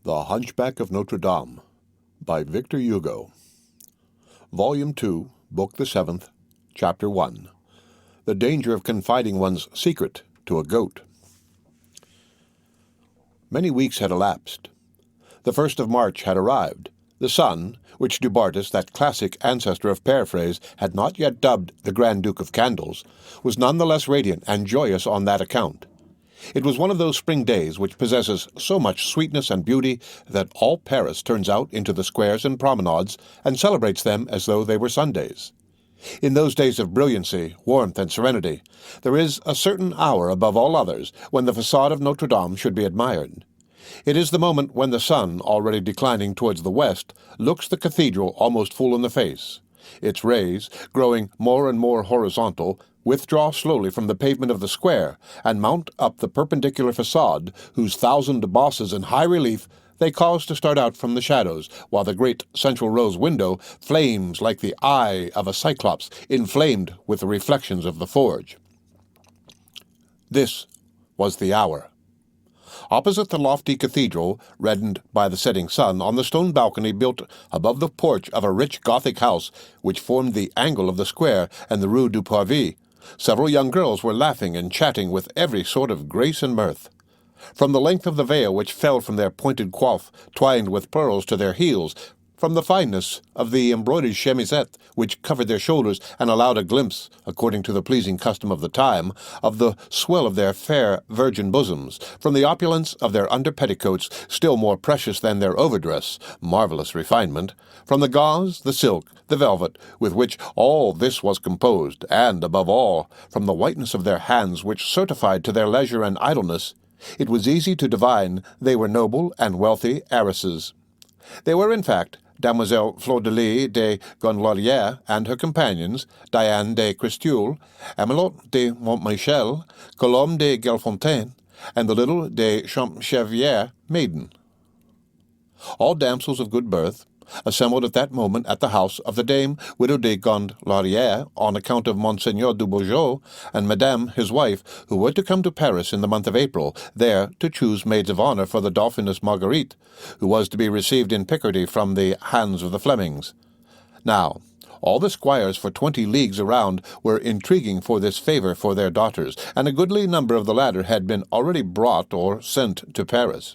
The Hunchback of Notre Dame by Victor Hugo. Volume 2, Book the 7th, Chapter 1. The Danger of Confiding One's Secret to a Goat. Many weeks had elapsed. The 1st of March had arrived. The sun, which Dubartas, that classic ancestor of paraphrase, had not yet dubbed the Grand Duke of Candles, was none the less radiant and joyous on that account. It was one of those spring days which possesses so much sweetness and beauty that all Paris turns out into the squares and promenades and celebrates them as though they were Sundays. In those days of brilliancy, warmth, and serenity, there is a certain hour above all others when the facade of Notre Dame should be admired. It is the moment when the sun, already declining towards the west, looks the cathedral almost full in the face. Its rays, growing more and more horizontal, withdraw slowly from the pavement of the square and mount up the perpendicular facade, whose thousand bosses in high relief they cause to start out from the shadows, while the great central rose window flames like the eye of a cyclops, inflamed with the reflections of the forge. This was the hour. Opposite the lofty cathedral, reddened by the setting sun, on the stone balcony built above the porch of a rich Gothic house which formed the angle of the square and the Rue du Parvis, several young girls were laughing and chatting with every sort of grace and mirth. From the length of the veil which fell from their pointed coif, twined with pearls to their heels, from the fineness of the embroidered chemisette which covered their shoulders and allowed a glimpse, according to the pleasing custom of the time, of the swell of their fair virgin bosoms, from the opulence of their under petticoats, still more precious than their overdress, marvelous refinement, from the gauze, the silk, the velvet, with which all this was composed, and, above all, from the whiteness of their hands which certified to their leisure and idleness, it was easy to divine they were noble and wealthy heiresses. They were, in fact, Damoiselle Fleur-de-Lis de Gondelaurier and her companions, Diane de Christeuil, Amelotte de Montmichel, Colombe de Gelfontaine, and the little de Champchevière maiden. All damsels of good birth, assembled at that moment at the house of the Dame, widow de Gondelaurier, on account of Monseigneur du Bourgeot, and Madame, his wife, who were to come to Paris in the month of April, there to choose maids of honor for the Dauphiness Marguerite, who was to be received in Picardy from the hands of the Flemings. Now, all the squires for 20 leagues around were intriguing for this favor for their daughters, and a goodly number of the latter had been already brought or sent to Paris.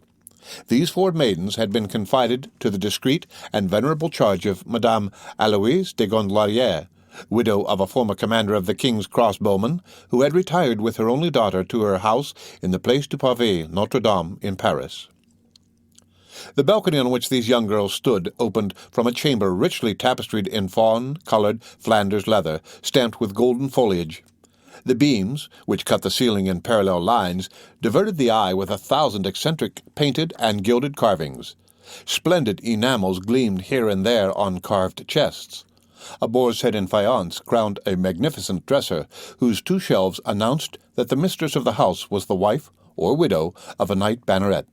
These 4 maidens had been confided to the discreet and venerable charge of Madame Aloise de Gondelaurier, widow of a former commander of the King's crossbowmen, who had retired with her only daughter to her house in the Place du Pavé, Notre Dame, in Paris. The balcony on which these young girls stood opened from a chamber richly tapestried in fawn-colored Flanders leather, stamped with golden foliage. The beams, which cut the ceiling in parallel lines, diverted the eye with 1,000 eccentric painted and gilded carvings. Splendid enamels gleamed here and there on carved chests. A boar's head in faience crowned a magnificent dresser, whose 2 shelves announced that the mistress of the house was the wife or widow of a knight banneret.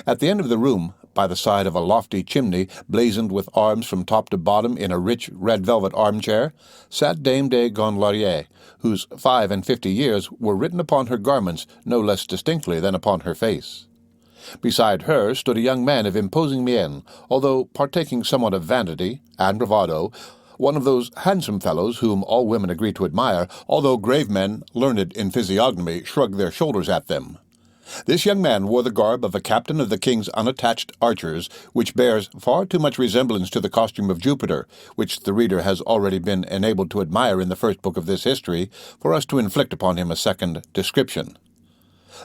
At the end of the room, by the side of a lofty chimney blazoned with arms from top to bottom in a rich red velvet armchair, sat Dame de Gondelaurier, whose 55 years were written upon her garments no less distinctly than upon her face. Beside her stood a young man of imposing mien, although partaking somewhat of vanity and bravado, one of those handsome fellows whom all women agree to admire, although grave men, learned in physiognomy, shrug their shoulders at them. This young man wore the garb of a captain of the King's unattached archers, which bears far too much resemblance to the costume of Jupiter, which the reader has already been enabled to admire in the first book of this history, for us to inflict upon him a second description.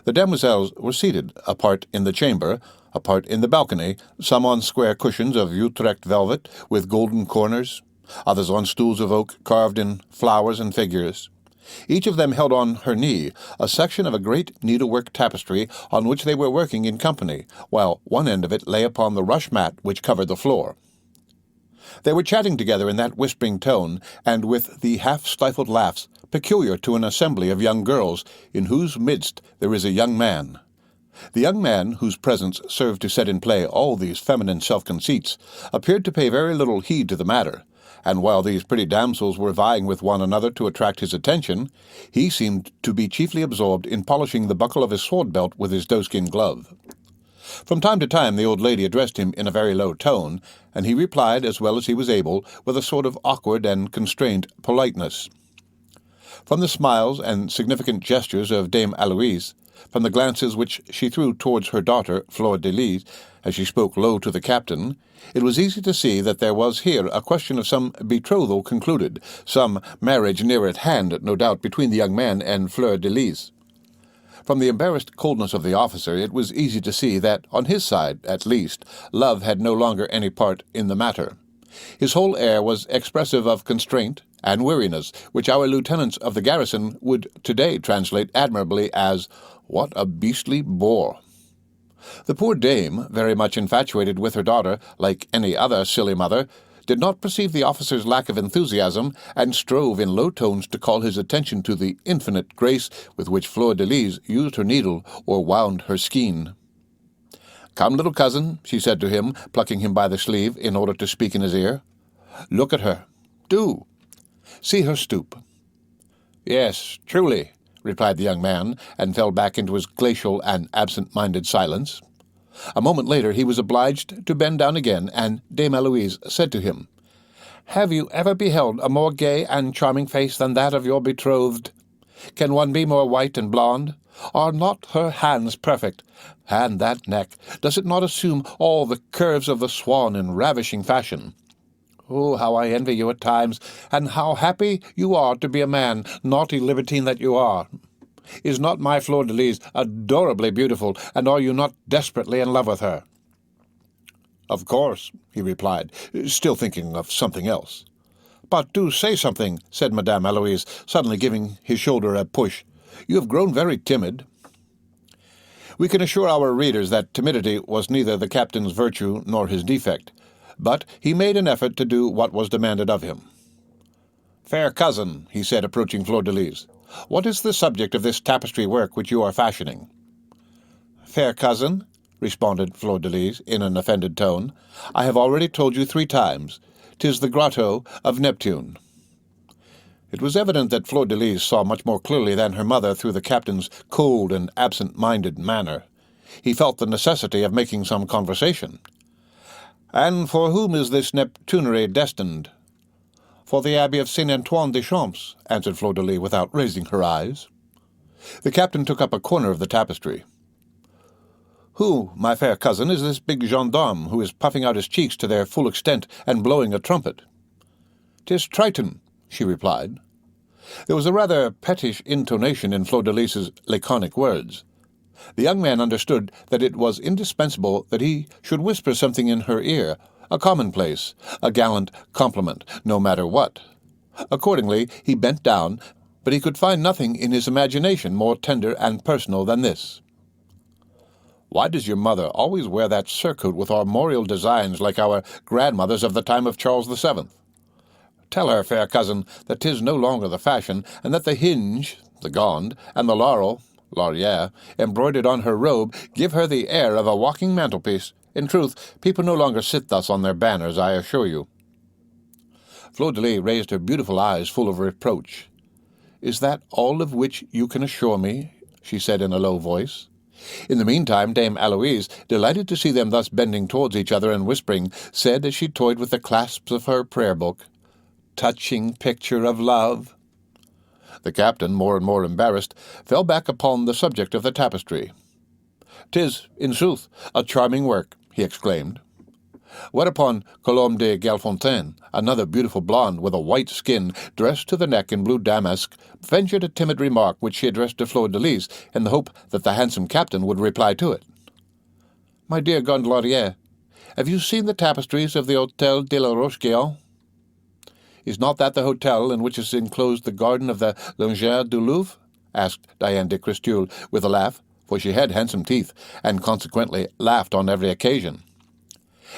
The demoiselles were seated, a part in the chamber, a part in the balcony, some on square cushions of Utrecht velvet with golden corners, others on stools of oak carved in flowers and figures. Each of them held on her knee a section of a great needlework tapestry on which they were working in company, while one end of it lay upon the rush mat which covered the floor. They were chatting together in that whispering tone, and with the half-stifled laughs peculiar to an assembly of young girls, in whose midst there is a young man. The young man, whose presence served to set in play all these feminine self-conceits, appeared to pay very little heed to the matter, and while these pretty damsels were vying with one another to attract his attention, he seemed to be chiefly absorbed in polishing the buckle of his sword-belt with his doeskin glove. From time to time the old lady addressed him in a very low tone, and he replied as well as he was able with a sort of awkward and constrained politeness. From the smiles and significant gestures of Dame Aloise, from the glances which she threw towards her daughter, Fleur-de-Lys, as she spoke low to the captain, it was easy to see that there was here a question of some betrothal concluded, some marriage near at hand, no doubt, between the young man and Fleur-de-Lys. From the embarrassed coldness of the officer, it was easy to see that, on his side, at least, love had no longer any part in the matter. His whole air was expressive of constraint and weariness, which our lieutenants of the garrison would today translate admirably as, "What a beastly bore!" The poor dame, very much infatuated with her daughter, like any other silly mother, did not perceive the officer's lack of enthusiasm, and strove in low tones to call his attention to the infinite grace with which Fleur-de-Lys used her needle or wound her skein. "Come, little cousin," she said to him, plucking him by the sleeve in order to speak in his ear. "Look at her. Do. See her stoop." "Yes, truly," replied the young man, and fell back into his glacial and absent-minded silence. A moment later he was obliged to bend down again, and Dame Aloise said to him, "Have you ever beheld a more gay and charming face than that of your betrothed? Can one be more white and blonde? Are not her hands perfect? And that neck, does it not assume all the curves of the swan in ravishing fashion? Oh, how I envy you at times, and how happy you are to be a man, naughty libertine that you are! Is not my Fleur-de-Lys adorably beautiful, and are you not desperately in love with her?" "Of course," he replied, still thinking of something else. "But do say something," said Madame Aloise, suddenly giving his shoulder a push. "You have grown very timid." We can assure our readers that timidity was neither the captain's virtue nor his defect, but he made an effort to do what was demanded of him. "Fair cousin," he said, approaching Fleur-de-Lys, "what is the subject of this tapestry work which you are fashioning?" "Fair cousin," responded Fleur-de-Lys in an offended tone, "I have already told you 3 times. 'Tis the grotto of Neptune." It was evident that Fleur-de-Lys saw much more clearly than her mother through the captain's cold and absent-minded manner. He felt the necessity of making some conversation. "And for whom is this Neptunery destined?" "For the Abbey of Saint-Antoine-des-Champs," answered Fleur-de-Lys without raising her eyes. The captain took up a corner of the tapestry. "Who, my fair cousin, is this big gendarme who is puffing out his cheeks to their full extent and blowing a trumpet?" "'Tis Triton," she replied. There was a rather pettish intonation in Fleur-de-Lys's laconic words. The young man understood that it was indispensable that he should whisper something in her ear, a commonplace, a gallant compliment, no matter what. Accordingly, he bent down, but he could find nothing in his imagination more tender and personal than this. "Why does your mother always wear that surcoat with armorial designs like our grandmothers of the time of Charles VII? Tell her, fair cousin, that 'tis no longer the fashion, and that the hinge, the gond, and the laurel, laurier, embroidered on her robe give her the air of a walking mantelpiece. In truth, people no longer sit thus on their banners, I assure you." Fleur-de-Lys raised her beautiful eyes full of reproach. "Is that all of which you can assure me?" she said in a low voice. In the meantime, Dame Aloise, delighted to see them thus bending towards each other and whispering, said as she toyed with the clasps of her prayer-book, "Touching picture of love." The captain, more and more embarrassed, fell back upon the subject of the tapestry. "'Tis, in sooth, a charming work," he exclaimed. Whereupon Colombe de Galfontaine, another beautiful blonde with a white skin, dressed to the neck in blue damask, ventured a timid remark which she addressed to Fleur-de-Lys in the hope that the handsome captain would reply to it. "My dear gondolier, have you seen the tapestries of the Hôtel de la Roche-Guyon?" "Is not that the hotel in which is enclosed the garden of the Lingère du Louvre?" asked Diane de Christeuil with a laugh, for she had handsome teeth, and consequently laughed on every occasion.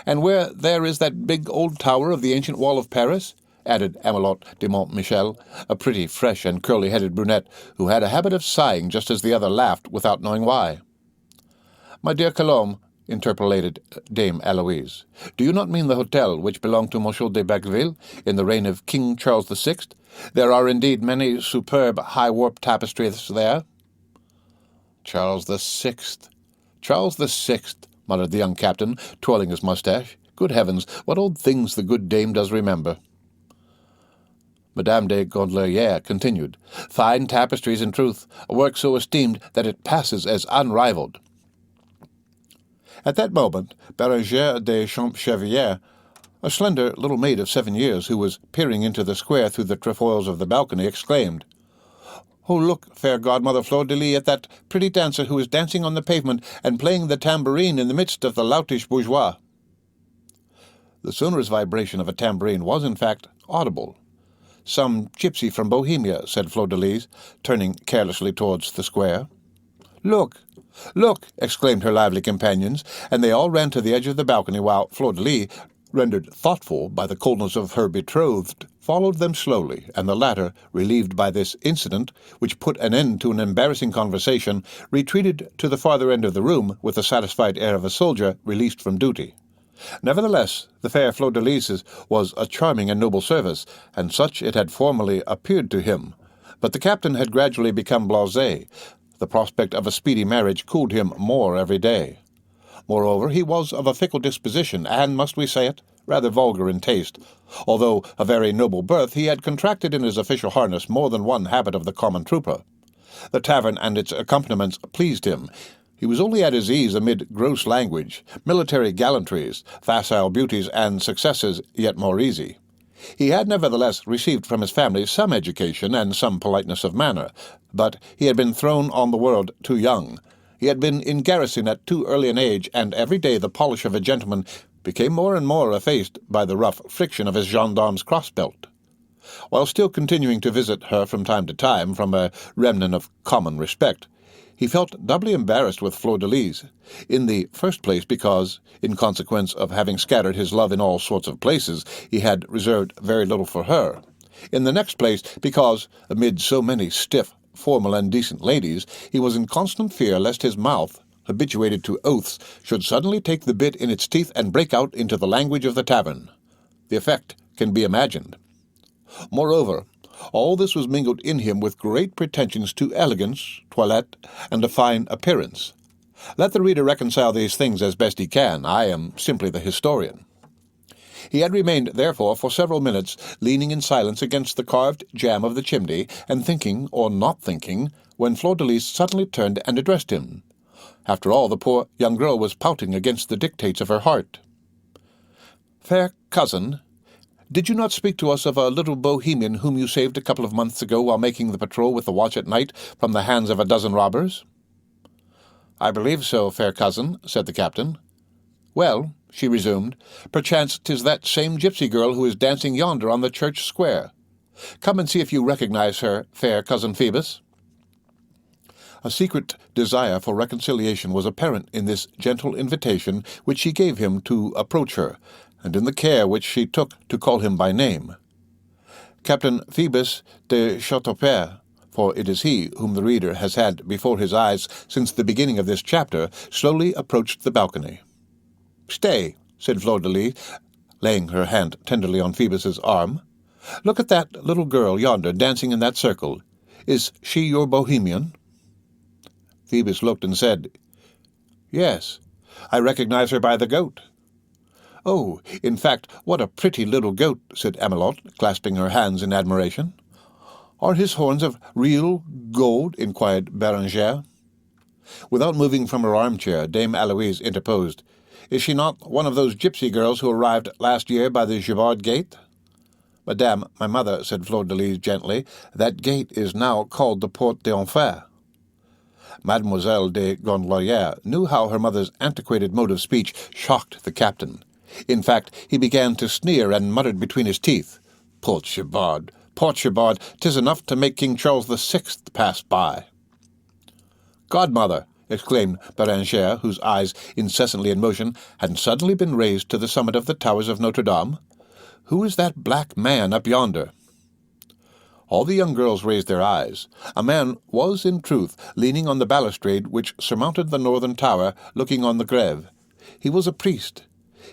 "And where there is that big old tower of the ancient wall of Paris?" added Amelotte de Montmichel, a pretty, fresh, and curly-headed brunette, who had a habit of sighing just as the other laughed without knowing why. "My dear Colombe," interpolated Dame Aloise, "do you not mean the hotel which belonged to Monsieur de Baqueville in the reign of King Charles VI? There are indeed many superb high-warp tapestries there." Charles VI. Charles VI. muttered the young captain, twirling his moustache. "Good heavens, what old things the good dame does remember!" Madame de Gondelaurier continued, "Fine tapestries, in truth, a work so esteemed that it passes as unrivalled." At that moment, Bellringer de Champchevrier, a slender little maid of 7 years who was peering into the square through the trefoils of the balcony, exclaimed, "Oh, look, fair godmother Fleur-de-Lis, at that pretty dancer who is dancing on the pavement and playing the tambourine in the midst of the loutish bourgeois." The sonorous vibration of a tambourine was, in fact, audible. "Some gypsy from Bohemia," said Fleur-de-Lis, turning carelessly towards the square. "Look! Look!" exclaimed her lively companions, and they all ran to the edge of the balcony, while Fleur-de-Lis, rendered thoughtful by the coldness of her betrothed, followed them slowly, and the latter, relieved by this incident, which put an end to an embarrassing conversation, retreated to the farther end of the room with the satisfied air of a soldier released from duty. Nevertheless, the fair Fleur-de-Lis was a charming and noble service, and such it had formerly appeared to him. But the captain had gradually become blasé. The prospect of a speedy marriage cooled him more every day. Moreover, he was of a fickle disposition, and, must we say it, rather vulgar in taste. Although a very noble birth, he had contracted in his official harness more than one habit of the common trooper. The tavern and its accompaniments pleased him. He was only at his ease amid gross language, military gallantries, facile beauties, and successes yet more easy. He had nevertheless received from his family some education and some politeness of manner, but he had been thrown on the world too young. He had been in garrison at too early an age, and every day the polish of a gentleman became more and more effaced by the rough friction of his gendarme's cross-belt. While still continuing to visit her from time, from a remnant of common respect, he felt doubly embarrassed with Fleur-de-Lis. In the first place because, in consequence of having scattered his love in all sorts of places, he had reserved very little for her. In the next place because, amid so many stiff, formal, and decent ladies, he was in constant fear lest his mouth, habituated to oaths, should suddenly take the bit in its teeth and break out into the language of the tavern. The effect can be imagined. Moreover, all this was mingled in him with great pretensions to elegance, toilette, and a fine appearance. Let the reader reconcile these things as best he can. I am simply the historian. He had remained, therefore, for several minutes, leaning in silence against the carved jamb of the chimney, and thinking, or not thinking, when Fleur-de-Lis suddenly turned and addressed him. After all, the poor young girl was pouting against the dictates of her heart. "Fair cousin, did you not speak to us of a little Bohemian whom you saved a couple of months ago while making the patrol with the watch at night from the hands of a dozen robbers?" "I believe so, fair cousin," said the captain. "Well," she resumed, "perchance 'tis that same gypsy girl who is dancing yonder on the church square. Come and see if you recognize her, fair cousin Phoebus." A secret desire for reconciliation was apparent in this gentle invitation which she gave him to approach her, and in the care which she took to call him by name. Captain Phoebus de Chateaupert, for it is he whom the reader has had before his eyes since the beginning of this chapter, slowly approached the balcony. "Stay," said Fleur-de-Lis, laying her hand tenderly on Phoebus's arm. "Look at that little girl yonder dancing in that circle. Is she your Bohemian?" Phoebus looked and said, "Yes, I recognize her by the goat." "Oh, in fact, what a pretty little goat," said Amelot, clasping her hands in admiration. "Are his horns of real gold?" inquired Bellringer. Without moving from her armchair, Dame Aloise interposed. "Is she not one of those gypsy girls who arrived last year by the Gibbard gate?" "Madame, my mother," said Fleur-de-Lis gently, "that gate is now called the Porte d'Enfer." Mademoiselle de Gondelaurier knew how her mother's antiquated mode of speech shocked the captain. In fact, he began to sneer and muttered between his teeth, "Porte Gibbard, 'tis enough to make King Charles VI pass by." "Godmother," exclaimed Bellringer, whose eyes, incessantly in motion, had suddenly been raised to the summit of the towers of Notre Dame, "who is that black man up yonder?" All the young girls raised their eyes. A man was, in truth, leaning on the balustrade which surmounted the northern tower, looking on the Grève. He was a priest.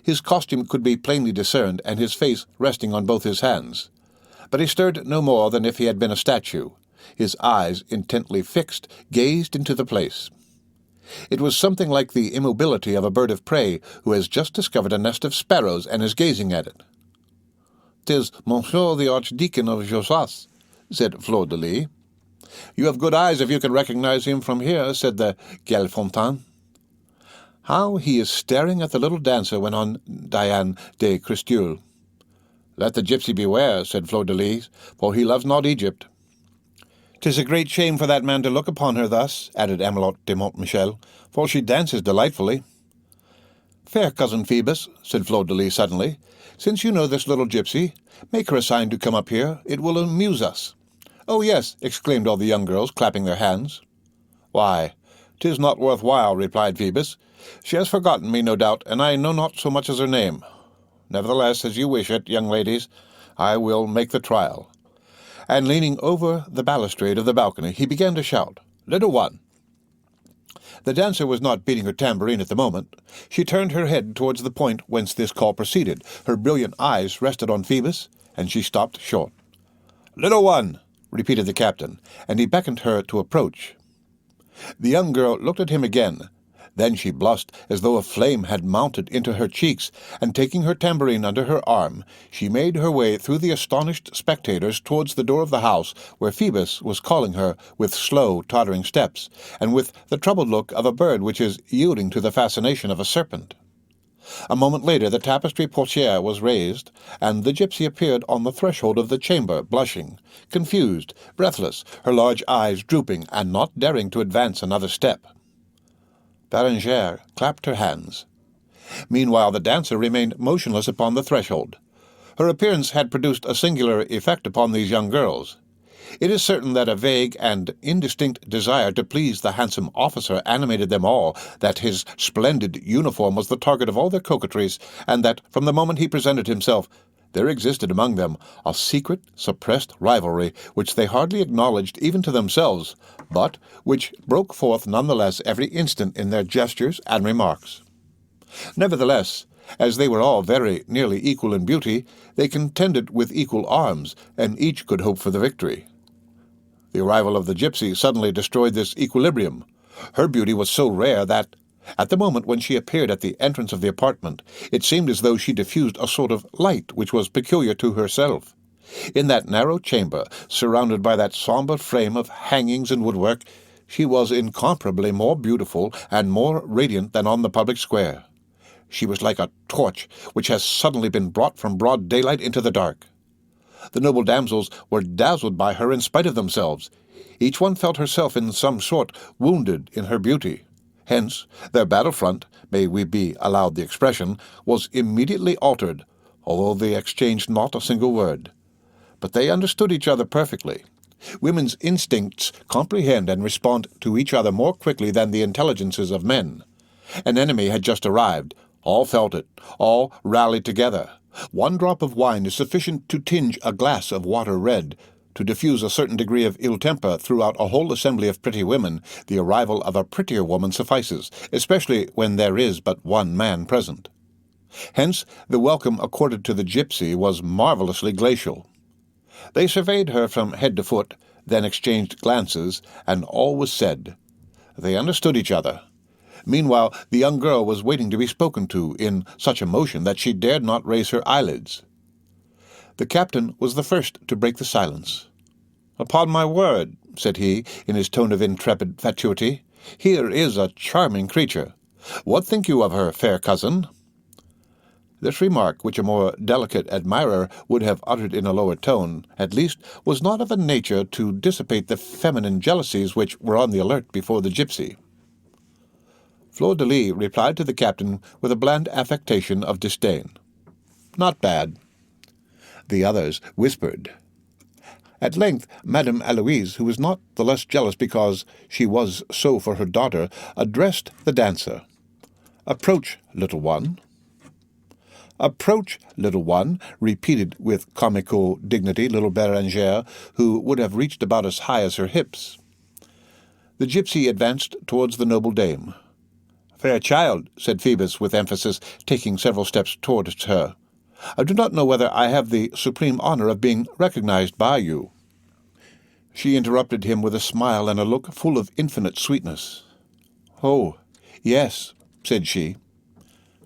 His costume could be plainly discerned, and his face resting on both his hands. But he stirred no more than if he had been a statue. His eyes, intently fixed, gazed into the place. It was something like the immobility of a bird of prey who has just discovered a nest of sparrows and is gazing at it. "'Tis Monsieur the Archdeacon of Josas," said Fleur-de-Lis. "You have good eyes if you can recognize him from here," said the Gallefontaine. "How he is staring at the little dancer," went on Diane de Christeuil. "Let the gypsy beware," said Fleur-de-Lis, "for he loves not Egypt." "'Tis a great shame for that man to look upon her thus," added Amelotte de Montmichel, "for she dances delightfully." "Fair cousin Phoebus," said Fleur-de-Lis suddenly, "since you know this little gypsy, make her a sign to come up here. It will amuse us." "Oh, yes," exclaimed all the young girls, clapping their hands. "Why, 'tis not worth while," replied Phoebus. "She has forgotten me, no doubt, and I know not so much as her name. Nevertheless, as you wish it, young ladies, I will make the trial." And leaning over the balustrade of the balcony, he began to shout, "Little one!" The dancer was not beating her tambourine at the moment. She turned her head towards the point whence this call proceeded. Her brilliant eyes rested on Phoebus, and she stopped short. "Little one!" repeated the captain, and he beckoned her to approach. The young girl looked at him again. Then she blushed as though a flame had mounted into her cheeks, and taking her tambourine under her arm, she made her way through the astonished spectators towards the door of the house, where Phoebus was calling her with slow, tottering steps, and with the troubled look of a bird which is yielding to the fascination of a serpent. A moment later the tapestry portière was raised, and the gypsy appeared on the threshold of the chamber, blushing, confused, breathless, her large eyes drooping, and not daring to advance another step. Bellringer clapped her hands. Meanwhile the dancer remained motionless upon the threshold. Her appearance had produced a singular effect upon these young girls. It is certain that a vague and indistinct desire to please the handsome officer animated them all, that his splendid uniform was the target of all their coquetries, and that, from the moment he presented himself, there existed among them a secret, suppressed rivalry which they hardly acknowledged even to themselves, but which broke forth nonetheless every instant in their gestures and remarks. Nevertheless, as they were all very nearly equal in beauty, they contended with equal arms, and each could hope for the victory. The arrival of the gypsy suddenly destroyed this equilibrium. Her beauty was so rare that, at the moment when she appeared at the entrance of the apartment, it seemed as though she diffused a sort of light which was peculiar to herself. In that narrow chamber, surrounded by that sombre frame of hangings and woodwork, she was incomparably more beautiful and more radiant than on the public square. She was like a torch which has suddenly been brought from broad daylight into the dark. The noble damsels were dazzled by her in spite of themselves. Each one felt herself in some sort wounded in her beauty. Hence, their battle-front, may we be allowed the expression, was immediately altered, although they exchanged not a single word. But they understood each other perfectly. Women's instincts comprehend and respond to each other more quickly than the intelligences of men. An enemy had just arrived. All felt it. All rallied together. One drop of wine is sufficient to tinge a glass of water red. To diffuse a certain degree of ill-temper throughout a whole assembly of pretty women, the arrival of a prettier woman suffices, especially when there is but one man present. Hence, the welcome accorded to the gypsy was marvelously glacial. They surveyed her from head to foot, then exchanged glances, and all was said. They understood each other. Meanwhile, the young girl was waiting to be spoken to in such emotion that she dared not raise her eyelids. The captain was the first to break the silence. "Upon my word," said he, in his tone of intrepid fatuity, "here is a charming creature. What think you of her, fair cousin?" This remark, which a more delicate admirer would have uttered in a lower tone, at least, was not of a nature to dissipate the feminine jealousies which were on the alert before the gypsy. Fleur-de-Lis replied to the captain with a bland affectation of disdain. "Not bad." The others whispered. At length Madame Eloise, who was not the less jealous because she was so for her daughter, addressed the dancer. "Approach, little one." "Approach, little one," repeated with comical dignity little Bellringer, who would have reached about as high as her hips. The gypsy advanced towards the noble dame. "Fair child," said Phoebus with emphasis, taking several steps towards her, "I do not know whether I have the supreme honor of being recognized by you." She interrupted him with a smile and a look full of infinite sweetness. "Oh, yes," said she.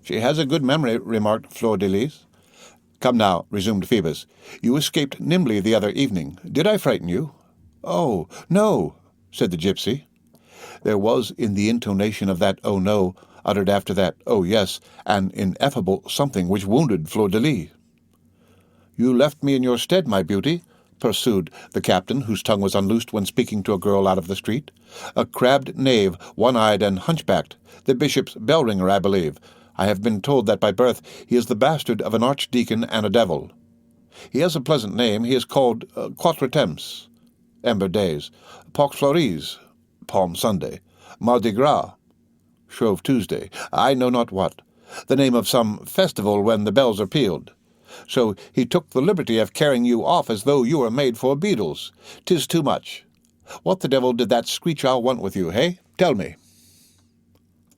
"She has a good memory," remarked Fleur-de-Lis. "Come now," resumed Phoebus. "You escaped nimbly the other evening. Did I frighten you?" "Oh, no," said the gypsy. There was in the intonation of that "oh, no," uttered after that "oh, yes," an ineffable something which wounded Fleur-de-Lis. "You left me in your stead, my beauty," pursued the captain, whose tongue was unloosed when speaking to a girl out of the street. "A crabbed knave, one-eyed and hunchbacked, the bishop's bellringer, I believe. I have been told that by birth he is the bastard of an archdeacon and a devil. He has a pleasant name. He is called Quatre Temps, Ember Days, Pax Fleuris, Palm Sunday, Mardi Gras, Shrove Tuesday, I know not what, the name of some festival when the bells are pealed. So he took the liberty of carrying you off as though you were made for beetles. 'Tis too much. What the devil did that screech-owl want with you, hey? Tell me."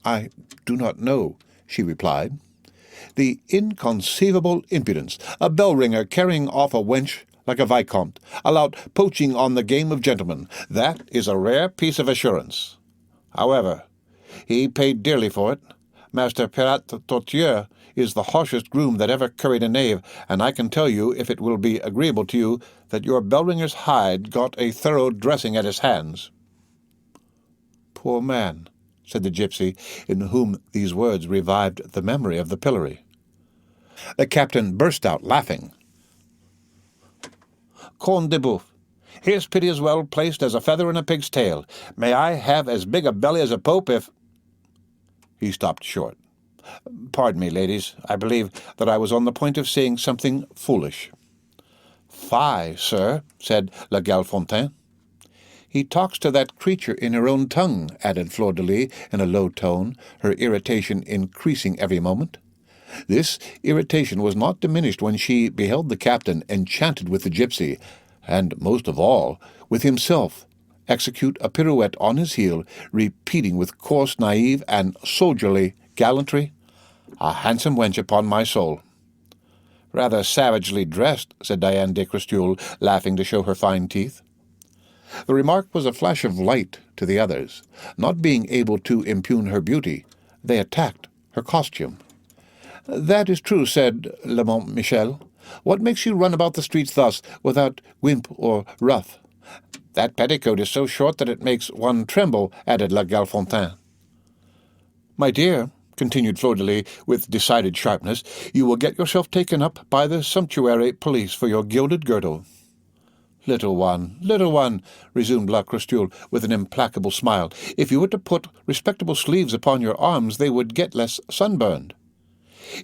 "I do not know," she replied. "The inconceivable impudence! A bell-ringer carrying off a wench like a vicomte, a lout poaching on the game of gentlemen. That is a rare piece of assurance. However, he paid dearly for it. Master Pirate Tortier is the harshest groom that ever curried a knave, and I can tell you, if it will be agreeable to you, that your bellringer's hide got a thorough dressing at his hands." "Poor man," said the gypsy, in whom these words revived the memory of the pillory. The captain burst out laughing. "Corne de boeuf! His pity is well placed as a feather in a pig's tail. May I have as big a belly as a pope if—" He stopped short. "Pardon me, ladies. I believe that I was on the point of saying something foolish." "Fie, sir," said La Galfontaine. "He talks to that creature in her own tongue," added Fleur-de-Lis in a low tone, her irritation increasing every moment. This irritation was not diminished when she beheld the captain enchanted with the gypsy, and, most of all, with himself, execute a pirouette on his heel, repeating with coarse, naive, and soldierly gallantry, "A handsome wench, upon my soul." "Rather savagely dressed," said Diane de Cristule, laughing to show her fine teeth. The remark was a flash of light to the others. Not being able to impugn her beauty, they attacked her costume. "That is true," said Le Mont-Michel. "What makes you run about the streets thus, without wimp or ruff?" "That petticoat is so short that it makes one tremble," added La Galfontaine. "My dear," continued Fleur-de-Lis with decided sharpness, "you will get yourself taken up by the sumptuary police for your gilded girdle." Little one, resumed La Cristule with an implacable smile, "if you were to put respectable sleeves upon your arms, they would get less sunburned."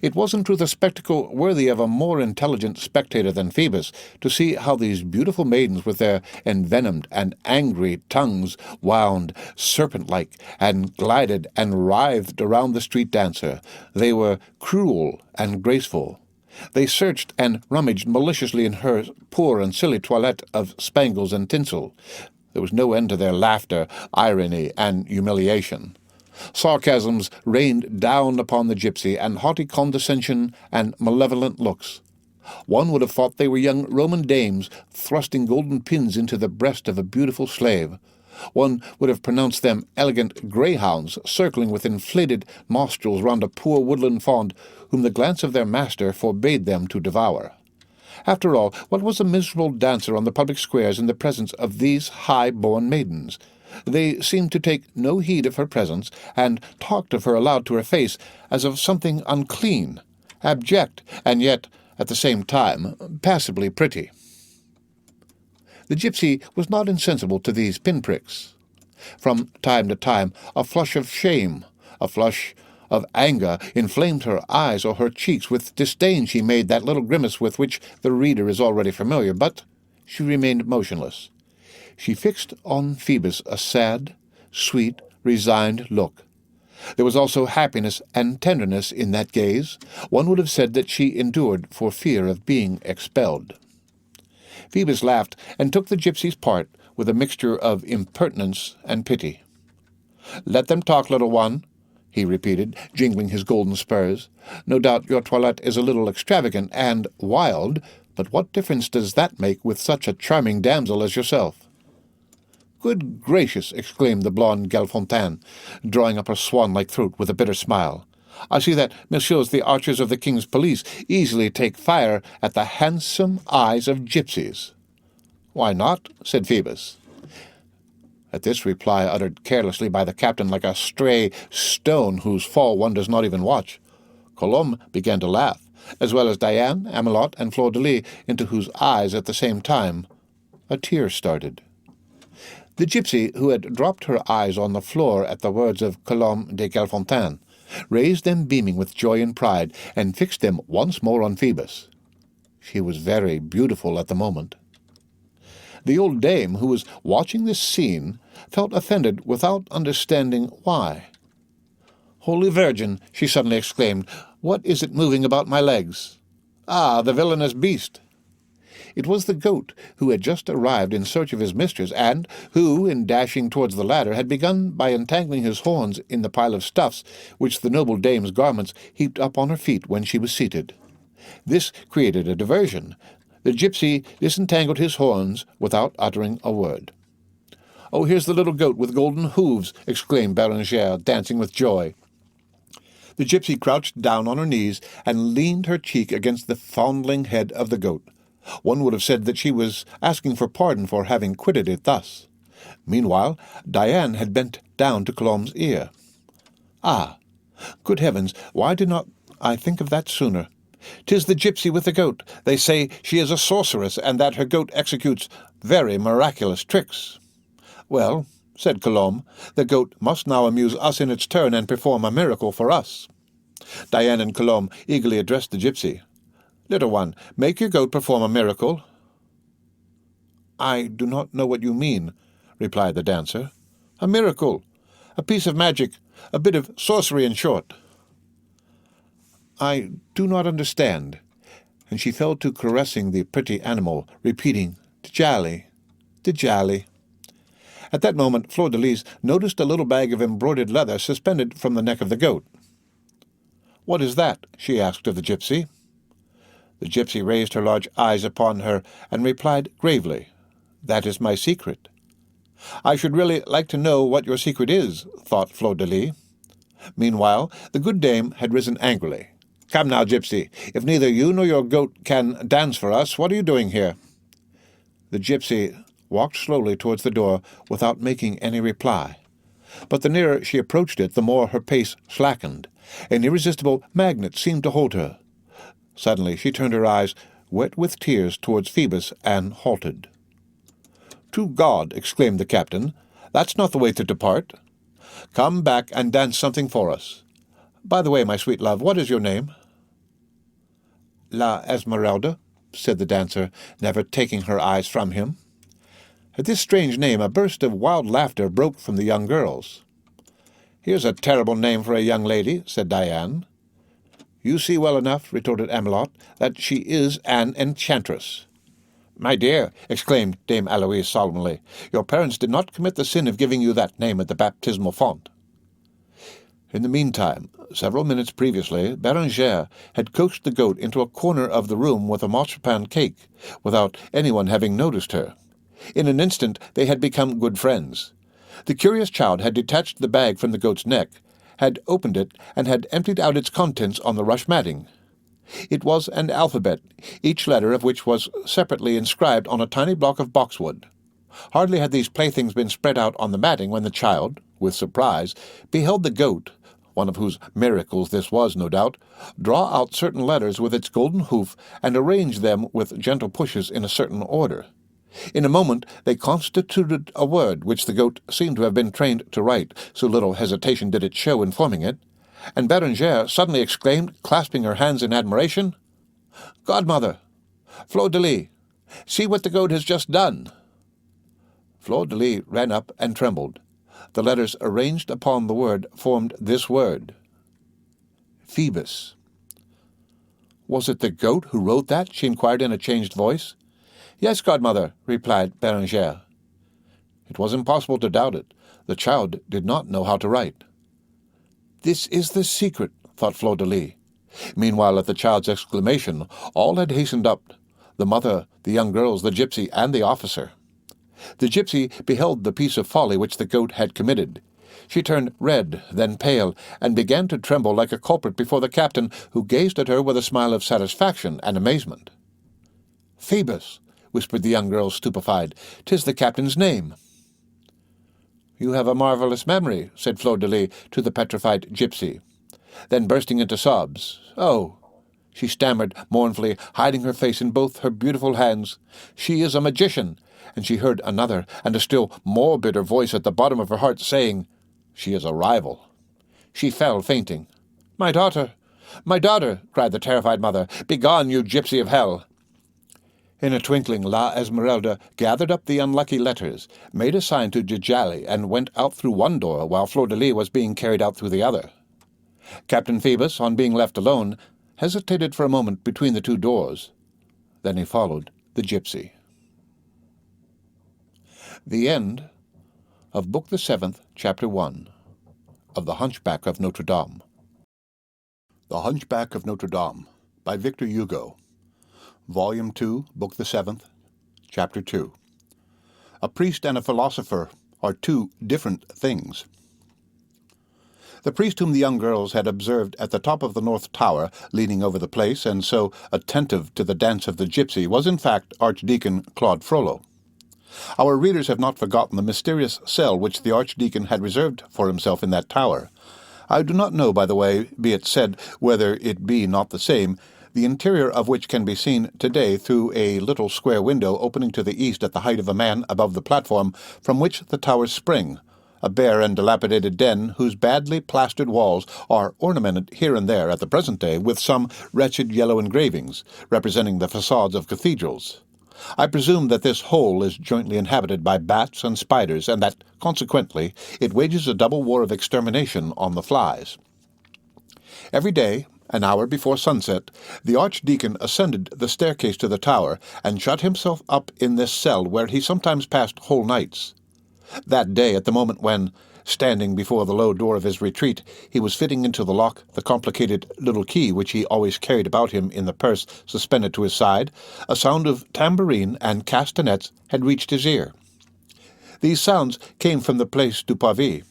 It was in truth a spectacle worthy of a more intelligent spectator than Phoebus, to see how these beautiful maidens with their envenomed and angry tongues wound serpent-like and glided and writhed around the street dancer. They were cruel and graceful. They searched and rummaged maliciously in her poor and silly toilette of spangles and tinsel. There was no end to their laughter, irony, and humiliation. Sarcasms rained down upon the gypsy, and haughty condescension and malevolent looks. One would have thought they were young Roman dames thrusting golden pins into the breast of a beautiful slave. One would have pronounced them elegant greyhounds circling with inflated nostrils round a poor woodland fawn whom the glance of their master forbade them to devour. After all, what was a miserable dancer on the public squares in the presence of these high-born maidens? They seemed to take no heed of her presence, and talked of her aloud to her face as of something unclean, abject, and yet, at the same time, passably pretty. The gypsy was not insensible to these pinpricks. From time to time a flush of shame, a flush of anger, inflamed her eyes or her cheeks. With disdain she made that little grimace with which the reader is already familiar, but she remained motionless. She fixed on Phoebus a sad, sweet, resigned look. There was also happiness and tenderness in that gaze. One would have said that she endured for fear of being expelled. Phoebus laughed and took the gypsy's part with a mixture of impertinence and pity. "Let them talk, little one," he repeated, jingling his golden spurs. "No doubt your toilette is a little extravagant and wild, but what difference does that make with such a charming damsel as yourself?" "Good gracious!" exclaimed the blonde Galfontaine, drawing up her swan-like throat with a bitter smile. "I see that messieurs the archers of the king's police easily take fire at the handsome eyes of gypsies." "Why not?" said Phoebus. At this reply, uttered carelessly by the captain like a stray stone whose fall one does not even watch, Colombe began to laugh, as well as Diane, Amelot, and Fleur-de-Lis, into whose eyes at the same time a tear started. The gypsy, who had dropped her eyes on the floor at the words of Colombe de Galfontaine, raised them beaming with joy and pride, and fixed them once more on Phoebus. She was very beautiful at the moment. The old dame, who was watching this scene, felt offended without understanding why. "Holy Virgin!" she suddenly exclaimed, "what is it moving about my legs? Ah, the villainous beast!" It was the goat, who had just arrived in search of his mistress, and who, in dashing towards the ladder, had begun by entangling his horns in the pile of stuffs which the noble dame's garments heaped up on her feet when she was seated. This created a diversion. The gypsy disentangled his horns without uttering a word. "Oh, here's the little goat with golden hooves!" exclaimed Bellringer, dancing with joy. The gypsy crouched down on her knees and leaned her cheek against the fondling head of the goat. One would have said that she was asking for pardon for having quitted it thus. Meanwhile, Diane had bent down to Colombe's ear. "Ah, good heavens, why did not I think of that sooner? 'Tis the gypsy with the goat. They say she is a sorceress, and that her goat executes very miraculous tricks." "Well," said Colombe, "the goat must now amuse us in its turn and perform a miracle for us." Diane and Colombe eagerly addressed the gypsy. "Little one, make your goat perform a miracle." "I do not know what you mean," replied the dancer. "A miracle, a piece of magic, a bit of sorcery, in short." "I do not understand," and she fell to caressing the pretty animal, repeating, "Djali, Djali." At that moment Fleur-de-Lis noticed a little bag of embroidered leather suspended from the neck of the goat. "What is that?" she asked of the gypsy. The gypsy raised her large eyes upon her and replied gravely, "That is my secret." "I should really like to know what your secret is," thought Fleur-de-Lis. Meanwhile, the good dame had risen angrily. "Come now, gypsy, if neither you nor your goat can dance for us, what are you doing here?" The gypsy walked slowly towards the door without making any reply. But the nearer she approached it, the more her pace slackened. An irresistible magnet seemed to hold her. Suddenly she turned her eyes, wet with tears, towards Phoebus, and halted. "To God!" exclaimed the captain, "that's not the way to depart. Come back and dance something for us. By the way, my sweet love, what is your name?" "La Esmeralda," said the dancer, never taking her eyes from him. At this strange name a burst of wild laughter broke from the young girls. "Here's a terrible name for a young lady," said Diane. "You see well enough," retorted Amelot, "that she is an enchantress." "My dear," exclaimed Dame Aloise solemnly, "your parents did not commit the sin of giving you that name at the baptismal font." In the meantime, several minutes previously, Bellringer had coaxed the goat into a corner of the room with a marchpane cake, without anyone having noticed her. In an instant they had become good friends. The curious child had detached the bag from the goat's neck, had opened it, and had emptied out its contents on the rush matting. It was an alphabet, each letter of which was separately inscribed on a tiny block of boxwood. Hardly had these playthings been spread out on the matting when the child, with surprise, beheld the goat, one of whose miracles this was, no doubt, draw out certain letters with its golden hoof and arrange them with gentle pushes in a certain order. In a moment they constituted a word which the goat seemed to have been trained to write, so little hesitation did it show in forming it, and Bellringer suddenly exclaimed, clasping her hands in admiration, "Godmother! Fleur-de-Lis! See what the goat has just done!" Fleur-de-Lis ran up and trembled. The letters arranged upon the word formed this word: Phoebus. "Was it the goat who wrote that?" she inquired in a changed voice. "Yes, godmother," replied Bellringer. It was impossible to doubt it. The child did not know how to write. "This is the secret," thought Fleur-de-Lis. Meanwhile, at the child's exclamation, all had hastened up, the mother, the young girls, the gypsy, and the officer. The gypsy beheld the piece of folly which the goat had committed. She turned red, then pale, and began to tremble like a culprit before the captain, who gazed at her with a smile of satisfaction and amazement. "Phoebus," whispered the young girl, stupefied. "'Tis the captain's name." "You have a marvellous memory," said Fleur-de-Lis to the petrified gypsy. Then, bursting into sobs, "Oh," she stammered mournfully, hiding her face in both her beautiful hands, "she is a magician," and she heard another and a still more bitter voice at the bottom of her heart saying, "She is a rival." She fell fainting. "My daughter! My daughter!" cried the terrified mother. "Begone, you gypsy of hell!" In a twinkling, La Esmeralda gathered up the unlucky letters, made a sign to Djali, and went out through one door while Fleur-de-Lis was being carried out through the other. Captain Phoebus, on being left alone, hesitated for a moment between the two doors. Then he followed the gypsy. The end of Book the 7th, Chapter 1, of The Hunchback of Notre Dame. The Hunchback of Notre Dame, by Victor Hugo. Volume 2, Book the 7th, Chapter 2. A priest and a philosopher are two different things. The priest whom the young girls had observed at the top of the north tower, leaning over the place, and so attentive to the dance of the gypsy, was in fact Archdeacon Claude Frollo. Our readers have not forgotten the mysterious cell which the archdeacon had reserved for himself in that tower. I do not know, by the way, be it said, whether it be not the same, the interior of which can be seen today through a little square window opening to the east at the height of a man above the platform from which the towers spring, a bare and dilapidated den whose badly plastered walls are ornamented here and there at the present day with some wretched yellow engravings, representing the facades of cathedrals. I presume that this hole is jointly inhabited by bats and spiders, and that, consequently, it wages a double war of extermination on the flies. Every day, an hour before sunset, the archdeacon ascended the staircase to the tower, and shut himself up in this cell where he sometimes passed whole nights. That day, at the moment when, standing before the low door of his retreat, he was fitting into the lock the complicated little key which he always carried about him in the purse suspended to his side, a sound of tambourine and castanets had reached his ear. These sounds came from the Place du Parvis.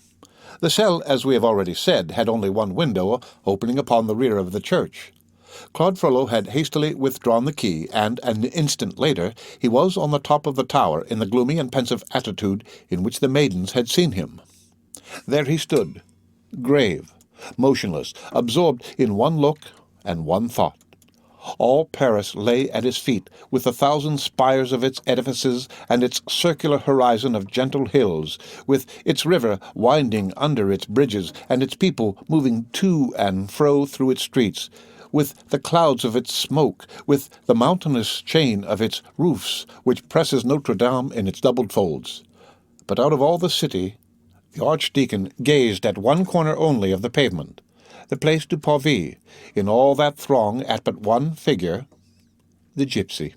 The cell, as we have already said, had only one window opening upon the rear of the church. Claude Frollo had hastily withdrawn the key, and an instant later he was on the top of the tower in the gloomy and pensive attitude in which the maidens had seen him. There he stood, grave, motionless, absorbed in one look and one thought. All Paris lay at his feet, with the thousand spires of its edifices and its circular horizon of gentle hills, with its river winding under its bridges and its people moving to and fro through its streets, with the clouds of its smoke, with the mountainous chain of its roofs which presses Notre Dame in its doubled folds. But out of all the city, the archdeacon gazed at one corner only of the pavement, the Place du Parvis, in all that throng at but one figure, the gypsy.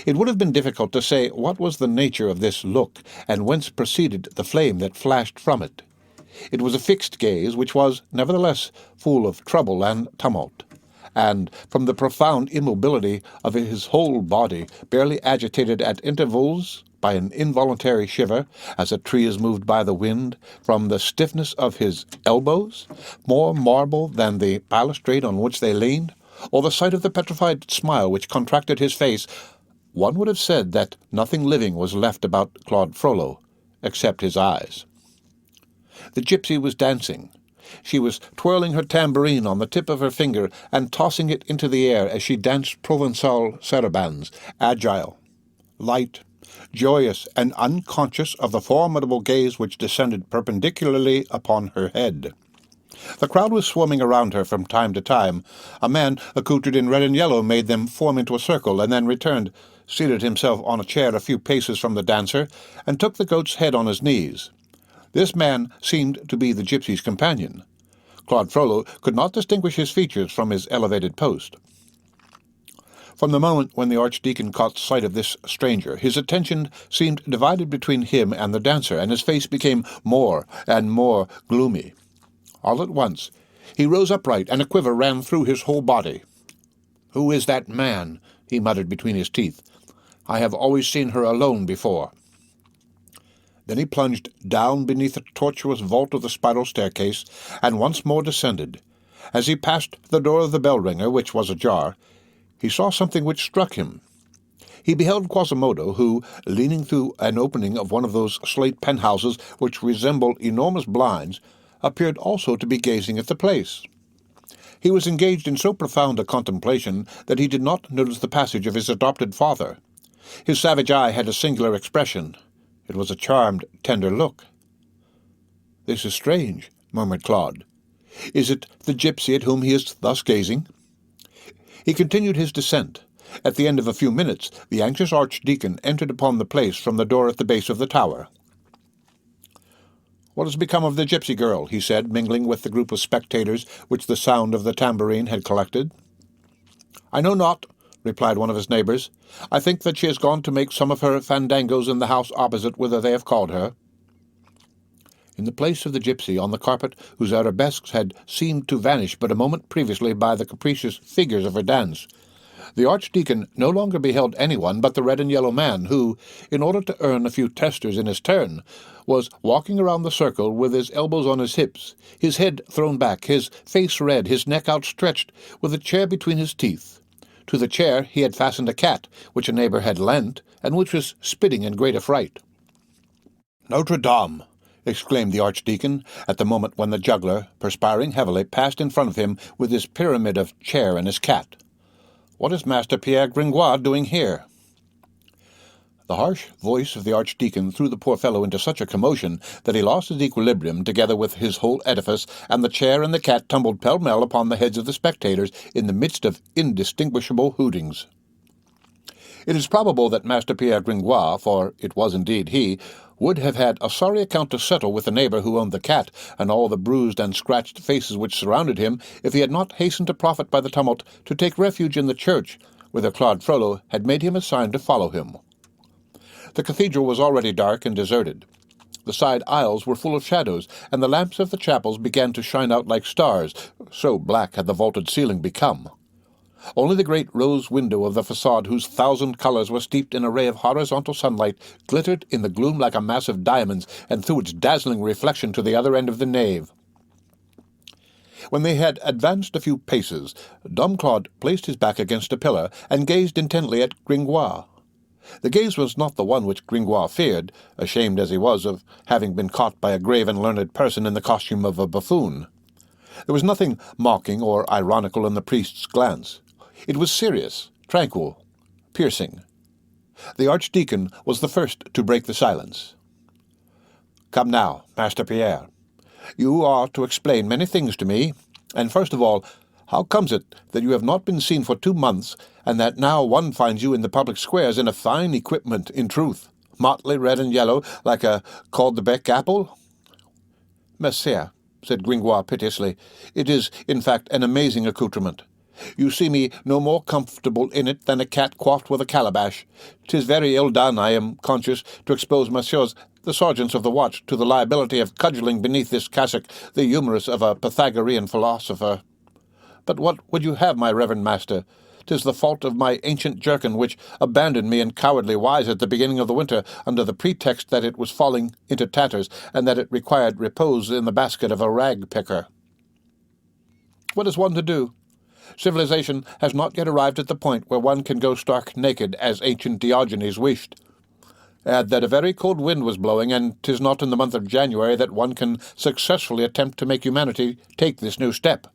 It would have been difficult to say what was the nature of this look, and whence proceeded the flame that flashed from it. It was a fixed gaze, which was, nevertheless, full of trouble and tumult, and, from the profound immobility of his whole body, barely agitated at intervals by an involuntary shiver, as a tree is moved by the wind, from the stiffness of his elbows, more marble than the balustrade on which they leaned, or the sight of the petrified smile which contracted his face, one would have said that nothing living was left about Claude Frollo, except his eyes. The gypsy was dancing. She was twirling her tambourine on the tip of her finger and tossing it into the air as she danced Provençal sarabands, agile, light, joyous, and unconscious of the formidable gaze which descended perpendicularly upon her head. The crowd was swarming around her from time to time. A man accoutred in red and yellow made them form into a circle, and then returned, seated himself on a chair a few paces from the dancer, and took the goat's head on his knees. This man seemed to be the gypsy's companion. Claude Frollo could not distinguish his features from his elevated post. From the moment when the archdeacon caught sight of this stranger, his attention seemed divided between him and the dancer, and his face became more and more gloomy. All at once he rose upright, and a quiver ran through his whole body. "Who is that man?" he muttered between his teeth. "I have always seen her alone before." Then he plunged down beneath the tortuous vault of the spiral staircase, and once more descended. As he passed the door of the bellringer, which was ajar, he saw something which struck him. He beheld Quasimodo, who, leaning through an opening of one of those slate penthouses which resemble enormous blinds, appeared also to be gazing at the place. He was engaged in so profound a contemplation that he did not notice the passage of his adopted father. His savage eye had a singular expression. It was a charmed, tender look. "This is strange," murmured Claude. "Is it the gypsy at whom he is thus gazing?" He continued his descent. At the end of a few minutes, the anxious archdeacon entered upon the place from the door at the base of the tower. "What has become of the gypsy girl?" he said, mingling with the group of spectators which the sound of the tambourine had collected. "I know not," replied one of his neighbours. "I think that she has gone to make some of her fandangos in the house opposite whither they have called her." In the place of the gypsy, on the carpet whose arabesques had seemed to vanish but a moment previously by the capricious figures of her dance, the archdeacon no longer beheld anyone but the red and yellow man who, in order to earn a few testers in his turn, was walking around the circle with his elbows on his hips, his head thrown back, his face red, his neck outstretched, with a chair between his teeth. To the chair he had fastened a cat, which a neighbour had lent, and which was spitting in great affright. "Notre Dame!" exclaimed the archdeacon, at the moment when the juggler, perspiring heavily, passed in front of him with his pyramid of chair and his cat. "What is Master Pierre Gringoire doing here?" The harsh voice of the archdeacon threw the poor fellow into such a commotion that he lost his equilibrium together with his whole edifice, and the chair and the cat tumbled pell-mell upon the heads of the spectators in the midst of indistinguishable hootings. It is probable that Master Pierre Gringoire, for it was indeed he, would have had a sorry account to settle with the neighbour who owned the cat, and all the bruised and scratched faces which surrounded him, if he had not hastened to profit by the tumult to take refuge in the church, whither Claude Frollo had made him a sign to follow him. The cathedral was already dark and deserted. The side aisles were full of shadows, and the lamps of the chapels began to shine out like stars, so black had the vaulted ceiling become. Only the great rose window of the façade, whose thousand colours were steeped in a ray of horizontal sunlight, glittered in the gloom like a mass of diamonds, and threw its dazzling reflection to the other end of the nave. When they had advanced a few paces, Dom Claude placed his back against a pillar, and gazed intently at Gringoire. The gaze was not the one which Gringoire feared, ashamed as he was of having been caught by a grave and learned person in the costume of a buffoon. There was nothing mocking or ironical in the priest's glance. It was serious, tranquil, piercing. The archdeacon was the first to break the silence. "Come now, Master Pierre. You are to explain many things to me, and first of all, how comes it that you have not been seen for 2 months, and that now one finds you in the public squares in a fine equipment, in truth, motley red and yellow, like a Caudebec apple?" "Monsieur," said Gringoire piteously, "it is, in fact, an amazing accoutrement. You see me no more comfortable in it than a cat coiffed with a calabash. 'Tis very ill done, I am conscious, to expose messieurs, the sergeants of the watch, to the liability of cudgelling beneath this cassock the humerus of a Pythagorean philosopher. But what would you have, my reverend master? 'Tis the fault of my ancient jerkin, which abandoned me in cowardly wise at the beginning of the winter, under the pretext that it was falling into tatters, and that it required repose in the basket of a rag-picker. What is one to do? Civilization has not yet arrived at the point where one can go stark naked, as ancient Diogenes wished. Add that a very cold wind was blowing, and 'tis not in the month of January that one can successfully attempt to make humanity take this new step.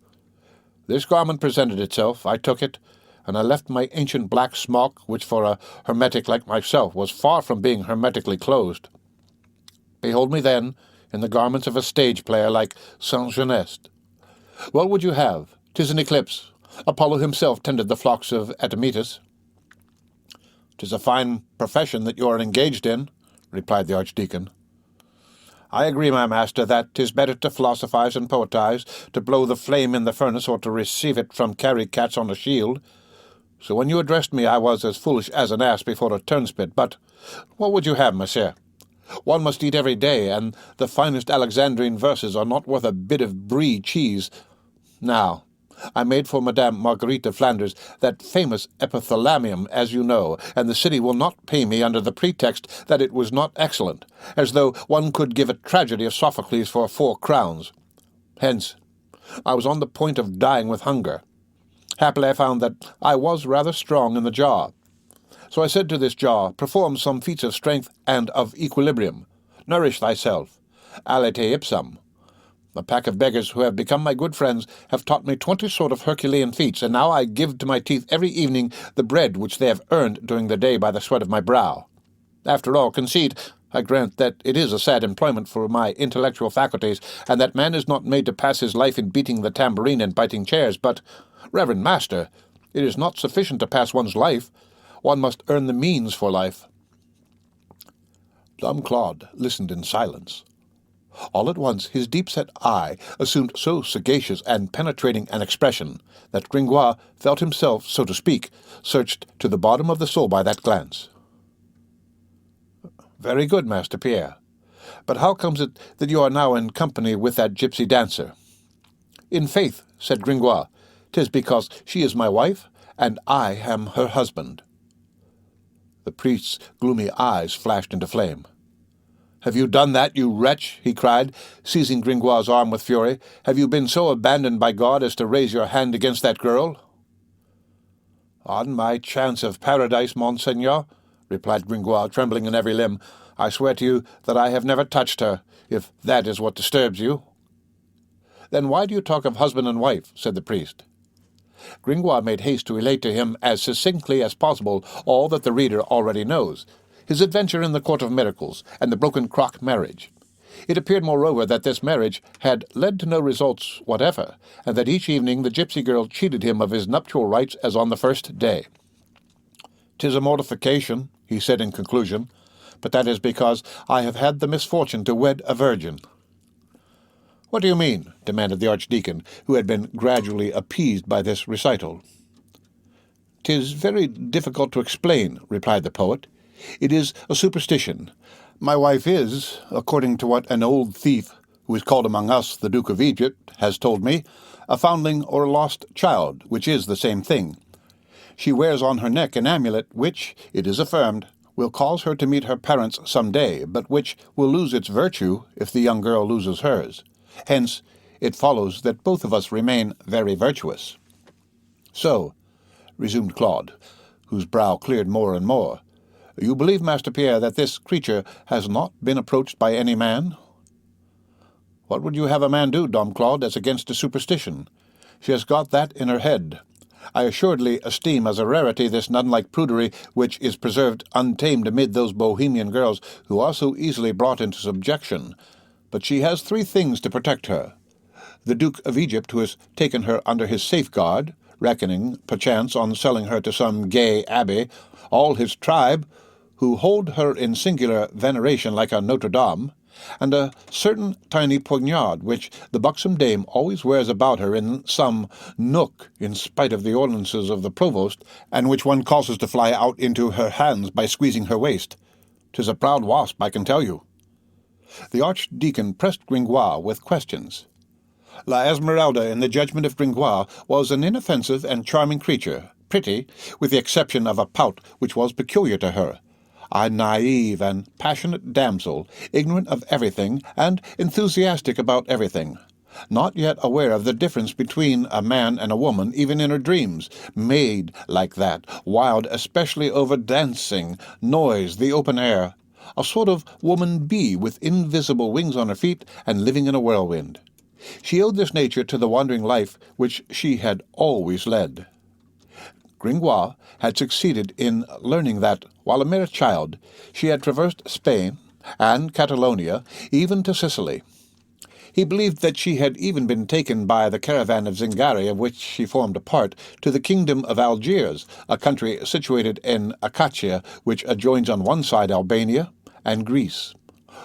This garment presented itself, I took it, and I left my ancient black smock, which for a hermetic like myself was far from being hermetically closed. Behold me then, in the garments of a stage-player like Saint-Genest. What would you have? 'Tis an eclipse. Apollo himself tended the flocks of Admetus. 'Tis a fine profession that you are engaged in, replied the archdeacon. I agree, my master, that 'tis better to philosophize and poetize, to blow the flame in the furnace, or to receive it from carry-cats on a shield. So when you addressed me, I was as foolish as an ass before a turnspit. But what would you have, monsieur? One must eat every day, and the finest Alexandrine verses are not worth a bit of brie cheese. Now, I made for Madame Marguerite de Flanders that famous epithalamium, as you know, and the city will not pay me under the pretext that it was not excellent, as though one could give a tragedy of Sophocles for 4 crowns. Hence, I was on the point of dying with hunger. Happily I found that I was rather strong in the jaw. So I said to this jaw, perform some feats of strength and of equilibrium. Nourish thyself. Alite ipsum. A pack of beggars who have become my good friends have taught me 20 sort of Herculean feats, and now I give to my teeth every evening the bread which they have earned during the day by the sweat of my brow. After all, concede, I grant that it is a sad employment for my intellectual faculties, and that man is not made to pass his life in beating the tambourine and biting chairs, but, Reverend Master, it is not sufficient to pass one's life. One must earn the means for life. Dumb Claude listened in silence. All at once his deep-set eye assumed so sagacious and penetrating an expression that Gringoire felt himself, so to speak, searched to the bottom of the soul by that glance. Very good, Master Pierre. But how comes it that you are now in company with that gypsy dancer? In faith, said Gringoire, 'tis because she is my wife, and I am her husband. The priest's gloomy eyes flashed into flame. Have you done that, you wretch? He cried, seizing Gringoire's arm with fury. Have you been so abandoned by God as to raise your hand against that girl? On my chance of paradise, monseigneur, replied Gringoire, trembling in every limb, I swear to you that I have never touched her, if that is what disturbs you. Then why do you talk of husband and wife? Said the priest. Gringoire made haste to relate to him as succinctly as possible all that the reader already knows, his adventure in the Court of Miracles, and the broken crock marriage. It appeared, moreover, that this marriage had led to no results whatever, and that each evening the gypsy girl cheated him of his nuptial rights as on the first day. "'Tis a mortification," he said in conclusion, "but that is because I have had the misfortune to wed a virgin." "What do you mean?" demanded the archdeacon, who had been gradually appeased by this recital. "'Tis very difficult to explain," replied the poet. "It is a superstition. My wife is, according to what an old thief, who is called among us the Duke of Egypt, has told me, a foundling or a lost child, which is the same thing. She wears on her neck an amulet which, it is affirmed, will cause her to meet her parents some day, but which will lose its virtue if the young girl loses hers. Hence, it follows that both of us remain very virtuous." "So," resumed Claude, whose brow cleared more and more, "you believe, Master Pierre, that this creature has not been approached by any man?" "What would you have a man do, Dom Claude, as against a superstition? She has got that in her head. I assuredly esteem as a rarity this nun-like prudery which is preserved untamed amid those Bohemian girls who are so easily brought into subjection. But she has 3 things to protect her. The Duke of Egypt, who has taken her under his safeguard, reckoning, perchance, on selling her to some gay abbey, all his tribe, who hold her in singular veneration like a Notre Dame, and a certain tiny poignard which the buxom dame always wears about her in some nook, in spite of the ordinances of the provost, and which one causes to fly out into her hands by squeezing her waist. 'Tis a proud wasp, I can tell you." The archdeacon pressed Gringoire with questions. La Esmeralda, in the judgment of Gringoire, was an inoffensive and charming creature, pretty, with the exception of a pout which was peculiar to her, a naive and passionate damsel, ignorant of everything and enthusiastic about everything, not yet aware of the difference between a man and a woman, even in her dreams, made like that, wild especially over dancing, noise, the open air, a sort of woman-bee with invisible wings on her feet and living in a whirlwind. She owed this nature to the wandering life which she had always led. Gringoire had succeeded in learning that, while a mere child, she had traversed Spain and Catalonia, even to Sicily. He believed that she had even been taken by the caravan of Zingari, of which she formed a part, to the kingdom of Algiers, a country situated in Acacia, which adjoins on one side Albania and Greece,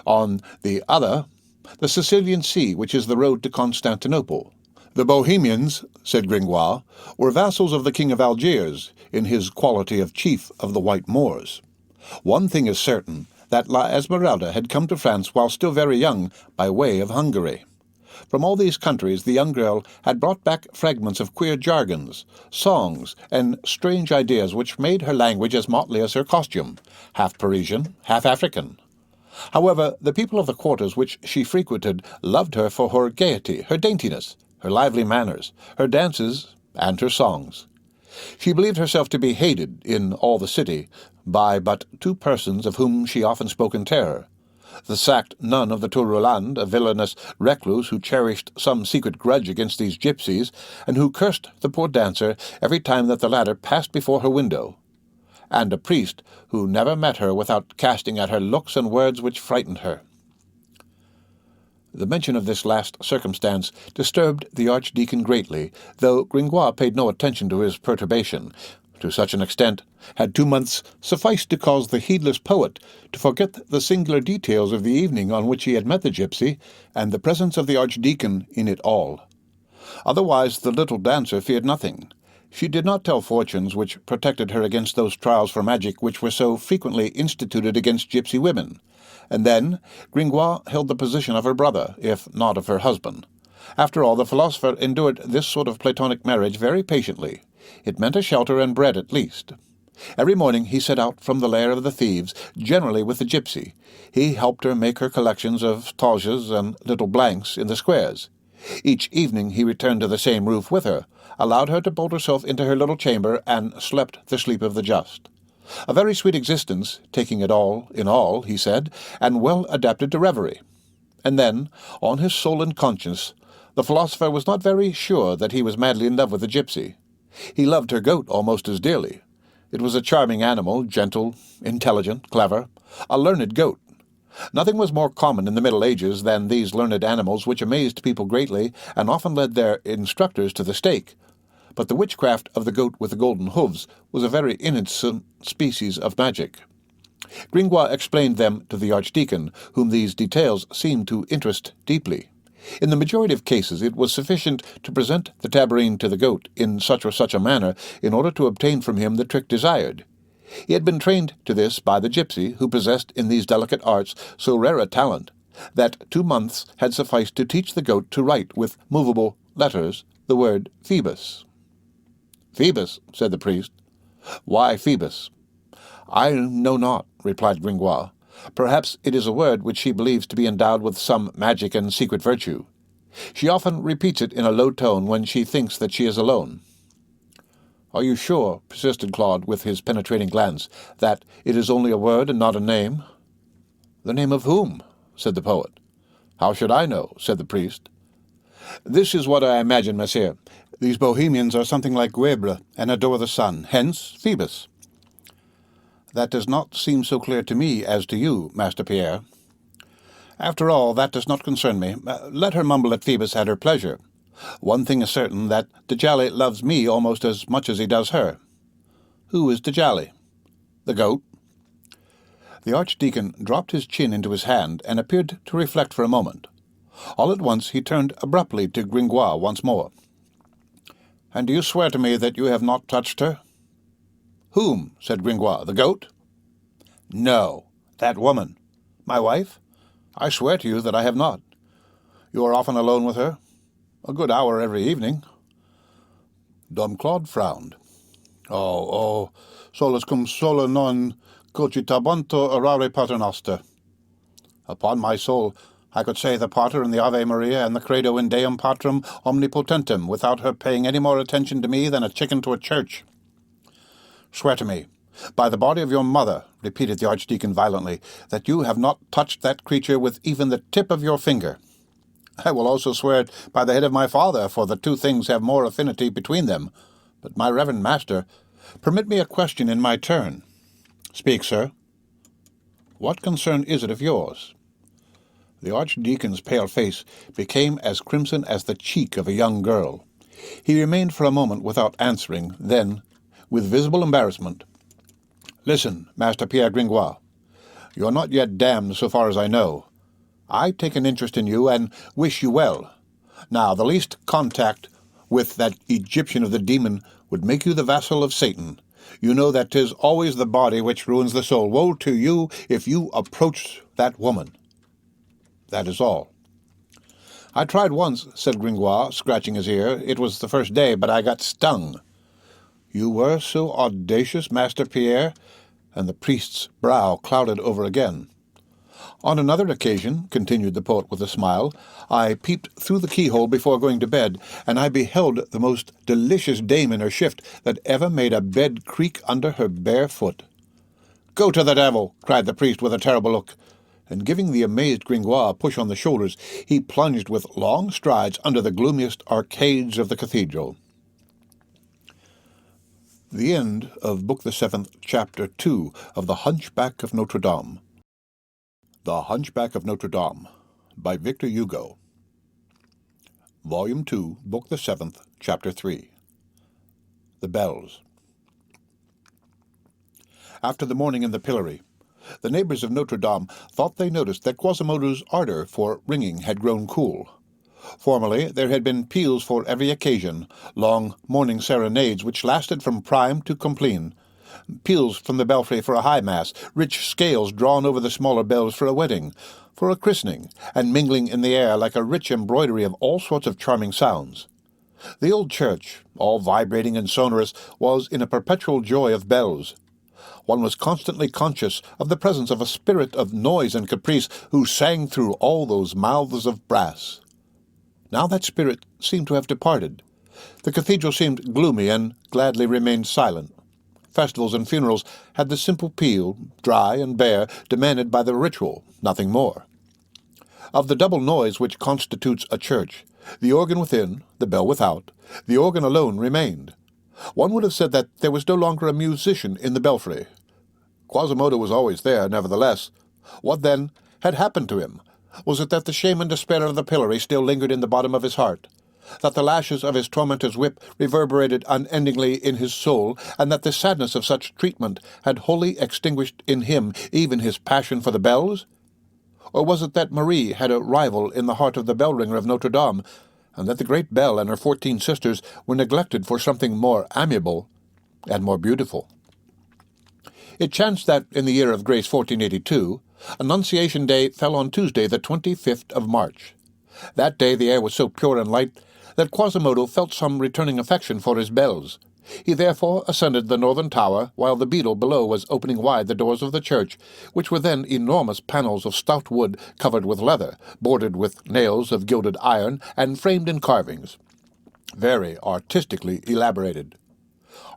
on the other the Sicilian Sea, which is the road to Constantinople. The Bohemians, said Gringoire, were vassals of the king of Algiers, in his quality of chief of the White Moors. One thing is certain, that La Esmeralda had come to France while still very young, by way of Hungary. From all these countries the young girl had brought back fragments of queer jargons, songs, and strange ideas which made her language as motley as her costume, half Parisian, half African. However, the people of the quarters which she frequented loved her for her gaiety, her daintiness, her lively manners, her dances, and her songs. She believed herself to be hated in all the city by but two persons of whom she often spoke in terror: the sacked nun of the Tour Roland, a villainous recluse who cherished some secret grudge against these gypsies, and who cursed the poor dancer every time that the latter passed before her window, and a priest who never met her without casting at her looks and words which frightened her. The mention of this last circumstance disturbed the archdeacon greatly, though Gringoire paid no attention to his perturbation. To such an extent had 2 months sufficed to cause the heedless poet to forget the singular details of the evening on which he had met the gypsy, and the presence of the archdeacon in it all. Otherwise the little dancer feared nothing. She did not tell fortunes which protected her against those trials for magic which were so frequently instituted against gypsy women. And then Gringoire held the position of her brother, if not of her husband. After all, the philosopher endured this sort of platonic marriage very patiently. It meant a shelter and bread at least. Every morning he set out from the lair of the thieves, generally with the gypsy. He helped her make her collections of toges and little blanks in the squares. Each evening he returned to the same roof with her, allowed her to bolt herself into her little chamber, and slept the sleep of the just. A very sweet existence, taking it all in all, he said, and well adapted to reverie. And then, on his soul and conscience, the philosopher was not very sure that he was madly in love with the gypsy. He loved her goat almost as dearly. It was a charming animal, gentle, intelligent, clever, a learned goat. Nothing was more common in the Middle Ages than these learned animals, which amazed people greatly, and often led their instructors to the stake. But the witchcraft of the goat with the golden hooves was a very innocent species of magic. Gringoire explained them to the archdeacon, whom these details seemed to interest deeply. In the majority of cases it was sufficient to present the tambourine to the goat in such or such a manner in order to obtain from him the trick desired. He had been trained to this by the gypsy, who possessed in these delicate arts so rare a talent that 2 months had sufficed to teach the goat to write with movable letters the word Phoebus. "Phoebus," said the priest. "Why Phoebus?" "I know not," replied Gringoire. "Perhaps it is a word which she believes to be endowed with some magic and secret virtue. She often repeats it in a low tone when she thinks that she is alone." "Are you sure," persisted Claude with his penetrating glance, "that it is only a word and not a name?" "The name of whom?" said the poet. "How should I know?" said the priest. "This is what I imagine, monsieur. These Bohemians are something like Guebre, and adore the sun. Hence Phoebus." "That does not seem so clear to me as to you, Master Pierre." "After all, that does not concern me. Let her mumble at Phoebus at her pleasure. One thing is certain, that Djali loves me almost as much as he does her." "Who is Djali?" "The goat." The archdeacon dropped his chin into his hand and appeared to reflect for a moment. All at once he turned abruptly to Gringoire once more. "And do you swear to me that you have not touched her?" "Whom?" said Gringoire. "The goat?" "No, that woman." "My wife?" "I swear to you that I have not." "You are often alone with her?" "A good hour every evening." Dom Claude frowned. Oh, solus cum sola non cogitabantur errare paternoster." "Upon my soul, I could say the Pater and the Ave Maria and the Credo in Deum Patrum Omnipotentem without her paying any more attention to me than a chicken to a church." "Swear to me, by the body of your mother," repeated the archdeacon violently, "that you have not touched that creature with even the tip of your finger." "I will also swear it by the head of my father, for the two things have more affinity between them. But, my reverend master, permit me a question in my turn." "Speak, sir." "What concern is it of yours?" The archdeacon's pale face became as crimson as the cheek of a young girl. He remained for a moment without answering, then, with visible embarrassment, "Listen, Master Pierre Gringoire. You are not yet damned so far as I know. I take an interest in you and wish you well. Now, the least contact with that Egyptian of the demon would make you the vassal of Satan. You know that 'tis always the body which ruins the soul. Woe to you if you approach that woman. That is all." "I tried once," said Gringoire, scratching his ear. "It was the first day, but I got stung." "You were so audacious, Master Pierre?" And the priest's brow clouded over again. "On another occasion," continued the poet with a smile, "I peeped through the keyhole before going to bed, and I beheld the most delicious dame in her shift that ever made a bed creak under her bare foot." "Go to the devil!" cried the priest with a terrible look, and giving the amazed Gringoire a push on the shoulders, he plunged with long strides under the gloomiest arcades of the cathedral. The end of Book the 7th, Chapter 2 of The Hunchback of Notre Dame. The Hunchback of Notre Dame, by Victor Hugo. Volume 2, Book the 7th, Chapter 3. The Bells. After the morning in the pillory, the neighbors of Notre Dame thought they noticed that Quasimodo's ardor for ringing had grown cool. Formerly there had been peals for every occasion, long morning serenades which lasted from prime to compline, peals from the belfry for a high mass, rich scales drawn over the smaller bells for a wedding, for a christening, and mingling in the air like a rich embroidery of all sorts of charming sounds. The old church, all vibrating and sonorous, was in a perpetual joy of bells. One was constantly conscious of the presence of a spirit of noise and caprice who sang through all those mouths of brass. Now that spirit seemed to have departed. The cathedral seemed gloomy and gladly remained silent. Festivals and funerals had the simple peal, dry and bare, demanded by the ritual, nothing more. Of the double noise which constitutes a church, the organ within, the bell without, the organ alone remained. One would have said that there was no longer a musician in the belfry. Quasimodo was always there, nevertheless. What, then, had happened to him? Was it that the shame and despair of the pillory still lingered in the bottom of his heart, that the lashes of his tormentor's whip reverberated unendingly in his soul, and that the sadness of such treatment had wholly extinguished in him even his passion for the bells? Or was it that Marie had a rival in the heart of the bellringer of Notre Dame, and that the great bell and her 14 sisters were neglected for something more amiable and more beautiful? It chanced that, in the year of grace 1482, Annunciation Day fell on Tuesday, the 25th of March. That day the air was so pure and light that Quasimodo felt some returning affection for his bells. He therefore ascended the northern tower, while the beadle below was opening wide the doors of the church, which were then enormous panels of stout wood covered with leather, bordered with nails of gilded iron, and framed in carvings, very artistically elaborated.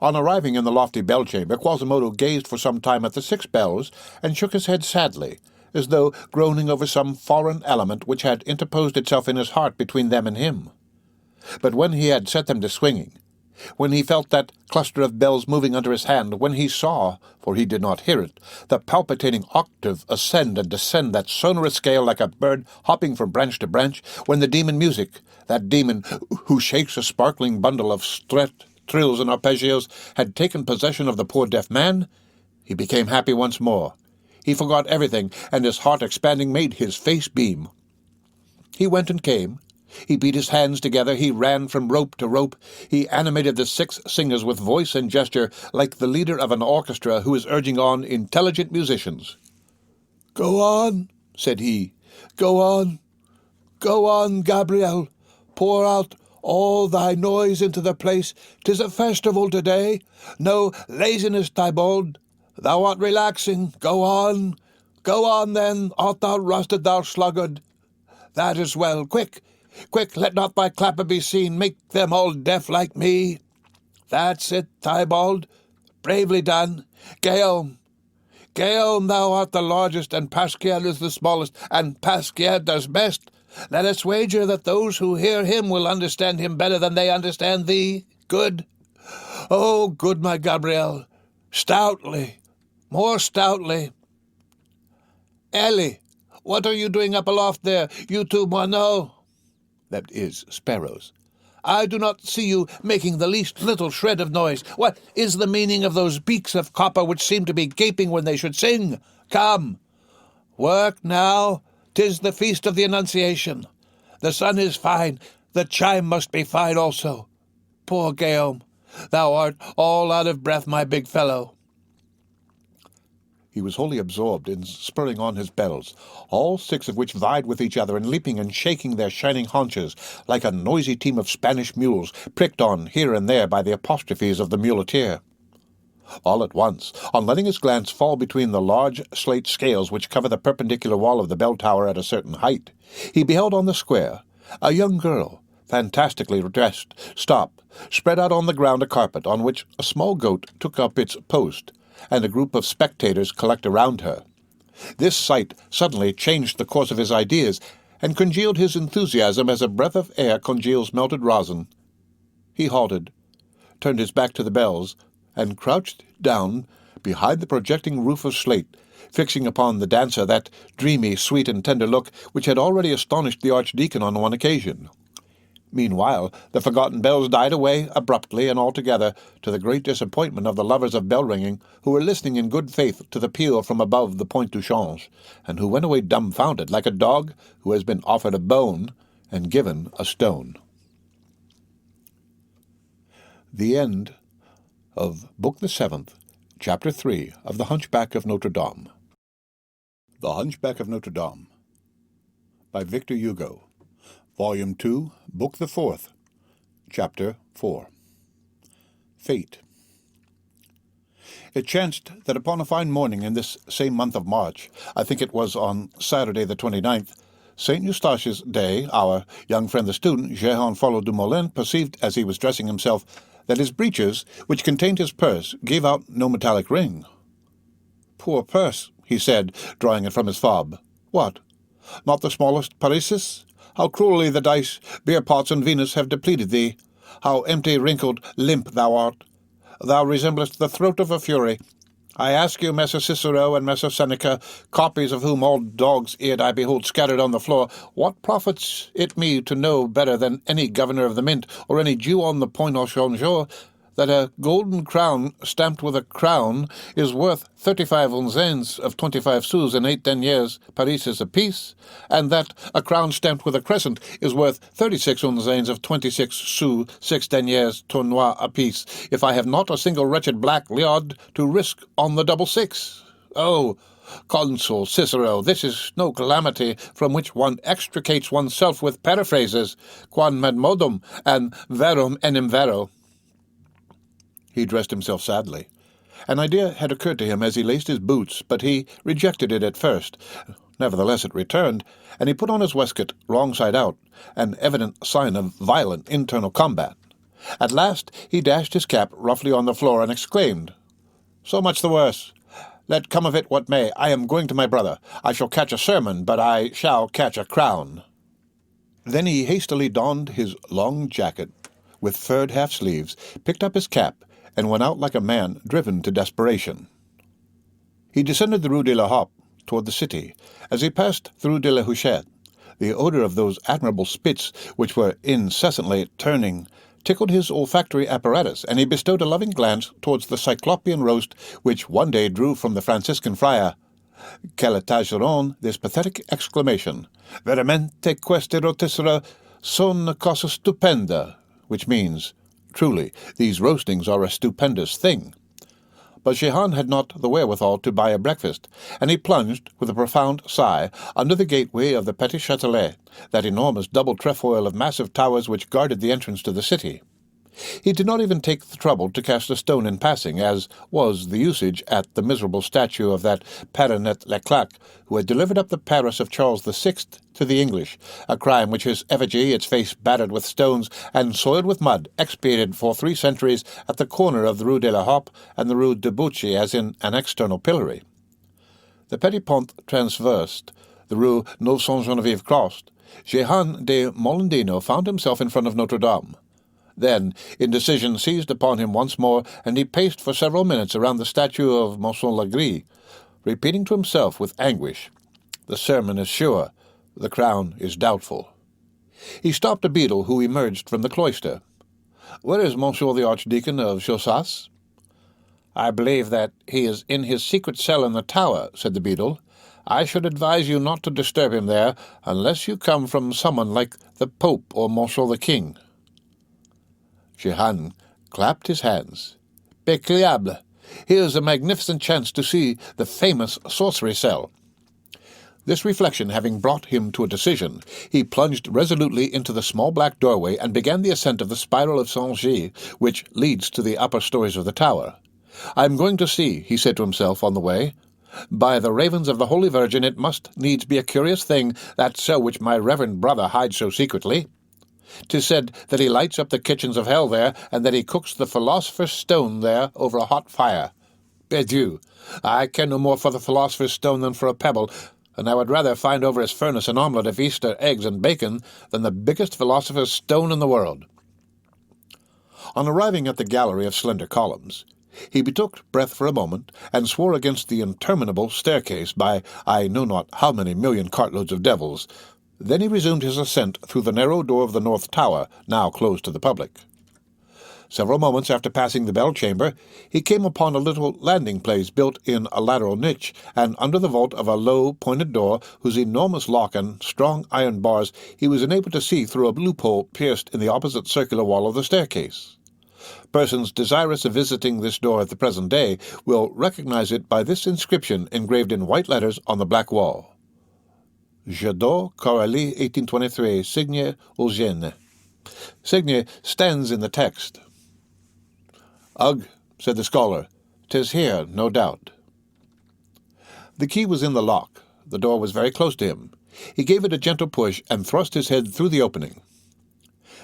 On arriving in the lofty bell-chamber, Quasimodo gazed for some time at the 6 bells, and shook his head sadly, as though groaning over some foreign element which had interposed itself in his heart between them and him. But when he had set them to swinging, when he felt that cluster of bells moving under his hand, when he saw, for he did not hear it, the palpitating octave ascend and descend that sonorous scale like a bird hopping from branch to branch, when the demon music, that demon who shakes a sparkling bundle of trills and arpeggios, had taken possession of the poor deaf man, he became happy once more. He forgot everything, and his heart expanding made his face beam. He went and came. He beat his hands together, he ran from rope to rope, he animated the 6 singers with voice and gesture like the leader of an orchestra who is urging on intelligent musicians. "Go on," said he. "Go on, Gabriel. Pour out all thy noise into the place. 'Tis a festival today. No laziness, Tybalt. Thou art relaxing. Go on then. Art thou rusted, thou sluggard? That is well. Quick, let not thy clapper be seen. Make them all deaf like me. That's it, Tybalt. Bravely done. Guillaume, thou art the largest, and Pasquier is the smallest, and Pasquier does best. Let us wager that those who hear him will understand him better than they understand thee. Good. Oh, good, my Gabriel. Stoutly. More stoutly. Ellie, what are you doing up aloft there, you 2 moineaux? That is, sparrows. I do not see you making the least little shred of noise. What is the meaning of those beaks of copper which seem to be gaping when they should sing? Come. Work now. 'Tis the feast of the Annunciation. The sun is fine. The chime must be fine also. Poor Guillaume, thou art all out of breath, my big fellow. He was wholly absorbed in spurring on his bells, all 6 of which vied with each other in leaping and shaking their shining haunches like a noisy team of Spanish mules, pricked on here and there by the apostrophes of the muleteer. All at once, on letting his glance fall between the large slate scales which cover the perpendicular wall of the bell tower at a certain height, he beheld on the square a young girl, fantastically dressed, stop, spread out on the ground a carpet on which a small goat took up its post, and a group of spectators collect around her. This sight suddenly changed the course of his ideas, and congealed his enthusiasm as a breath of air congeals melted rosin. He halted, turned his back to the bells, and crouched down behind the projecting roof of slate, fixing upon the dancer that dreamy, sweet, and tender look which had already astonished the archdeacon on one occasion. Meanwhile, the forgotten bells died away abruptly and altogether, to the great disappointment of the lovers of bell-ringing, who were listening in good faith to the peal from above the Point du Change, and who went away dumbfounded, like a dog who has been offered a bone and given a stone. The end of Book the 7th, Chapter 3 of The Hunchback of Notre Dame. The Hunchback of Notre Dame, by Victor Hugo, Volume 2, Book the 4th, Chapter 4. Fate. It chanced that upon a fine morning in this same month of March, I think it was on Saturday the 29th, St. Eustache's Day, our young friend the student, Jehan Frollo du Moulin, perceived as he was dressing himself that his breeches, which contained his purse, gave out no metallic ring. "Poor purse," he said, drawing it from his fob. "What? Not the smallest parisis? How cruelly the dice, beer pots, and Venus have depleted thee! How empty, wrinkled, limp thou art! Thou resemblest the throat of a fury. I ask you, Messer Cicero and Messer Seneca, copies of whom all dog's-eared I behold scattered on the floor, what profits it me to know better than any governor of the mint, or any Jew on the Point au Change, that a golden crown stamped with a crown is worth 35 onzaines of 25 sous and 8 deniers parisis apiece, and that a crown stamped with a crescent is worth 36 onzaines of 26 sous 6 deniers tournois apiece, if I have not a single wretched black liard to risk on the double six. Oh, Consul Cicero, this is no calamity from which one extricates oneself with paraphrases, quam modum and verum enim vero." He dressed himself sadly. An idea had occurred to him as he laced his boots, but he rejected it at first. Nevertheless it returned, and he put on his waistcoat wrong side out, an evident sign of violent internal combat. At last he dashed his cap roughly on the floor and exclaimed, "So much the worse. Let come of it what may, I am going to my brother. I shall catch a sermon, but I shall catch a crown." Then he hastily donned his long jacket with furred half-sleeves, picked up his cap, and went out like a man driven to desperation. He descended the Rue de la Harpe toward the city. As he passed through de la Huchette, the odor of those admirable spits which were incessantly turning tickled his olfactory apparatus, and he bestowed a loving glance towards the cyclopean roast which one day drew from the Franciscan friar, quelle tageron, this pathetic exclamation, "Veramente queste rotisserie son cosa stupenda," which means, "Truly, these roastings are a stupendous thing." But Jehan had not the wherewithal to buy a breakfast, and he plunged, with a profound sigh, under the gateway of the Petit Châtelet, that enormous double trefoil of massive towers which guarded the entrance to the city. He did not even take the trouble to cast a stone in passing, as was the usage at the miserable statue of that Paranet Leclerc, who had delivered up the Paris of Charles VI to the English, a crime which his effigy, its face battered with stones and soiled with mud, expiated for 3 centuries at the corner of the Rue de la Harpe and the Rue de Bucci as in an external pillory. The Petit Pont transversed, the Rue Neuve Saint-Geneviève crossed, Jehan de Molendino found himself in front of Notre Dame. Then indecision seized upon him once more, and he paced for several minutes around the statue of Monsieur Legris, repeating to himself with anguish, "The sermon is sure, the crown is doubtful." He stopped a beadle who emerged from the cloister. "Where is Monsieur the Archdeacon of Josas?" "I believe that he is in his secret cell in the tower," said the beadle. "I should advise you not to disturb him there, unless you come from someone like the Pope or Monsieur the King." Jehan clapped his hands. "Pécliable! Here's a magnificent chance to see the famous sorcery cell. This reflection having brought him to a decision, he plunged resolutely into the small black doorway and began the ascent of the spiral of Saint-Gilles, which leads to the upper stories of the tower. "I am going to see," he said to himself on the way. "By the ravens of the Holy Virgin, it must needs be a curious thing, that cell which my reverend brother hides so secretly. 'Tis said that he lights up the kitchens of hell there, and that he cooks the philosopher's stone there over a hot fire. Dieu, I care no more for the philosopher's stone than for a pebble, and I would rather find over his furnace an omelette of Easter eggs and bacon than the biggest philosopher's stone in the world." On arriving at the gallery of slender columns, he betook breath for a moment, and swore against the interminable staircase by I know not how many million cartloads of devils. Then he resumed his ascent through the narrow door of the north tower, now closed to the public. Several moments after passing the bell-chamber, he came upon a little landing-place built in a lateral niche, and under the vault of a low, pointed door, whose enormous lock and strong iron bars he was enabled to see through a loophole pierced in the opposite circular wall of the staircase. Persons desirous of visiting this door at the present day will recognize it by this inscription engraved in white letters on the black wall: Jadot, Coralie, 1823, Signe Eugène. Signe stands in the text. "Ugh," said the scholar, "'tis here, no doubt." The key was in the lock. The door was very close to him. He gave it a gentle push and thrust his head through the opening.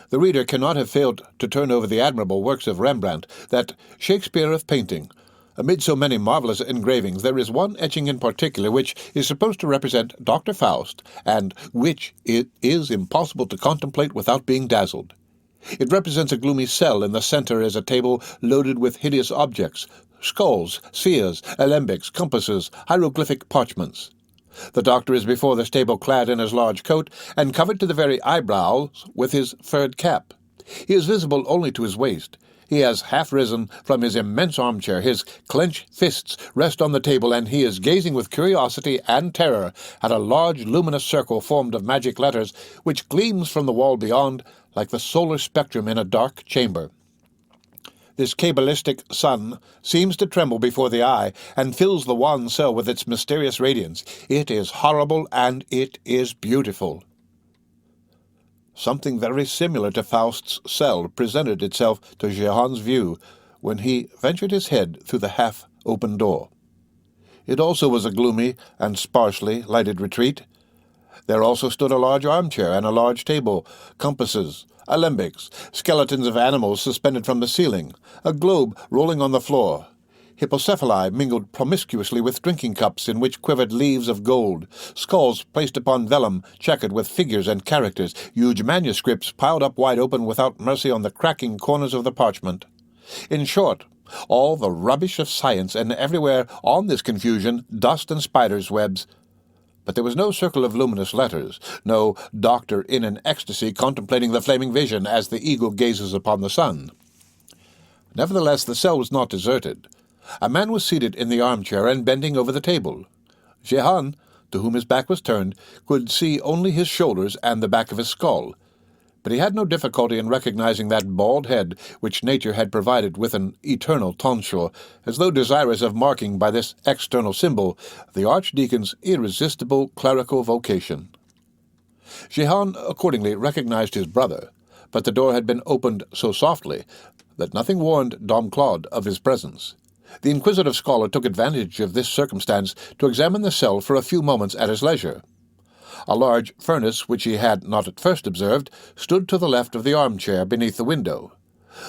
The reader cannot have failed to turn over the admirable works of Rembrandt, that Shakespeare of painting. Amid so many marvelous engravings, there is one etching in particular which is supposed to represent Dr. Faust, and which it is impossible to contemplate without being dazzled. It represents a gloomy cell. In the center is a table loaded with hideous objects: skulls, spheres, alembics, compasses, hieroglyphic parchments. The doctor is before this table clad in his large coat, and covered to the very eyebrows with his furred cap. He is visible only to his waist. He has half risen from his immense armchair, his clenched fists rest on the table, and he is gazing with curiosity and terror at a large luminous circle formed of magic letters, which gleams from the wall beyond like the solar spectrum in a dark chamber. This cabalistic sun seems to tremble before the eye, and fills the wan cell with its mysterious radiance. It is horrible, and it is beautiful. Something very similar to Faust's cell presented itself to Jehan's view when he ventured his head through the half-open door. It also was a gloomy and sparsely lighted retreat. There also stood a large armchair and a large table, compasses, alembics, skeletons of animals suspended from the ceiling, a globe rolling on the floor, hippocephali mingled promiscuously with drinking cups in which quivered leaves of gold, skulls placed upon vellum checkered with figures and characters, huge manuscripts piled up wide open without mercy on the cracking corners of the parchment. In short, all the rubbish of science, and everywhere on this confusion dust and spiders' webs. But there was no circle of luminous letters, no doctor in an ecstasy contemplating the flaming vision as the eagle gazes upon the sun. Nevertheless, the cell was not deserted. A man was seated in the armchair and bending over the table. Jehan, to whom his back was turned, could see only his shoulders and the back of his skull, but he had no difficulty in recognizing that bald head which nature had provided with an eternal tonsure, as though desirous of marking by this external symbol the archdeacon's irresistible clerical vocation. Jehan accordingly recognized his brother, but the door had been opened so softly that nothing warned Dom Claude of his presence. The inquisitive scholar took advantage of this circumstance to examine the cell for a few moments at his leisure. A large furnace, which he had not at first observed, stood to the left of the armchair beneath the window.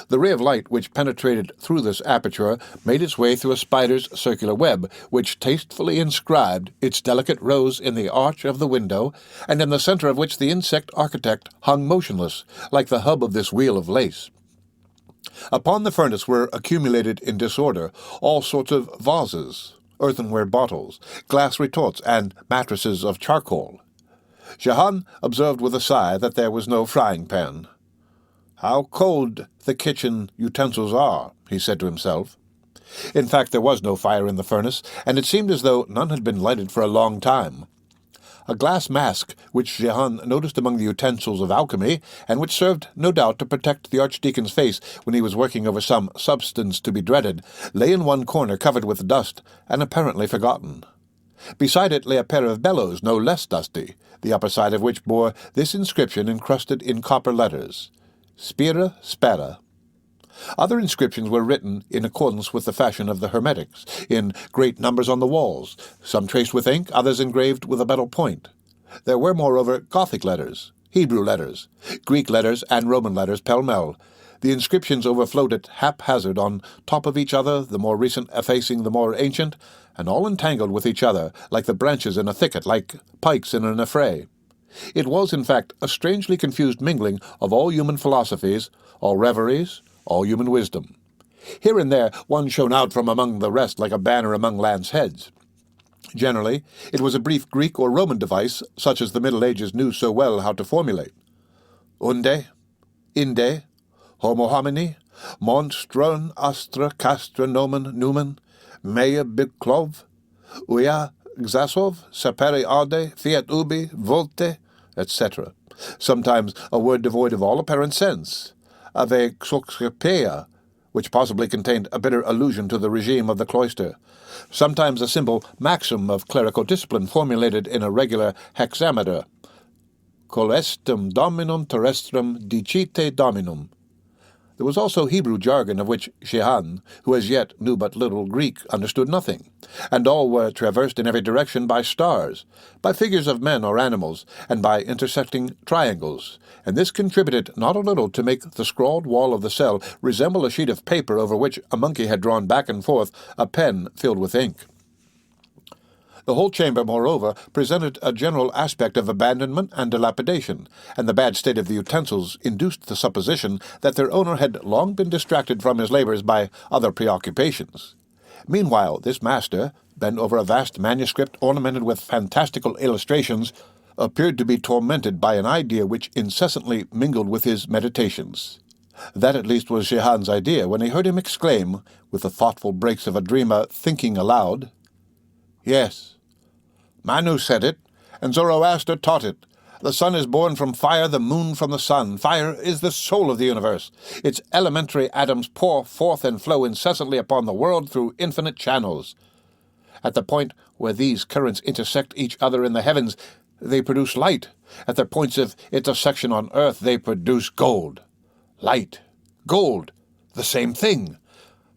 The ray of light which penetrated through this aperture made its way through a spider's circular web, which tastefully inscribed its delicate rose in the arch of the window, and in the center of which the insect architect hung motionless, like the hub of this wheel of lace. Upon the furnace were accumulated in disorder all sorts of vases, earthenware bottles, glass retorts, and mattresses of charcoal. Jehan observed with a sigh that there was no frying-pan. "How cold the kitchen utensils are," he said to himself. In fact, there was no fire in the furnace, and it seemed as though none had been lighted for a long time. a glass mask which Jehan noticed among the utensils of alchemy, and which served, no doubt, to protect the archdeacon's face when he was working over some substance to be dreaded, lay in one corner covered with dust, and apparently forgotten. Beside it lay a pair of bellows no less dusty, the upper side of which bore this inscription encrusted in copper letters: Spira Spera. Other inscriptions were written in accordance with the fashion of the Hermetics, in great numbers on the walls, some traced with ink, others engraved with a metal point. There were, moreover, Gothic letters, Hebrew letters, Greek letters, and Roman letters pell-mell. The inscriptions overflowed at haphazard on top of each other, the more recent effacing the more ancient, and all entangled with each other, like the branches in a thicket, like pikes in an affray. It was, in fact, a strangely confused mingling of all human philosophies, all reveries, all human wisdom. Here and there one shone out from among the rest like a banner among lands' heads. Generally, it was a brief Greek or Roman device, such as the Middle Ages knew so well how to formulate. Unde, inde, homo homini, monstron astra castra nomen numen, mea biclov, uia xasov, sapere aude, fiat ubi, volte, etc. Sometimes a word devoid of all apparent sense, ave xoxipea, which possibly contained a bitter allusion to the regime of the cloister. Sometimes a simple maxim of clerical discipline formulated in a regular hexameter, Colestum dominum terrestrum dicite dominum. There was also Hebrew jargon of which Jehan, who as yet knew but little Greek, understood nothing, and all were traversed in every direction by stars, by figures of men or animals, and by intersecting triangles, and this contributed not a little to make the scrawled wall of the cell resemble a sheet of paper over which a monkey had drawn back and forth a pen filled with ink. The whole chamber, moreover, presented a general aspect of abandonment and dilapidation, and the bad state of the utensils induced the supposition that their owner had long been distracted from his labors by other preoccupations. Meanwhile, this master, bent over a vast manuscript ornamented with fantastical illustrations, appeared to be tormented by an idea which incessantly mingled with his meditations. That at least was Jehan's idea when he heard him exclaim, with the thoughtful breaks of a dreamer thinking aloud, "Yes, Manu said it, and Zoroaster taught it. The sun is born from fire, the moon from the sun. Fire is the soul of the universe. Its elementary atoms pour forth and flow incessantly upon the world through infinite channels. At the point where these currents intersect each other in the heavens, they produce light. At their points of intersection on earth, they produce gold. Light, gold, the same thing.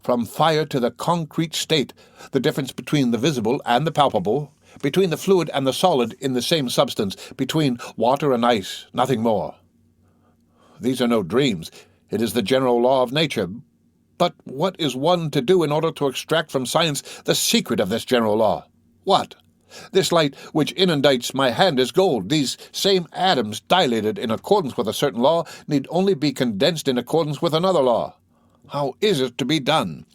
From fire to the concrete state, the difference between the visible and the palpable, between the fluid and the solid in the same substance, between water and ice, nothing more. These are no dreams. It is the general law of nature. But what is one to do in order to extract from science the secret of this general law? What? This light which inundates my hand is gold. These same atoms, dilated in accordance with a certain law, need only be condensed in accordance with another law. How is it to be done?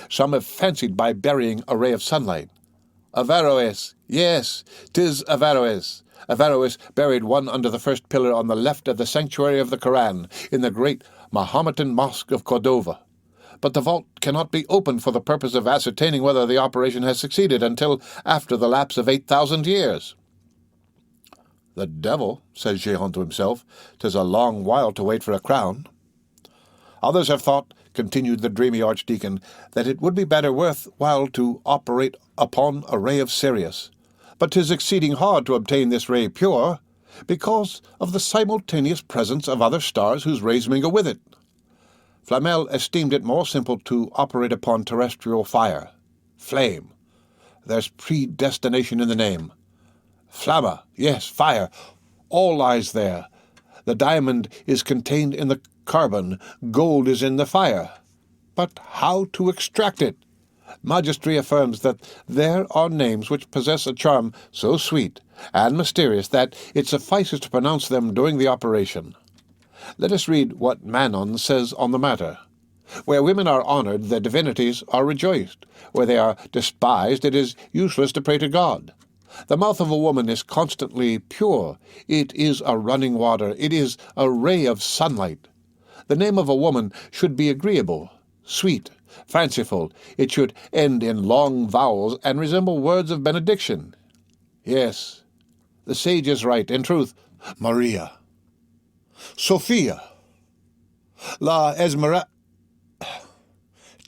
Some have fancied by burying a ray of sunlight. Averroes, yes, 'tis Averroes. Averroes buried one under the first pillar on the left of the sanctuary of the Koran, in the great Mahometan mosque of Cordova. But the vault cannot be opened for the purpose of ascertaining whether the operation has succeeded until after the lapse of 8,000 years. The devil, says Jehan to himself, 'tis a long while to wait for a crown. Others have thought, continued the dreamy archdeacon, that it would be better worth while to operate upon a ray of Sirius. But 'tis exceeding hard to obtain this ray pure, because of the simultaneous presence of other stars whose rays mingle with it. Flamel esteemed it more simple to operate upon terrestrial fire. Flame. There's predestination in the name. Flamma, yes, fire. All lies there. The diamond is contained in the carbon, gold is in the fire. But how to extract it? Magistry affirms that there are names which possess a charm so sweet and mysterious that it suffices to pronounce them during the operation. Let us read what Manon says on the matter. Where women are honored, their divinities are rejoiced. Where they are despised, it is useless to pray to God. The mouth of a woman is constantly pure. It is a running water. It is a ray of sunlight. The name of a woman should be agreeable, sweet, fanciful. It should end in long vowels and resemble words of benediction. Yes, The sage is right. In truth, Maria, Sophia, La Esmeralda.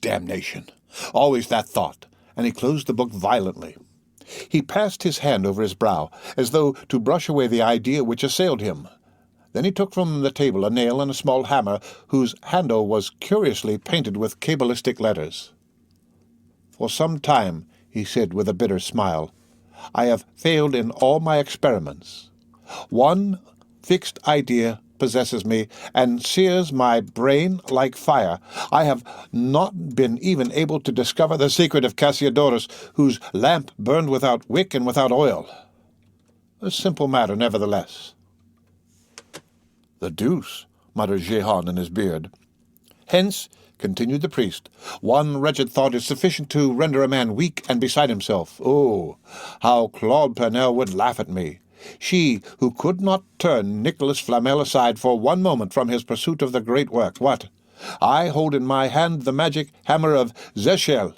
Damnation! Always that thought, and he closed the book violently. He passed his hand over his brow, as though to brush away the idea which assailed him. Then he took from the table a nail and a small hammer, whose handle was curiously painted with cabalistic letters. "For some time," he said with a bitter smile, "I have failed in all my experiments. One fixed idea possesses me, and sears my brain like fire. I have not been even able to discover the secret of Cassiodorus, whose lamp burned without wick and without oil. A simple matter, nevertheless." "The deuce," muttered Jehan in his beard. "Hence," continued the priest, "one wretched thought is sufficient to render a man weak and beside himself. Oh, how Claude Pernelle would laugh at me! She who could not turn Nicholas Flamel aside for one moment from his pursuit of the great work. What? I hold in my hand the magic hammer of Zechel.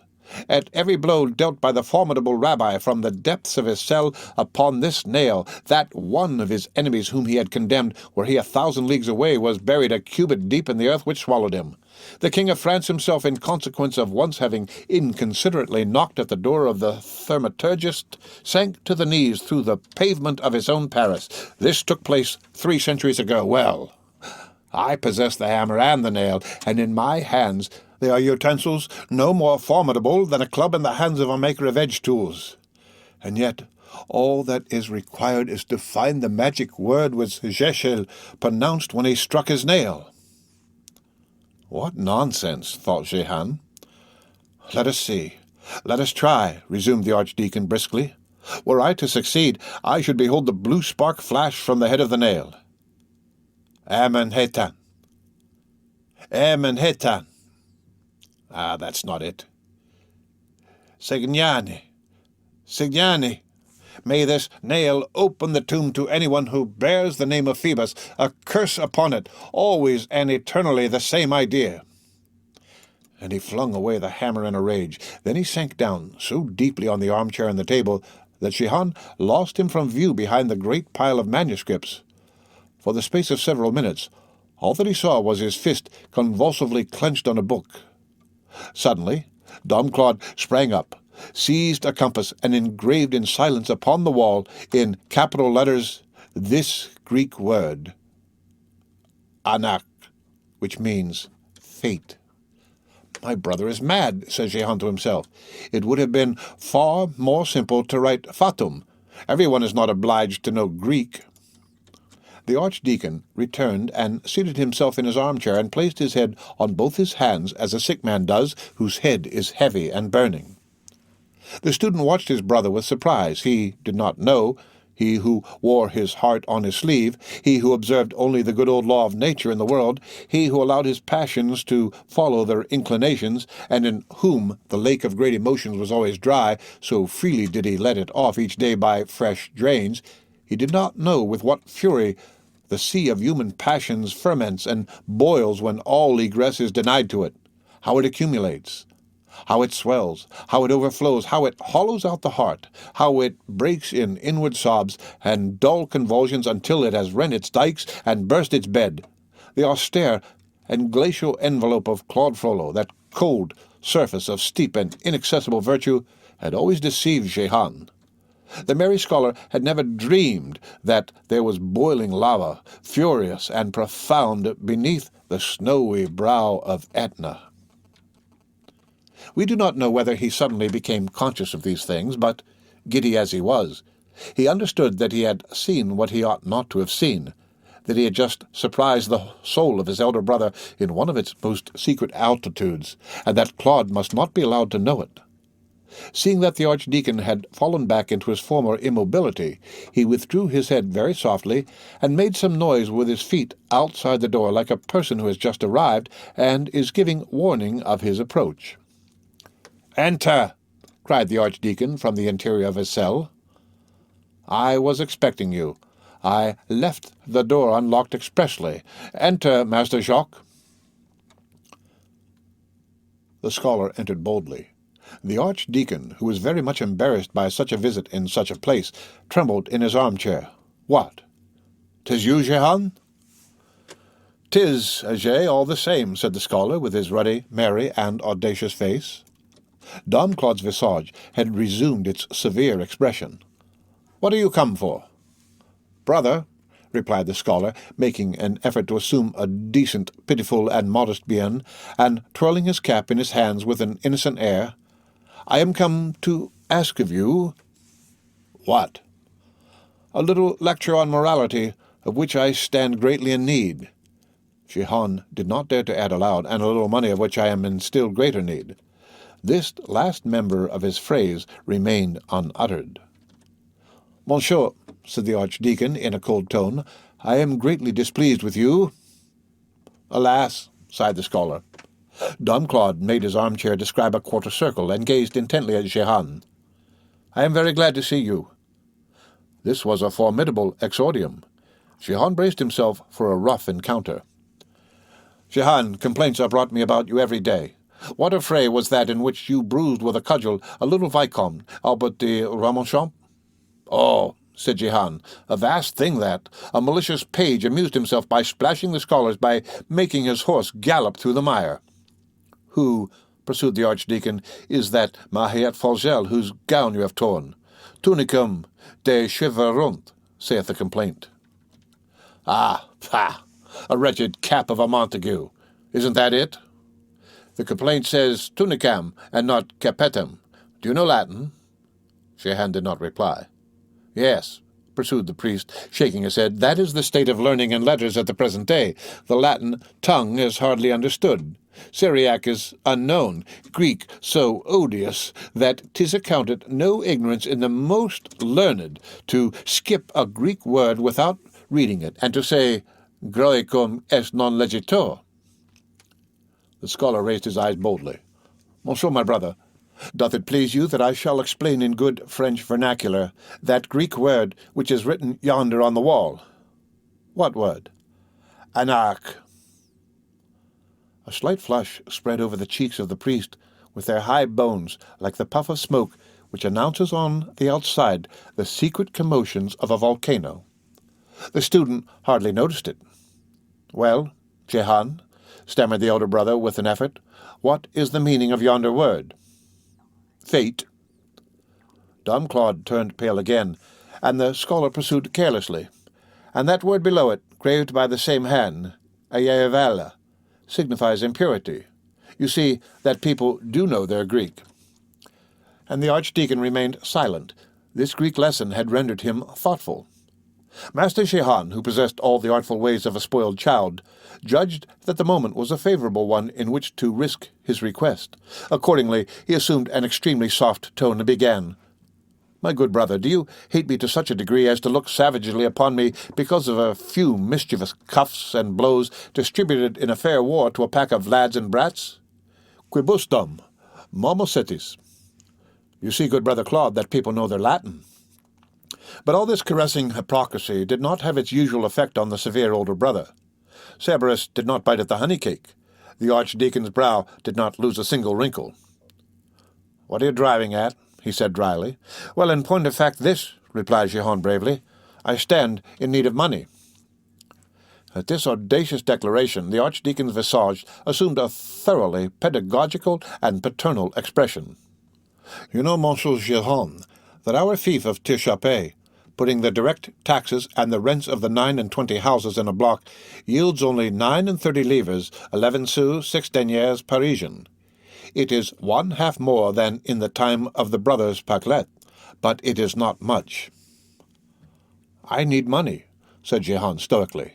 At every blow dealt by the formidable rabbi from the depths of his cell upon this nail, that one of his enemies whom he had condemned, were he 1,000 leagues away, was buried a cubit deep in the earth which swallowed him. The King of France himself, in consequence of once having inconsiderately knocked at the door of the thaumaturgist, sank to the knees through the pavement of his own Paris. This took place 3 centuries ago. Well, I possess the hammer and the nail, and in my hands they are utensils no more formidable than a club in the hands of a maker of edge tools. And yet all that is required is to find the magic word which Zechel pronounced when he struck his nail." "What nonsense," thought Jehan. "Let us see. Let us try," resumed the archdeacon briskly. "Were I to succeed, I should behold the blue spark flash from the head of the nail. Amenhetan. Amenhetan. Ah, that's not it. Signani. Signani. May this nail open the tomb to anyone who bears the name of Phoebus. A curse upon it, always and eternally the same idea." And he flung away the hammer in a rage. Then he sank down so deeply on the armchair and the table that Jehan lost him from view behind the great pile of manuscripts. For the space of several minutes, all that he saw was his fist convulsively clenched on a book. Suddenly, Dom Claude sprang up, seized a compass, and engraved in silence upon the wall, in capital letters, this Greek word, anak, which means fate. "My brother is mad," said Jehan to himself. "It would have been far more simple to write fatum. Everyone is not obliged to know Greek." The archdeacon returned and seated himself in his armchair and placed his head on both his hands, as a sick man does whose head is heavy and burning. The student watched his brother with surprise. He did not know, he who wore his heart on his sleeve, he who observed only the good old law of nature in the world, he who allowed his passions to follow their inclinations, and in whom the lake of great emotions was always dry, so freely did he let it off each day by fresh drains. He did not know with what fury the sea of human passions ferments and boils when all egress is denied to it, how it accumulates, how it swells, how it overflows, how it hollows out the heart, how it breaks in inward sobs and dull convulsions until it has rent its dikes and burst its bed. The austere and glacial envelope of Claude Frollo, that cold surface of steep and inaccessible virtue, had always deceived Jehan. The merry scholar had never dreamed that there was boiling lava, furious and profound, beneath the snowy brow of Etna. We do not know whether he suddenly became conscious of these things, but, giddy as he was, he understood that he had seen what he ought not to have seen, that he had just surprised the soul of his elder brother in one of its most secret altitudes, and that Claude must not be allowed to know it. Seeing that the archdeacon had fallen back into his former immobility, he withdrew his head very softly, and made some noise with his feet outside the door, like a person who has just arrived and is giving warning of his approach. "Enter!" cried the archdeacon from the interior of his cell. "I was expecting you. I left the door unlocked expressly. Enter, Master Jacques." The scholar entered boldly. The archdeacon, who was very much embarrassed by such a visit in such a place, trembled in his armchair. "What? 'Tis you, Jehan?" "'Tis, Ajay, all the same," said the scholar, with his ruddy, merry, and audacious face. Dom Claude's visage had resumed its severe expression. "What are you come for?" "Brother," replied the scholar, making an effort to assume a decent, pitiful, and modest mien, and twirling his cap in his hands with an innocent air, "I am come to ask of you—" "What?" "A little lecture on morality, of which I stand greatly in need." Jehan did not dare to add aloud, "and a little money of which I am in still greater need." This last member of his phrase remained unuttered. "Monsieur," said the archdeacon in a cold tone, "I am greatly displeased with you." "Alas," sighed the scholar. Dom Claude made his armchair describe a quarter circle and gazed intently at Jehan. "I am very glad to see you." This was a formidable exordium. Jehan braced himself for a rough encounter. "Jehan, complaints are brought me about you every day. What affray was that in which you bruised with a cudgel a little Vicomte, Albert de Romonchamp?" "Oh," said Jehan, "a vast thing that. A malicious page amused himself by splashing the scholars by making his horse gallop through the mire." "Who," pursued the archdeacon, "is that Mahiette Folgel whose gown you have torn? Tunicum de cheverunt, saith the complaint." "Ah, pah! A wretched cap of a Montague. Isn't that it?" "The complaint says tunicam, and not capetum. Do you know Latin?" Jehan did not reply. "Yes," pursued the priest, shaking his head, "that is the state of learning and letters at the present day. The Latin tongue is hardly understood. Syriac is unknown. Greek so odious that 'tis accounted no ignorance in the most learned to skip a Greek word without reading it, and to say, Graecum est non legitor." The scholar raised his eyes boldly. "Monsieur, my brother, doth it please you that I shall explain in good French vernacular that Greek word which is written yonder on the wall?" "What word?" "Anarch." A slight flush spread over the cheeks of the priest, with their high bones like the puff of smoke which announces on the outside the secret commotions of a volcano. The student hardly noticed it. "Well, Jehan," stammered the elder brother with an effort, "what is the meaning of yonder word?" "Fate." Dom Claude turned pale again, and the scholar pursued carelessly. "And that word below it, graved by the same hand, Ayevela, signifies impurity. You see that people do know their Greek." And the archdeacon remained silent. This Greek lesson had rendered him thoughtful. Master Jehan, who possessed all the artful ways of a spoiled child, judged that the moment was a favourable one in which to risk his request. Accordingly, he assumed an extremely soft tone and began, "My good brother, do you hate me to such a degree as to look savagely upon me because of a few mischievous cuffs and blows distributed in a fair war to a pack of lads and brats? Quibusdum, momocetis." You see, good brother Claude, that people know their Latin. But all this caressing hypocrisy did not have its usual effect on the severe older brother. Cerberus did not bite at the honey cake. The archdeacon's brow did not lose a single wrinkle. "What are you driving at?" he said dryly. "Well, in point of fact this," replied Jehan bravely. "I stand in need of money." At this audacious declaration, the archdeacon's visage assumed a thoroughly pedagogical and paternal expression. "You know, Monsieur Jehan, that our fief of Tirchapé, putting the direct taxes and the rents of the 29 houses in a block, yields only 39 livres, 11 sous, 6 deniers Parisian. It is 1/2 more than in the time of the brothers Paclet, but it is not much." "I need money," said Jehan stoically.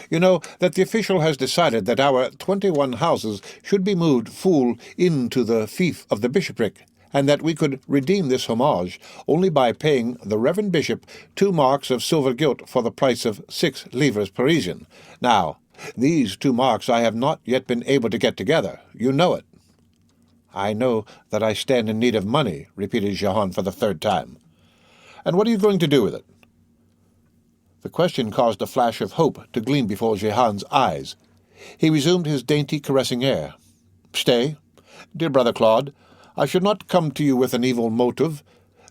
"You know that the official has decided that our 21 houses should be moved full into the fief of the bishopric, and that we could redeem this homage only by paying the reverend bishop 2 marks of silver gilt for the price of 6 livres Parisian. Now, these 2 marks I have not yet been able to get together. You know it." "I know that I stand in need of money," repeated Jehan for the 3rd time. "And what are you going to do with it?" The question caused a flash of hope to gleam before Jehan's eyes. He resumed his dainty, caressing air. "Stay, dear brother Claude, I should not come to you with an evil motive.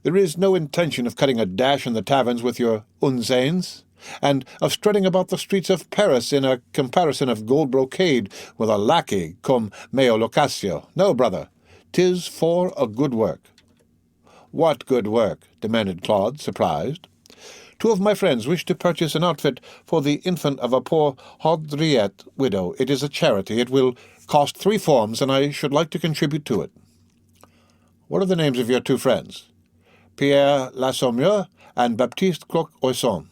There is no intention of cutting a dash in the taverns with your unzanes, and of strutting about the streets of Paris in a comparison of gold brocade with a lackey cum meo locatio. No, brother, 'tis for a good work." "What good work?" demanded Claude, surprised. "Two of my friends wish to purchase an outfit for the infant of a poor Haudriette widow. It is a charity. It will cost 3 forms, and I should like to contribute to it." "What are the names of your two friends?" "Pierre Lassommure and Baptiste Croc-Oison,"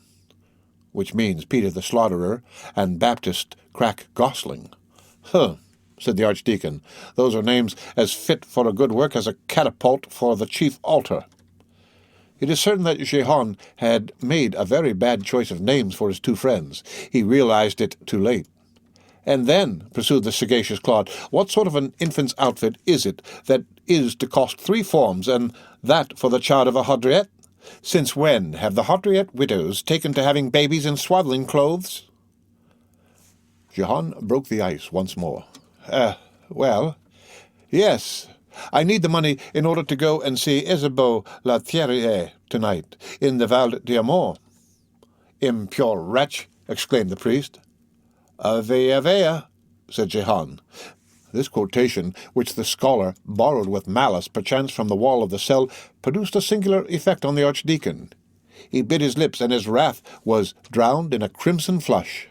which means Peter the Slaughterer and Baptist Crack-Gosling. "Huh," said the Archdeacon. "Those are names as fit for a good work as a catapult for the chief altar." It is certain that Jehan had made a very bad choice of names for his two friends. He realized it too late. "And then," pursued the sagacious Claude, "what sort of an infant's outfit is it that is to cost 3 forms, and that for the child of a Haudriette? Since when have the Haudriette widows taken to having babies in swaddling clothes?" Jehan broke the ice once more. Well, yes. I need the money in order to go and see Isabeau La Thierry tonight in the Val d'Amour." "Impure wretch!" exclaimed the priest. "Avea, avea," said Jehan. This quotation, which the scholar borrowed with malice perchance from the wall of the cell, produced a singular effect on the Archdeacon. He bit his lips, and his wrath was drowned in a crimson flush.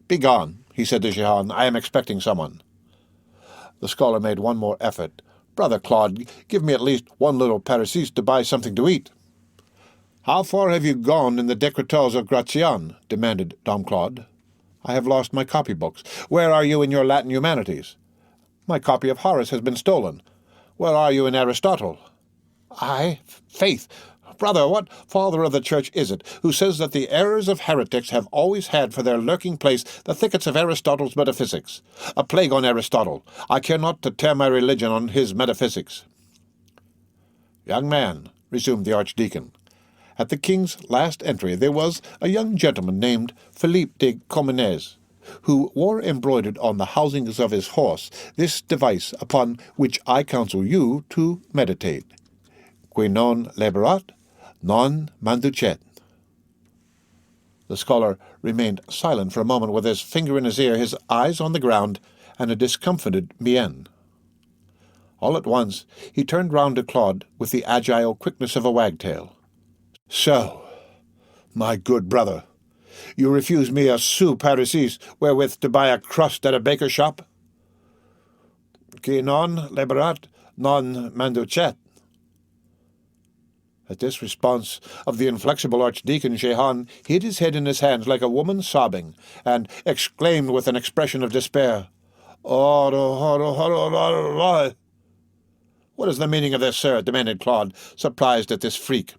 "Begone," he said to Jehan. "I am expecting someone." The scholar made one more effort. "Brother Claude, give me at least 1 little parisis to buy something to eat." "How far have you gone in the Decretals of Gratian?" demanded Dom Claude. "I have lost my copybooks." "Where are you in your Latin humanities?" "My copy of Horace has been stolen." "Where are you in Aristotle?" "I? Faith! Brother, what father of the Church is it who says that the errors of heretics have always had for their lurking place the thickets of Aristotle's metaphysics? A plague on Aristotle! I care not to tear my religion on his metaphysics." "Young man," resumed the Archdeacon, "at the king's last entry there was a young gentleman named Philippe de Comines, who wore embroidered on the housings of his horse this device upon which I counsel you to meditate: Qui non laborat, non manducet." The scholar remained silent for a moment with his finger in his ear, his eyes on the ground, and a discomfited mien. All at once he turned round to Claude with the agile quickness of a wagtail. "So, my good brother, you refuse me a sou parisis wherewith to buy a crust at a baker's shop?" "Qui non laborat, non manducet." At this response of the inflexible Archdeacon, Jehan hid his head in his hands like a woman sobbing, and exclaimed with an expression of despair, "What is the meaning of this, sir?" demanded Claude, surprised at this freak.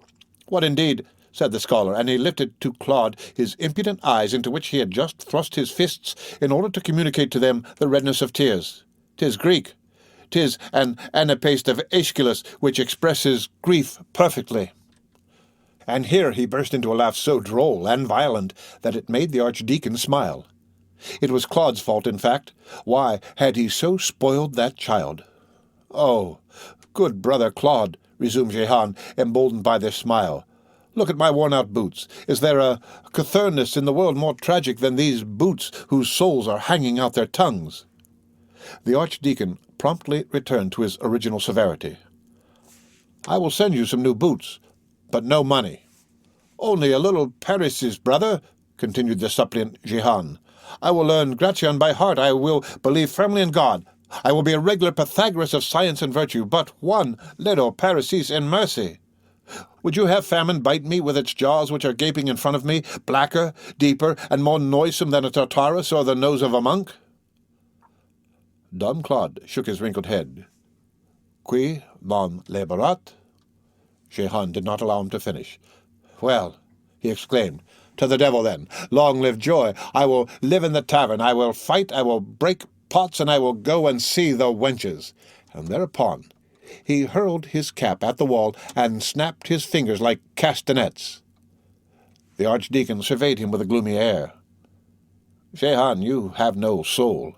"What indeed?" said the scholar, and he lifted to Claude his impudent eyes, into which he had just thrust his fists in order to communicate to them the redness of tears. "'Tis Greek. 'Tis an anapaest of Aeschylus, which expresses grief perfectly." And here he burst into a laugh so droll and violent that it made the Archdeacon smile. It was Claude's fault, in fact. Why had he so spoiled that child? "Oh, good brother Claude," resumed Jehan, emboldened by this smile, "look at my worn-out boots. Is there a Cothurnus in the world more tragic than these boots whose soles are hanging out their tongues?" The Archdeacon promptly returned to his original severity. "I will send you some new boots, but no money." "Only a little parisis, brother," continued the suppliant Jehan. "I will learn Gratian by heart. I will believe firmly in God. I will be a regular Pythagoras of science and virtue, but 1 little parisis in mercy. Would you have famine bite me with its jaws which are gaping in front of me, blacker, deeper, and more noisome than a Tartarus or the nose of a monk?" Dom Claude shook his wrinkled head. "Qui non laborat?" Jehan did not allow him to finish. "Well," he exclaimed, "to the devil, then. Long live joy! I will live in the tavern. I will fight. I will break pots, and I will go and see the wenches." And thereupon he hurled his cap at the wall and snapped his fingers like castanets. The Archdeacon surveyed him with a gloomy air. "Jehan, you have no soul."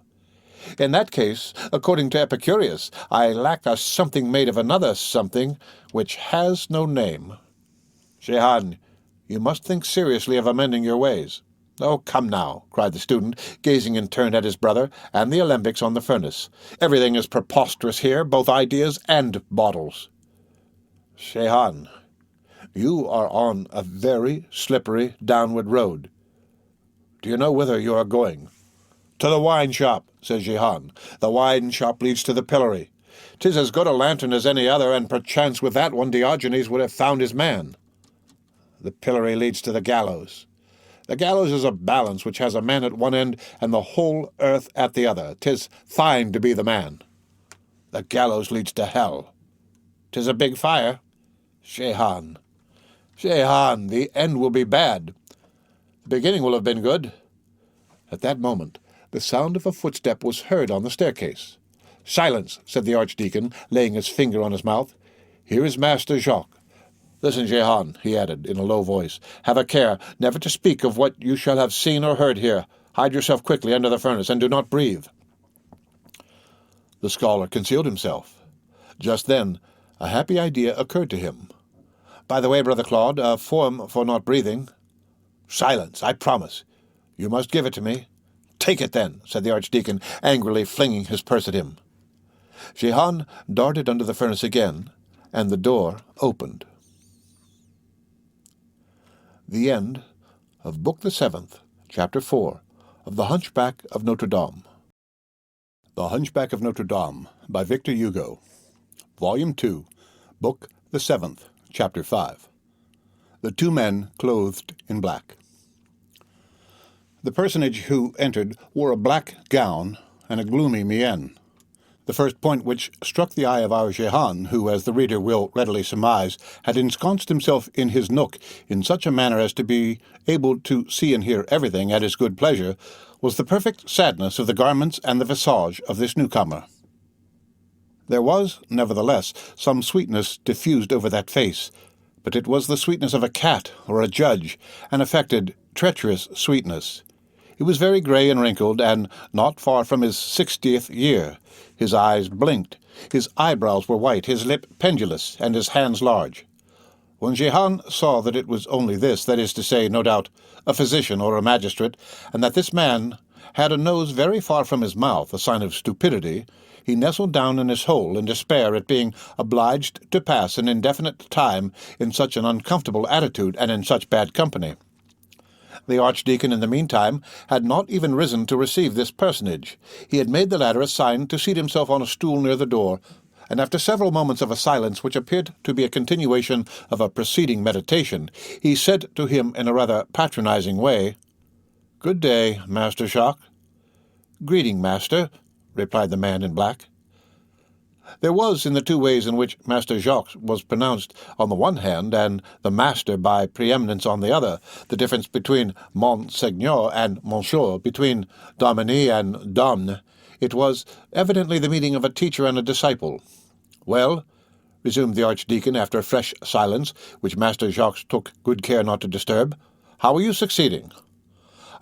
In that case, according to Epicurus, I lack a something made of another something which has no name. Jehan, you must think seriously of amending your ways. Oh, come now, cried the student, gazing in turn at his brother and the alembics on the furnace. Everything is preposterous here, both ideas and bottles. Jehan, you are on a very slippery downward road. Do you know whither you are going? To the wine shop, says Jehan. The wine shop leads to the pillory. 'Tis as good a lantern as any other, and perchance with that one Diogenes would have found his man. The pillory leads to the gallows. The gallows is a balance which has a man at one end and the whole earth at the other. 'Tis fine to be the man. The gallows leads to hell. 'Tis a big fire. Jehan, Jehan, the end will be bad. The beginning will have been good. At that moment, the sound of a footstep was heard on the staircase. Silence, said the archdeacon, laying his finger on his mouth. Here is Master Jacques. Listen, Jehan, he added, in a low voice. Have a care never to speak of what you shall have seen or heard here. Hide yourself quickly under the furnace, and do not breathe. The scholar concealed himself. Just then, a happy idea occurred to him. By the way, Brother Claude, a form for not breathing. Silence, I promise. You must give it to me. Take it, then, said the archdeacon, angrily flinging his purse at him. Jehan darted under the furnace again, and the door opened. The end of Book the 7th, Chapter 4, of The Hunchback of Notre Dame. The Hunchback of Notre Dame, by Victor Hugo. Volume 2, Book the 7th, Chapter 5. The Two Men Clothed in Black. The personage who entered wore a black gown and a gloomy mien. The first point which struck the eye of our Jehan, who, as the reader will readily surmise, had ensconced himself in his nook in such a manner as to be able to see and hear everything at his good pleasure, was the perfect sadness of the garments and the visage of this newcomer. There was, nevertheless, some sweetness diffused over that face, but it was the sweetness of a cat or a judge, an affected, treacherous sweetness. He was very grey and wrinkled, and not far from his 60th year. His eyes blinked, his eyebrows were white, his lip pendulous, and his hands large. When Jehan saw that it was only this, that is to say, no doubt, a physician or a magistrate, and that this man had a nose very far from his mouth, a sign of stupidity, he nestled down in his hole in despair at being obliged to pass an indefinite time in such an uncomfortable attitude and in such bad company. The archdeacon, in the meantime, had not even risen to receive this personage. He had made the latter a sign to seat himself on a stool near the door, and after several moments of a silence which appeared to be a continuation of a preceding meditation, he said to him in a rather patronizing way, "Good day, Master Jacques." "Greeting, master," replied the man in black. There was, in the two ways in which Master Jacques was pronounced on the one hand, and the master by preeminence on the other, the difference between Monseigneur and Monsieur, between Dominie and Domne. It was evidently the meeting of a teacher and a disciple. "Well," resumed the archdeacon after a fresh silence, which Master Jacques took good care not to disturb, "how are you succeeding?"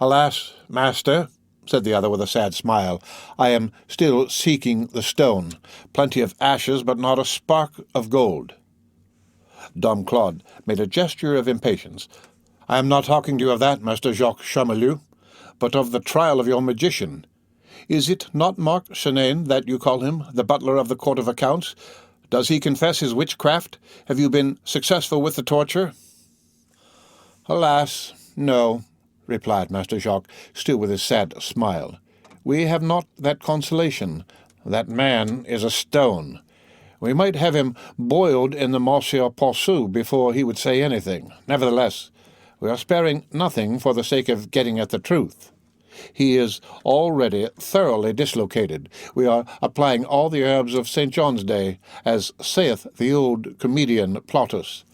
"Alas, master," said the other with a sad smile, "I am still seeking the stone. Plenty of ashes, but not a spark of gold." Dom Claude made a gesture of impatience. "I am not talking to you of that, Master Jacques Charmolue, but of the trial of your magician. Is it not Marc Chenaine that you call him, the butler of the Court of Accounts? Does he confess his witchcraft? Have you been successful with the torture?" "Alas, no," replied Master Jacques, still with his sad smile. "We have not that consolation. That man is a stone. We might have him boiled in the Monsieur Possou before he would say anything. Nevertheless, we are sparing nothing for the sake of getting at the truth. He is already thoroughly dislocated. We are applying all the herbs of St. John's Day, as saith the old comedian Plautus.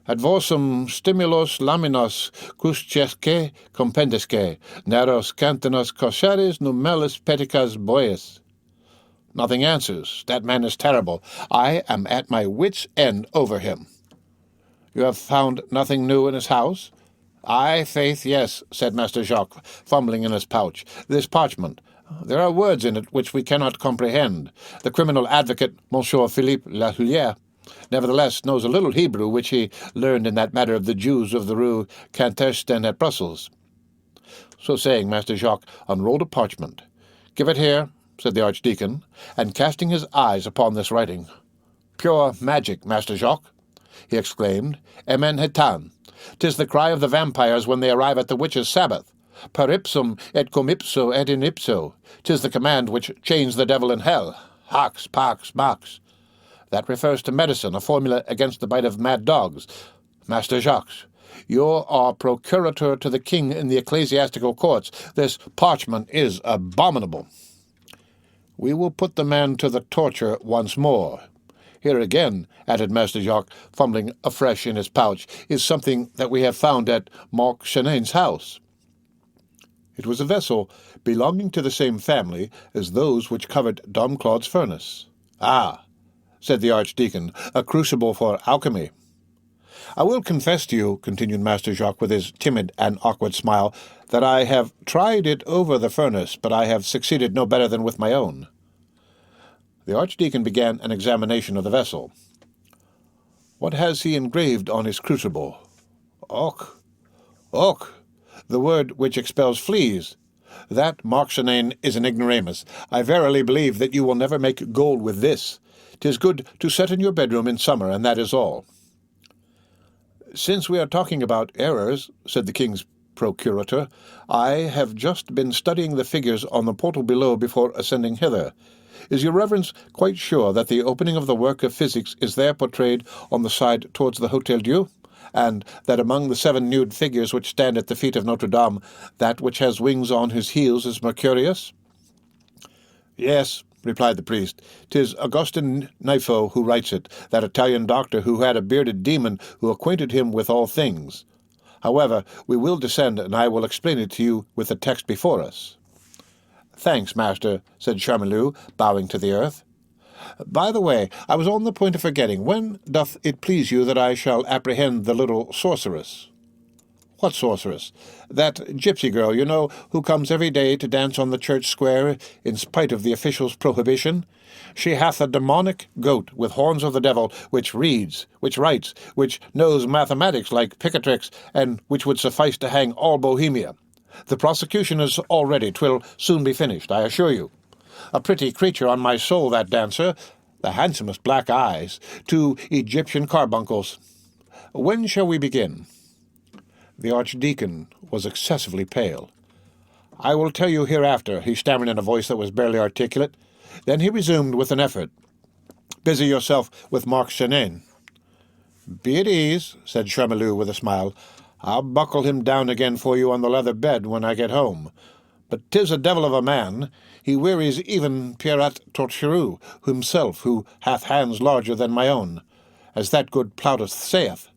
Ad vorsum stimulos laminas cuscesque compendesque, naros cantinas causaris numelis peticas boes. Nothing answers. That man is terrible. I am at my wits' end over him. You have found nothing new in his house? Aye, faith, yes, said Master Jacques, fumbling in his pouch. This parchment. There are words in it which we cannot comprehend. The criminal advocate, Monsieur Philippe Lahullière, nevertheless knows a little Hebrew, which he learned in that matter of the Jews of the Rue Cantersten at Brussels." So saying, Master Jacques unrolled a parchment. "Give it here," said the Archdeacon, and casting his eyes upon this writing, "Pure magic, Master Jacques," he exclaimed. "Emen hetan. 'Tis the cry of the vampires when they arrive at the witches' sabbath. Per ipsum et cum ipso et in ipso. 'Tis the command which chains the devil in hell. Hax, pax, max. That refers to medicine, a formula against the bite of mad dogs. Master Jacques, you are procurator to the king in the ecclesiastical courts. This parchment is abominable." "We will put the man to the torture once more. Here again," added Master Jacques, fumbling afresh in his pouch, "is something that we have found at Marc Chenain's house." It was a vessel belonging to the same family as those which covered Dom Claude's furnace. "Ah," said the Archdeacon, "a crucible for alchemy." "I will confess to you," continued Master Jacques with his timid and awkward smile, "that I have tried it over the furnace, but I have succeeded no better than with my own." The Archdeacon began an examination of the vessel. "What has he engraved on his crucible?" "Och, och, the word which expels fleas. That, Marc Chenain, is an ignoramus. I verily believe that you will never make gold with this. 'Tis good to set in your bedroom in summer, and that is all." "Since we are talking about errors," said the king's procurator, "I have just been studying the figures on the portal below before ascending hither. Is your reverence quite sure that the opening of the work of physics is there portrayed on the side towards the Hôtel Dieu, and that among the 7 nude figures which stand at the feet of Notre Dame, that which has wings on his heels is Mercurius?" "Yes," replied the priest. "'Tis Augustin Nifo who writes it, that Italian doctor who had a bearded demon who acquainted him with all things. However, we will descend, and I will explain it to you with the text before us." "Thanks, master," said Charmilou, bowing to the earth. "By the way, I was on the point of forgetting. When doth it please you that I shall apprehend the little sorceress?" "What sorceress?" "That gypsy girl, you know, who comes every day to dance on the church square, in spite of the official's prohibition. She hath a demonic goat with horns of the devil, which reads, which writes, which knows mathematics like Picatrix, and which would suffice to hang all Bohemia. The prosecution is all ready. 'Twill soon be finished, I assure you. A pretty creature on my soul, that dancer. The handsomest black eyes, 2 Egyptian carbuncles. When shall we begin?" The Archdeacon was excessively pale. "I will tell you hereafter," he stammered in a voice that was barely articulate. Then he resumed with an effort. "Busy yourself with Marc Chenain." "Be at ease," said Charmilou with a smile. "I'll buckle him down again for you on the leather bed when I get home. But 'tis a devil of a man. He wearies even Pierrat Torcherou himself, who hath hands larger than my own. As that good Plautus saith,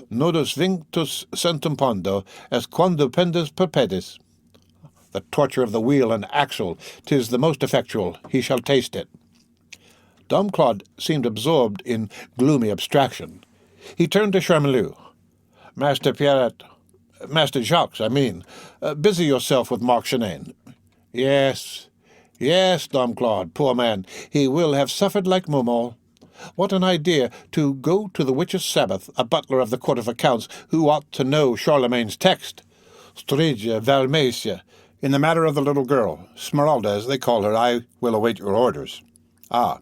nodus vinctus centum pondo, est quando pendus per pedis. The torture of the wheel and axle, 'tis the most effectual. He shall taste it." Dom Claude seemed absorbed in gloomy abstraction. He turned to Charmilou. "Master Jacques, busy yourself with Marc Chenain." Yes, Dom Claude, poor man, he will have suffered like Momo. What an idea, to go to the witches' sabbath, a butler of the Court of Accounts, who ought to know Charlemagne's text. Strigia Valmesia. In the matter of the little girl, Esmeralda, as they call her, I will await your orders. Ah,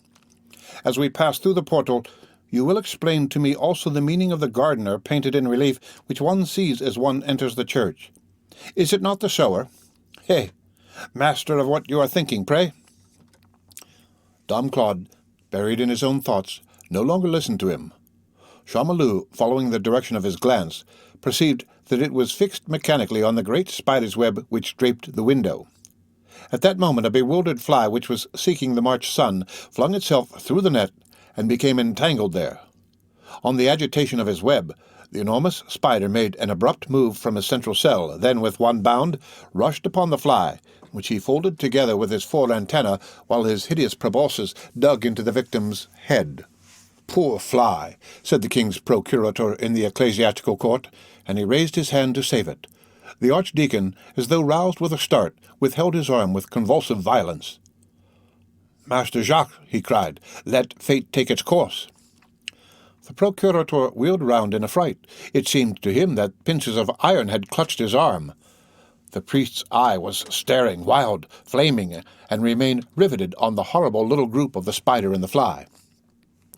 as we pass through the portal, you will explain to me also the meaning of the gardener painted in relief, which one sees as one enters the church. Is it not the sower? Hey, master of what you are thinking, pray?" Dom Claude, buried in his own thoughts, no longer listened to him. Charmilou, following the direction of his glance, perceived that it was fixed mechanically on the great spider's web which draped the window. At that moment a bewildered fly which was seeking the March sun flung itself through the net and became entangled there. On the agitation of his web, the enormous spider made an abrupt move from his central cell, then with one bound rushed upon the fly, which he folded together with his 4 antennae, while his hideous proboscis dug into the victim's head. "Poor fly," said the king's procurator in the ecclesiastical court, and he raised his hand to save it. The archdeacon, as though roused with a start, withheld his arm with convulsive violence. "Master Jacques," he cried, "let fate take its course." The procurator wheeled round in affright. It seemed to him that pincers of iron had clutched his arm. The priest's eye was staring, wild, flaming, and remained riveted on the horrible little group of the spider and the fly.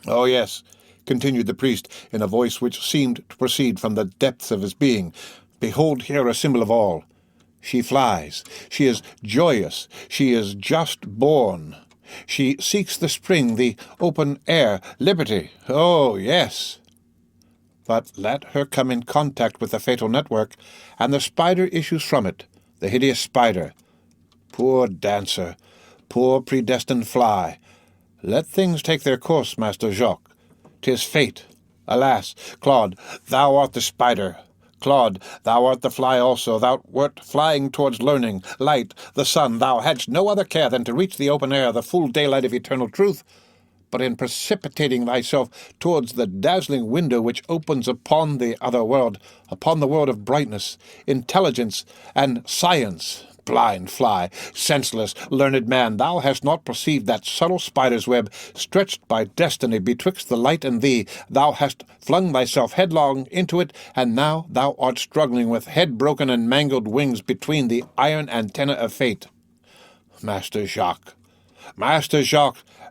"Oh, yes," continued the priest in a voice which seemed to proceed from the depths of his being, "behold here a symbol of all. She flies. She is joyous. She is just born. She seeks the spring, the open air, liberty. Oh, yes. But let her come in contact with the fatal network, and the spider issues from it, the hideous spider. Poor dancer, poor predestined fly. Let things take their course, Master Jacques. 'Tis fate. Alas, Claude, thou art the spider. Claude, thou art the fly also. Thou wert flying towards learning, light, the sun. Thou hadst no other care than to reach the open air, the full daylight of eternal truth. But in precipitating thyself towards the dazzling window which opens upon the other world, upon the world of brightness, intelligence, and science, blind fly, senseless, learned man, thou hast not perceived that subtle spider's web, stretched by destiny betwixt the light and thee. Thou hast flung thyself headlong into it, and now thou art struggling with head-broken and mangled wings between the iron antenna of fate. Master Jacques,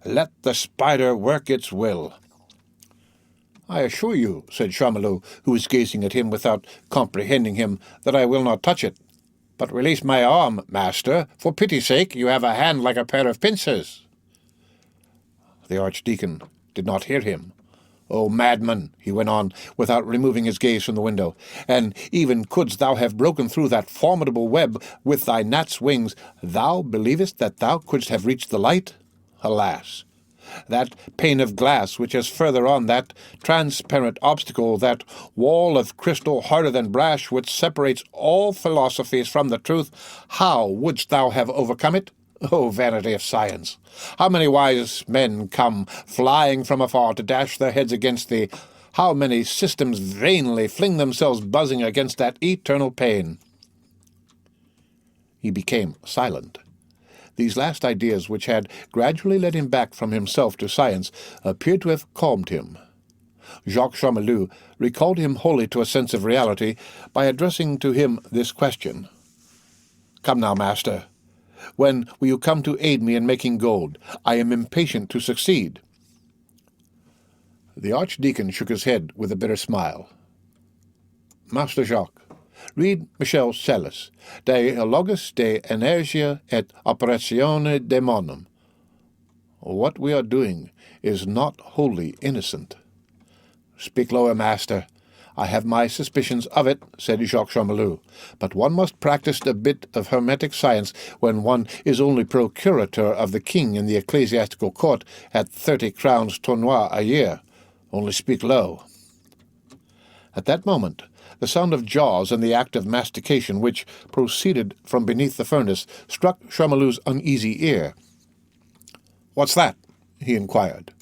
let the spider work its will." "I assure you," said Chamelot, who was gazing at him without comprehending him, "that I will not touch it. But release my arm, master. For pity's sake, you have a hand like a pair of pincers." The archdeacon did not hear him. "O madman," he went on, without removing his gaze from the window, "and even couldst thou have broken through that formidable web with thy gnat's wings, thou believest that thou couldst have reached the light? Alas! That pane of glass which is further on, that transparent obstacle, that wall of crystal harder than brass which separates all philosophies from the truth, how wouldst thou have overcome it? O vanity of science! How many wise men come flying from afar to dash their heads against thee? How many systems vainly fling themselves buzzing against that eternal pane?" He became silent. These last ideas, which had gradually led him back from himself to science, appeared to have calmed him. Jacques Chamelot recalled him wholly to a sense of reality by addressing to him this question. "Come now, master. When will you come to aid me in making gold? I am impatient to succeed." The archdeacon shook his head with a bitter smile. "Master Jacques, read Michel Celis, De Logos de Energia et Operatione Daemonum. What we are doing is not wholly innocent." "Speak lower, master. I have my suspicions of it," said Jacques Chamelot, "but one must practice a bit of hermetic science when one is only procurator of the king in the ecclesiastical court at 30 crowns tournois a year. Only speak low." At that moment, the sound of jaws and the act of mastication which proceeded from beneath the furnace struck Chamelot's uneasy ear. "What's that?" he inquired.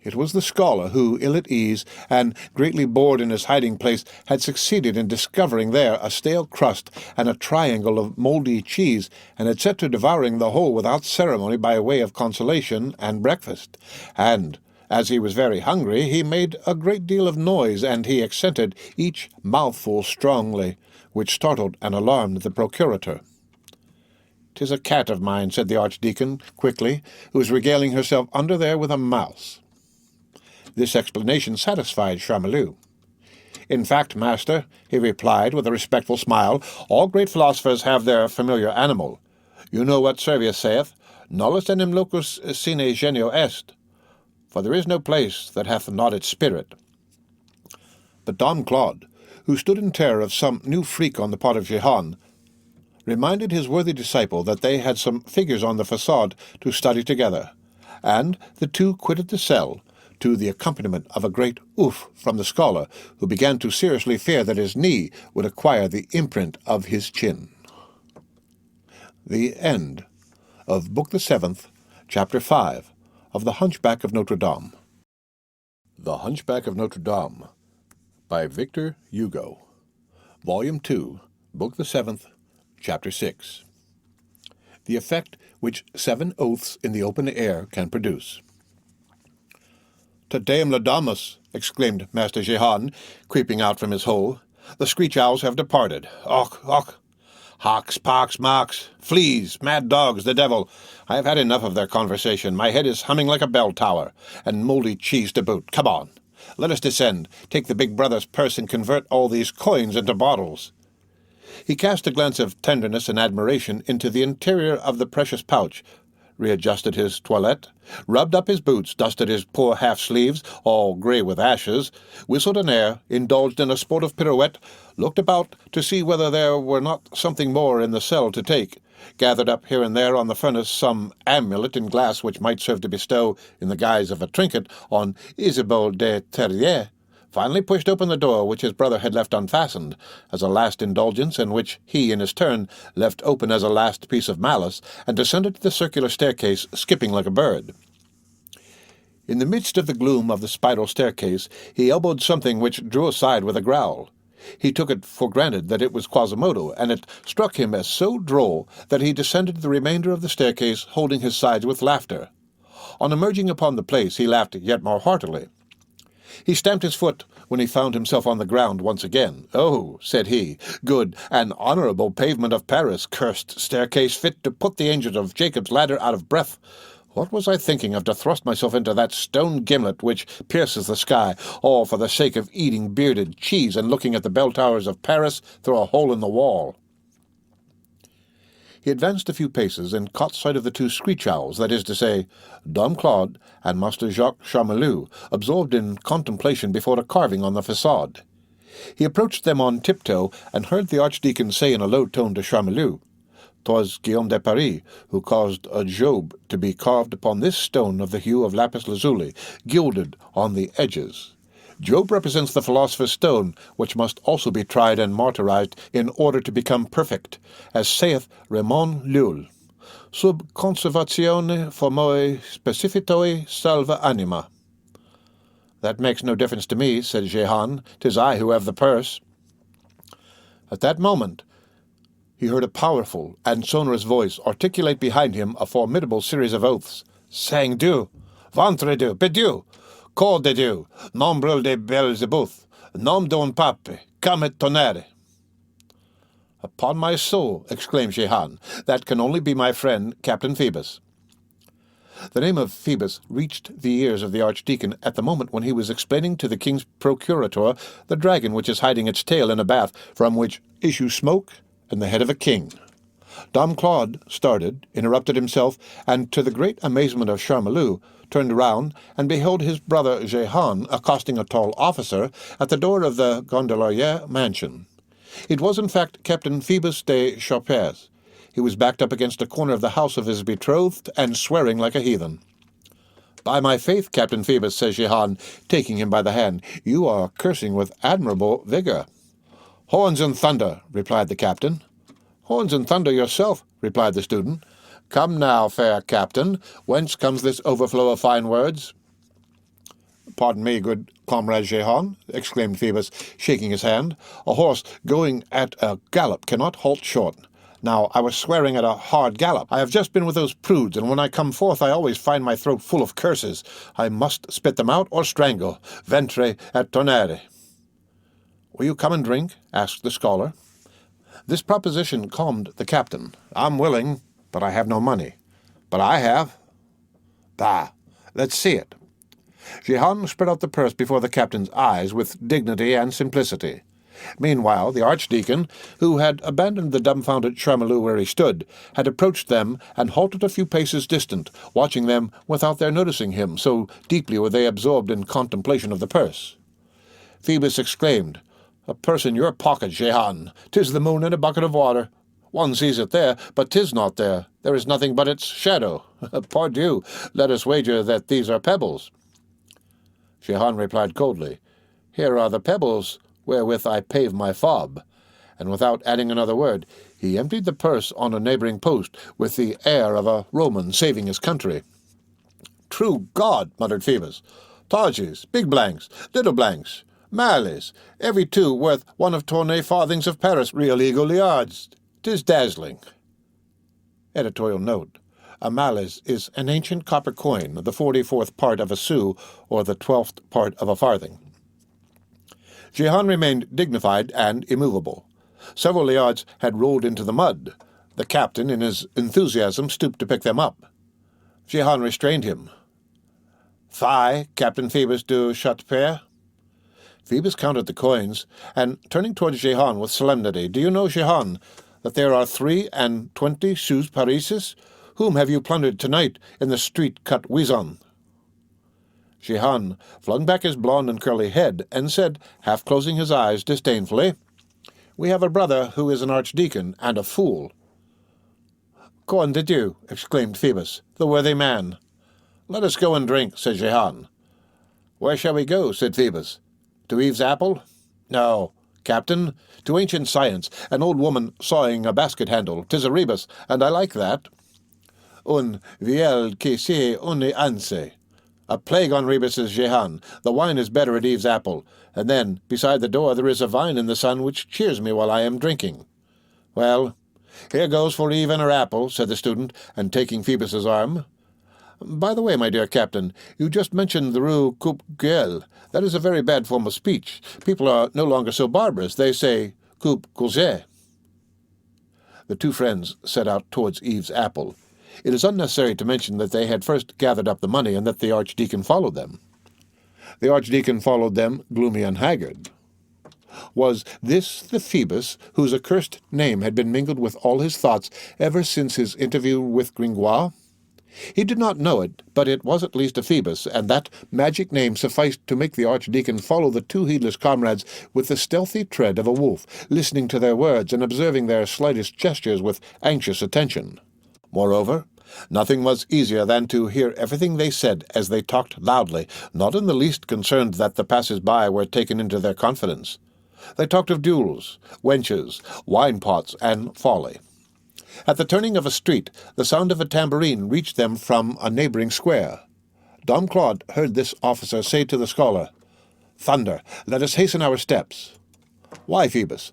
It was the scholar who, ill at ease and greatly bored in his hiding-place, had succeeded in discovering there a stale crust and a triangle of mouldy cheese, and had set to devouring the whole without ceremony by way of consolation and breakfast. And, as he was very hungry, he made a great deal of noise, and he accented each mouthful strongly, which startled and alarmed the procurator. "'Tis a cat of mine," said the archdeacon, quickly, "who is regaling herself under there with a mouse." This explanation satisfied Chamelot. "In fact, master," he replied with a respectful smile, "all great philosophers have their familiar animal. You know what Servius saith, nullus enim locus sine genio est, for there is no place that hath not its spirit." But Dom Claude, who stood in terror of some new freak on the part of Jehan, reminded his worthy disciple that they had some figures on the façade to study together, and the two quitted the cell, to the accompaniment of a great oof from the scholar, who began to seriously fear that his knee would acquire the imprint of his chin. The end of Book the 7th, Chapter 5, of The Hunchback of Notre Dame. The Hunchback of Notre Dame, by Victor Hugo. Volume 2, Book the 7th, Chapter 6. The effect which 7 oaths in the open air can produce. "Te Deum laudamus," exclaimed Master Jehan, creeping out from his hole. "The screech owls have departed. Och, och! Hawks, pox, mox, fleas, mad dogs, the devil! I have had enough of their conversation. My head is humming like a bell tower, and mouldy cheese to boot. Come on, let us descend, take the big brother's purse, and convert all these coins into bottles." He cast a glance of tenderness and admiration into the interior of the precious pouch, readjusted his toilette, rubbed up his boots, dusted his poor half-sleeves, all grey with ashes, whistled an air, indulged in a sportive pirouette, looked about to see whether there were not something more in the cell to take, gathered up here and there on the furnace some amulet in glass which might serve to bestow, in the guise of a trinket, on Isabeau de Terrier, finally pushed open the door which his brother had left unfastened, as a last indulgence, and which he, in his turn, left open as a last piece of malice, and descended the circular staircase, skipping like a bird. In the midst of the gloom of the spiral staircase, he elbowed something which drew aside with a growl. He took it for granted that it was Quasimodo, and it struck him as so droll that he descended the remainder of the staircase, holding his sides with laughter. On emerging upon the place, he laughed yet more heartily. He stamped his foot when he found himself on the ground once again. "Oh," said he, "good and honourable pavement of Paris, cursed staircase fit to put the angels of Jacob's ladder out of breath. What was I thinking of to thrust myself into that stone gimlet which pierces the sky, all for the sake of eating bearded cheese and looking at the bell towers of Paris through a hole in the wall?" He advanced a few paces and caught sight of the 2 screech owls, that is to say, Dom Claude and Master Jacques Charmolue, absorbed in contemplation before a carving on the façade. He approached them on tiptoe and heard the archdeacon say in a low tone to Charmolue, "'Twas Guillaume de Paris who caused a Job to be carved upon this stone of the hue of lapis lazuli, gilded on the edges. Job represents the philosopher's stone, which must also be tried and martyrized in order to become perfect, as saith Raymond Lull, sub conservatione formoe specifitoi salva anima." "That makes no difference to me," said Jehan. "'Tis I who have the purse." At that moment he heard a powerful and sonorous voice articulate behind him a formidable series of oaths. "Sang Dieu! Ventre Dieu! Bedieu! Corps de Dieu! Nombre de Belzebuf! Nom d'un pape! Come et tonnerre!" "Upon my soul," exclaimed Jehan, "that can only be my friend Captain Phoebus." The name of Phoebus reached the ears of the archdeacon at the moment when he was explaining to the king's procurator the dragon which is hiding its tail in a bath from which issue smoke and the head of a king. Dom Claude started, interrupted himself, and, to the great amazement of Charmolue, turned round and beheld his brother Jehan accosting a tall officer at the door of the Gondolier mansion. It was, in fact, Captain Phoebus de Charpez. He was backed up against a corner of the house of his betrothed and swearing like a heathen. "By my faith, Captain Phoebus," says Jehan, taking him by the hand, "you are cursing with admirable vigour." "Horns and thunder," replied the captain. "Horns and thunder yourself," replied the student. "Come now, fair captain, whence comes this overflow of fine words?" "Pardon me, good comrade Jehan," exclaimed Phoebus, shaking his hand. "A horse going at a gallop cannot halt short. Now, I was swearing at a hard gallop. I have just been with those prudes, and when I come forth I always find my throat full of curses. I must spit them out or strangle. Ventre et tonnerre." "Will you come and drink?" asked the scholar. This proposition calmed the captain. "I'm willing, but I have no money." "But I have." "Bah! Let's see it." Jehan spread out the purse before the captain's eyes with dignity and simplicity. Meanwhile, the archdeacon, who had abandoned the dumbfounded Charmolue where he stood, had approached them and halted a few paces distant, watching them without their noticing him, so deeply were they absorbed in contemplation of the purse. Phoebus exclaimed, "A purse in your pocket, Jehan! 'Tis the moon in a bucket of water. One sees it there, but 'tis not there. There is nothing but its shadow. Pardieu, let us wager that these are pebbles." Jehan replied coldly, "Here are the pebbles wherewith I pave my fob," and without adding another word, he emptied the purse on a neighbouring post with the air of a Roman saving his country. "True God!" muttered Phoebus. "Targes, big blanks, little blanks, Malice, every two worth one of tournay farthings of Paris, real eagle liards. 'Tis dazzling. Editorial note. A malice is an ancient copper coin, the 44th part of a sou, or the 12th part of a farthing. Jehan remained dignified and immovable. Several liards had rolled into the mud. The captain, in his enthusiasm, stooped to pick them up. Jehan restrained him. "Fie, Captain Phoebus de Chatepere." Phoebus counted the coins, and, turning towards Jehan with solemnity, "Do you know, Jehan, that there are 23 sous parisis? Whom have you plundered tonight in the street-cut Wizon?" Jehan flung back his blond and curly head and said, half closing his eyes disdainfully, "We have a brother who is an archdeacon and a fool." "Corne de Dieu!" exclaimed Phoebus, "the worthy man." "Let us go and drink," said Jehan. "Where shall we go?" said Phoebus. "To Eve's Apple?" "No, Captain, to ancient science, an old woman sawing a basket handle. 'Tis a rebus, and I like that." "Un viel qui se une anse." "A plague on rebuses, Jehan. The wine is better at Eve's Apple, and then, beside the door, there is a vine in the sun which cheers me while I am drinking." "Well, here goes for Eve and her apple," said the student, and taking Phoebus's arm. "By the way, my dear Captain, you just mentioned the Rue Coupe Gueule. That is a very bad form of speech. People are no longer so barbarous. They say Coupe Courgette." The two friends set out towards Eve's Apple. It is unnecessary to mention that they had first gathered up the money and that the archdeacon followed them. The archdeacon followed them, gloomy and haggard. Was this the Phoebus whose accursed name had been mingled with all his thoughts ever since his interview with Gringoire? He did not know it, but it was at least a Phoebus, and that magic name sufficed to make the archdeacon follow the two heedless comrades with the stealthy tread of a wolf, listening to their words and observing their slightest gestures with anxious attention. Moreover, nothing was easier than to hear everything they said as they talked loudly, not in the least concerned that the passers-by were taken into their confidence. They talked of duels, wenches, wine-pots, and folly. At the turning of a street, the sound of a tambourine reached them from a neighboring square. Dom Claude heard this officer say to the scholar, "Thunder, let us hasten our steps." "Why, Phoebus?"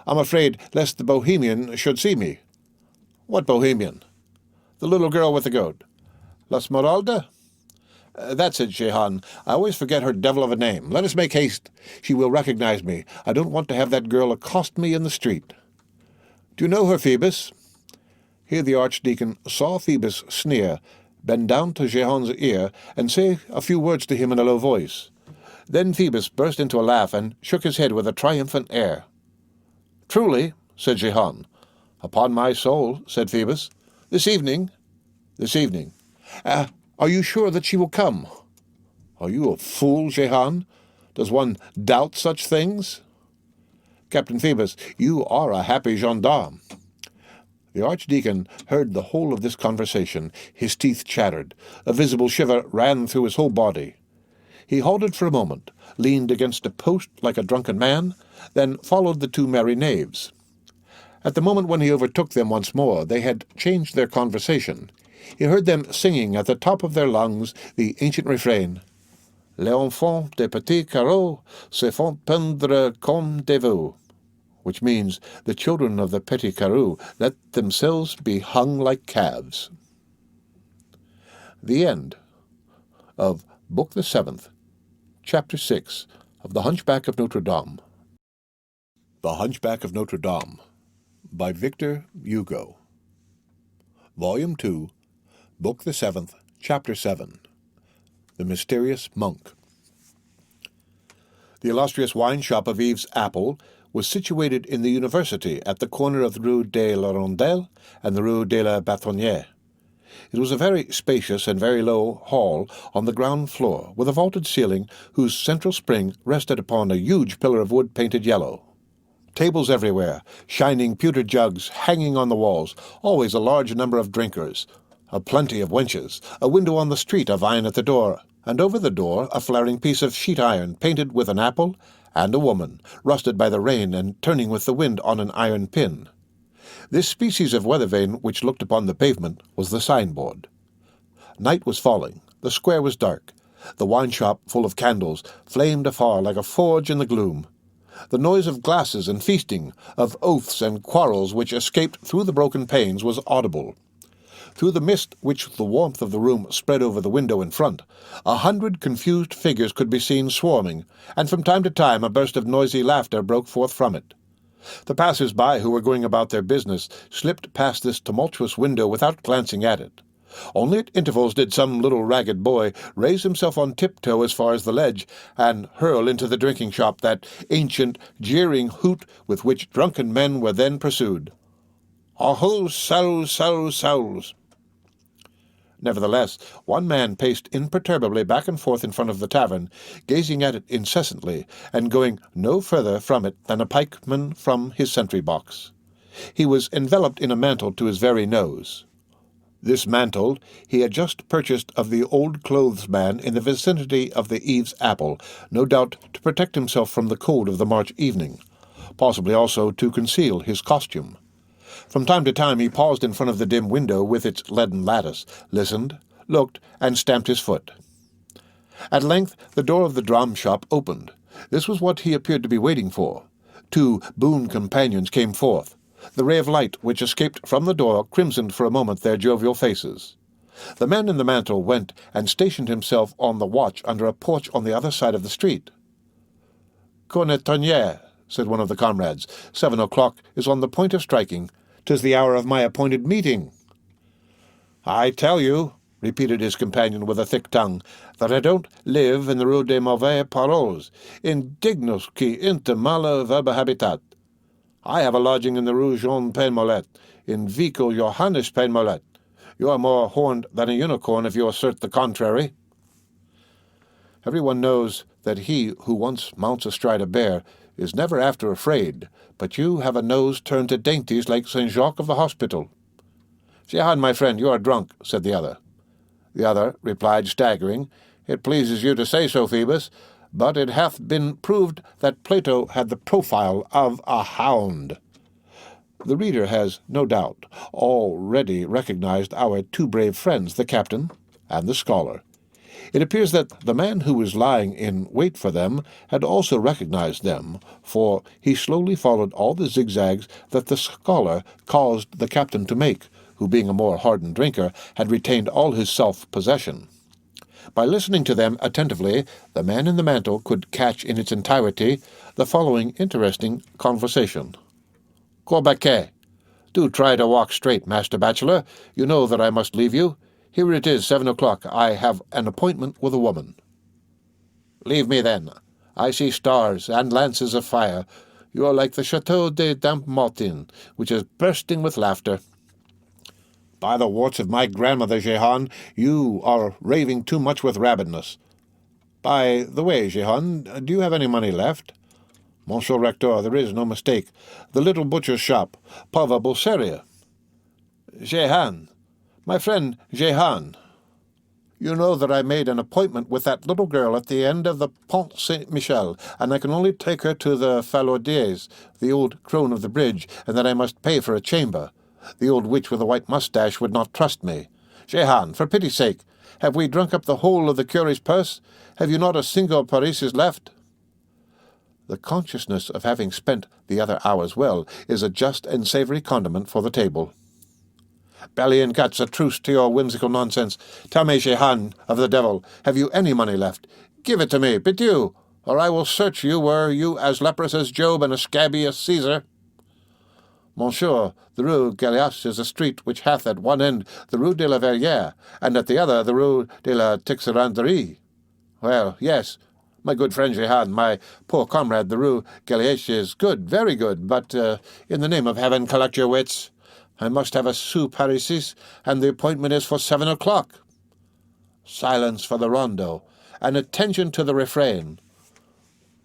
"I'm afraid lest the Bohemian should see me." "What Bohemian?" "The little girl with the goat." "L'Esmeralda?" That's it, Jehan. I always forget her devil of a name. Let us make haste. She will recognize me. I don't want to have that girl accost me in the street." "Do you know her, Phoebus?" Here the archdeacon saw Phoebus sneer, bend down to Jehan's ear, and say a few words to him in a low voice. Then Phoebus burst into a laugh and shook his head with a triumphant air. "Truly," said Jehan. "Upon my soul," said Phoebus. "This evening?" "This evening." Are you sure that she will come?" "Are you a fool, Jehan? Does one doubt such things?" "Captain Phoebus, you are a happy gendarme." The archdeacon heard the whole of this conversation. His teeth chattered. A visible shiver ran through his whole body. He halted for a moment, leaned against a post like a drunken man, then followed the two merry knaves. At the moment when he overtook them once more, they had changed their conversation. He heard them singing at the top of their lungs the ancient refrain, "Les enfants des petits carreaux se font pendre comme des veaux," which means, "The children of the petit carreau let themselves be hung like calves." The end of Book the 7th, Chapter 6 of The Hunchback of Notre Dame. The Hunchback of Notre Dame by Victor Hugo. Volume 2, Book the 7th, Chapter 7. The Mysterious Monk. The illustrious wine shop of Eve's Apple was situated in the University at the corner of the Rue de la Rondelle and the Rue de la Bâtonnière. It was a very spacious and very low hall on the ground floor, with a vaulted ceiling whose central spring rested upon a huge pillar of wood painted yellow. Tables everywhere, shining pewter jugs hanging on the walls, always a large number of drinkers, a plenty of wenches, a window on the street, a vine at the door, and over the door a flaring piece of sheet iron painted with an apple, and a woman, rusted by the rain and turning with the wind on an iron pin. This species of weather vane which looked upon the pavement was the signboard. Night was falling. The square was dark. The wine-shop, full of candles, flamed afar like a forge in the gloom. The noise of glasses and feasting, of oaths and quarrels which escaped through the broken panes, was audible. Through the mist which the warmth of the room spread over the window in front, 100 confused figures could be seen swarming, and from time to time a burst of noisy laughter broke forth from it. The passers-by who were going about their business slipped past this tumultuous window without glancing at it. Only at intervals did some little ragged boy raise himself on tiptoe as far as the ledge, and hurl into the drinking shop that ancient, jeering hoot with which drunken men were then pursued. "Aho, souls, souls, souls!" Nevertheless, one man paced imperturbably back and forth in front of the tavern, gazing at it incessantly, and going no further from it than a pikeman from his sentry-box. He was enveloped in a mantle to his very nose. This mantle he had just purchased of the old clothes-man in the vicinity of the Eve's Apple, no doubt to protect himself from the cold of the March evening, possibly also to conceal his costume. From time to time he paused in front of the dim window with its leaden lattice, listened, looked, and stamped his foot. At length the door of the dram-shop opened. This was what he appeared to be waiting for. 2 boon companions came forth. The ray of light which escaped from the door crimsoned for a moment their jovial faces. The man in the mantle went and stationed himself on the watch under a porch on the other side of the street. "Connaître," said one of the comrades. 7 o'clock is on the point of striking. 'Tis the hour of my appointed meeting." "I tell you," repeated his companion with a thick tongue, "that I don't live in the Rue des Mauvaises Paroles, indignus qui inter mala verba habitat. I have a lodging in the Rue Jean Pain-Mollet, in Vico Johannes Pain-Mollet. You are more horned than a unicorn if you assert the contrary." Everyone knows that he who once mounts astride a bear is never after afraid, but you have a nose turned to dainties like St. Jacques of the hospital. "Jehan, my friend, you are drunk," said the other. The other replied, staggering, "It pleases you to say so, Phoebus, but it hath been proved that Plato had the profile of a hound." The reader has, no doubt, already recognized our 2 brave friends, the captain and the scholar. It appears that the man who was lying in wait for them had also recognized them, for he slowly followed all the zigzags that the scholar caused the captain to make, who, being a more hardened drinker, had retained all his self-possession. By listening to them attentively, the man in the mantle could catch in its entirety the following interesting conversation. "Corbaquet, do try to walk straight, Master Bachelor. You know that I must leave you. Here it is, 7 o'clock. I have an appointment with a woman." "Leave me, then. I see stars and lances of fire. You are like the Chateau de Dampmartin, which is bursting with laughter." "By the warts of my grandmother, Jehan, you are raving too much with rabidness. By the way, Jehan, do you have any money left?" "Monsieur Rector, there is no mistake. The little butcher's shop, Pava Bolseria." "Jehan, my friend Jehan, you know that I made an appointment with that little girl at the end of the Pont Saint-Michel, and I can only take her to the Falaudiers, the old crone of the bridge, and that I must pay for a chamber. The old witch with a white moustache would not trust me. Jehan, for pity's sake, have we drunk up the whole of the cure's purse? Have you not a single parisis left?" The consciousness of having spent the other hours well is a just and savoury condiment for the table. "Belly and guts, a truce to your whimsical nonsense. Tell me, Jehan of the devil, have you any money left? Give it to me, Bedieu, or I will search you were you as leprous as Job and as scabby as Caesar." "Monsieur, the Rue Gallias is a street which hath at one end the Rue de la Verrière, and at the other the Rue de la Tixeranderie." "Well, yes, my good friend Jehan, my poor comrade, the Rue Gallias is good, very good, but in the name of heaven, collect your wits. I must have a sous parisis, and the appointment is for 7 o'clock. Silence for the rondo, and attention to the refrain.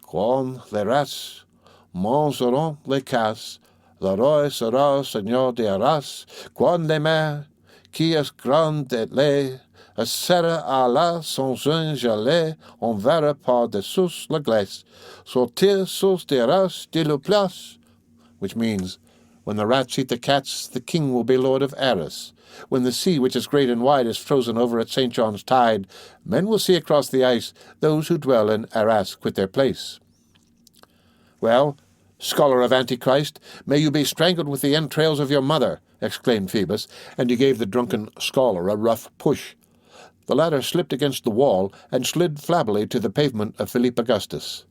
Quand les races mangeront les casses, le roi sera seigneur des races, quand les mères, qui est grande et laid, sera à la son jeune gelée, on verra par-dessous la glace, sortir sous des races de la place, which means, When the rats eat the cats, the king will be lord of Arras. When the sea, which is great and wide, is frozen over at St. John's tide, men will see across the ice those who dwell in Arras quit their place. Well, scholar of Antichrist, may you be strangled with the entrails of your mother, exclaimed Phoebus, and he gave the drunken scholar a rough push. The latter slipped against the wall and slid flabbily to the pavement of Philippe Augustus.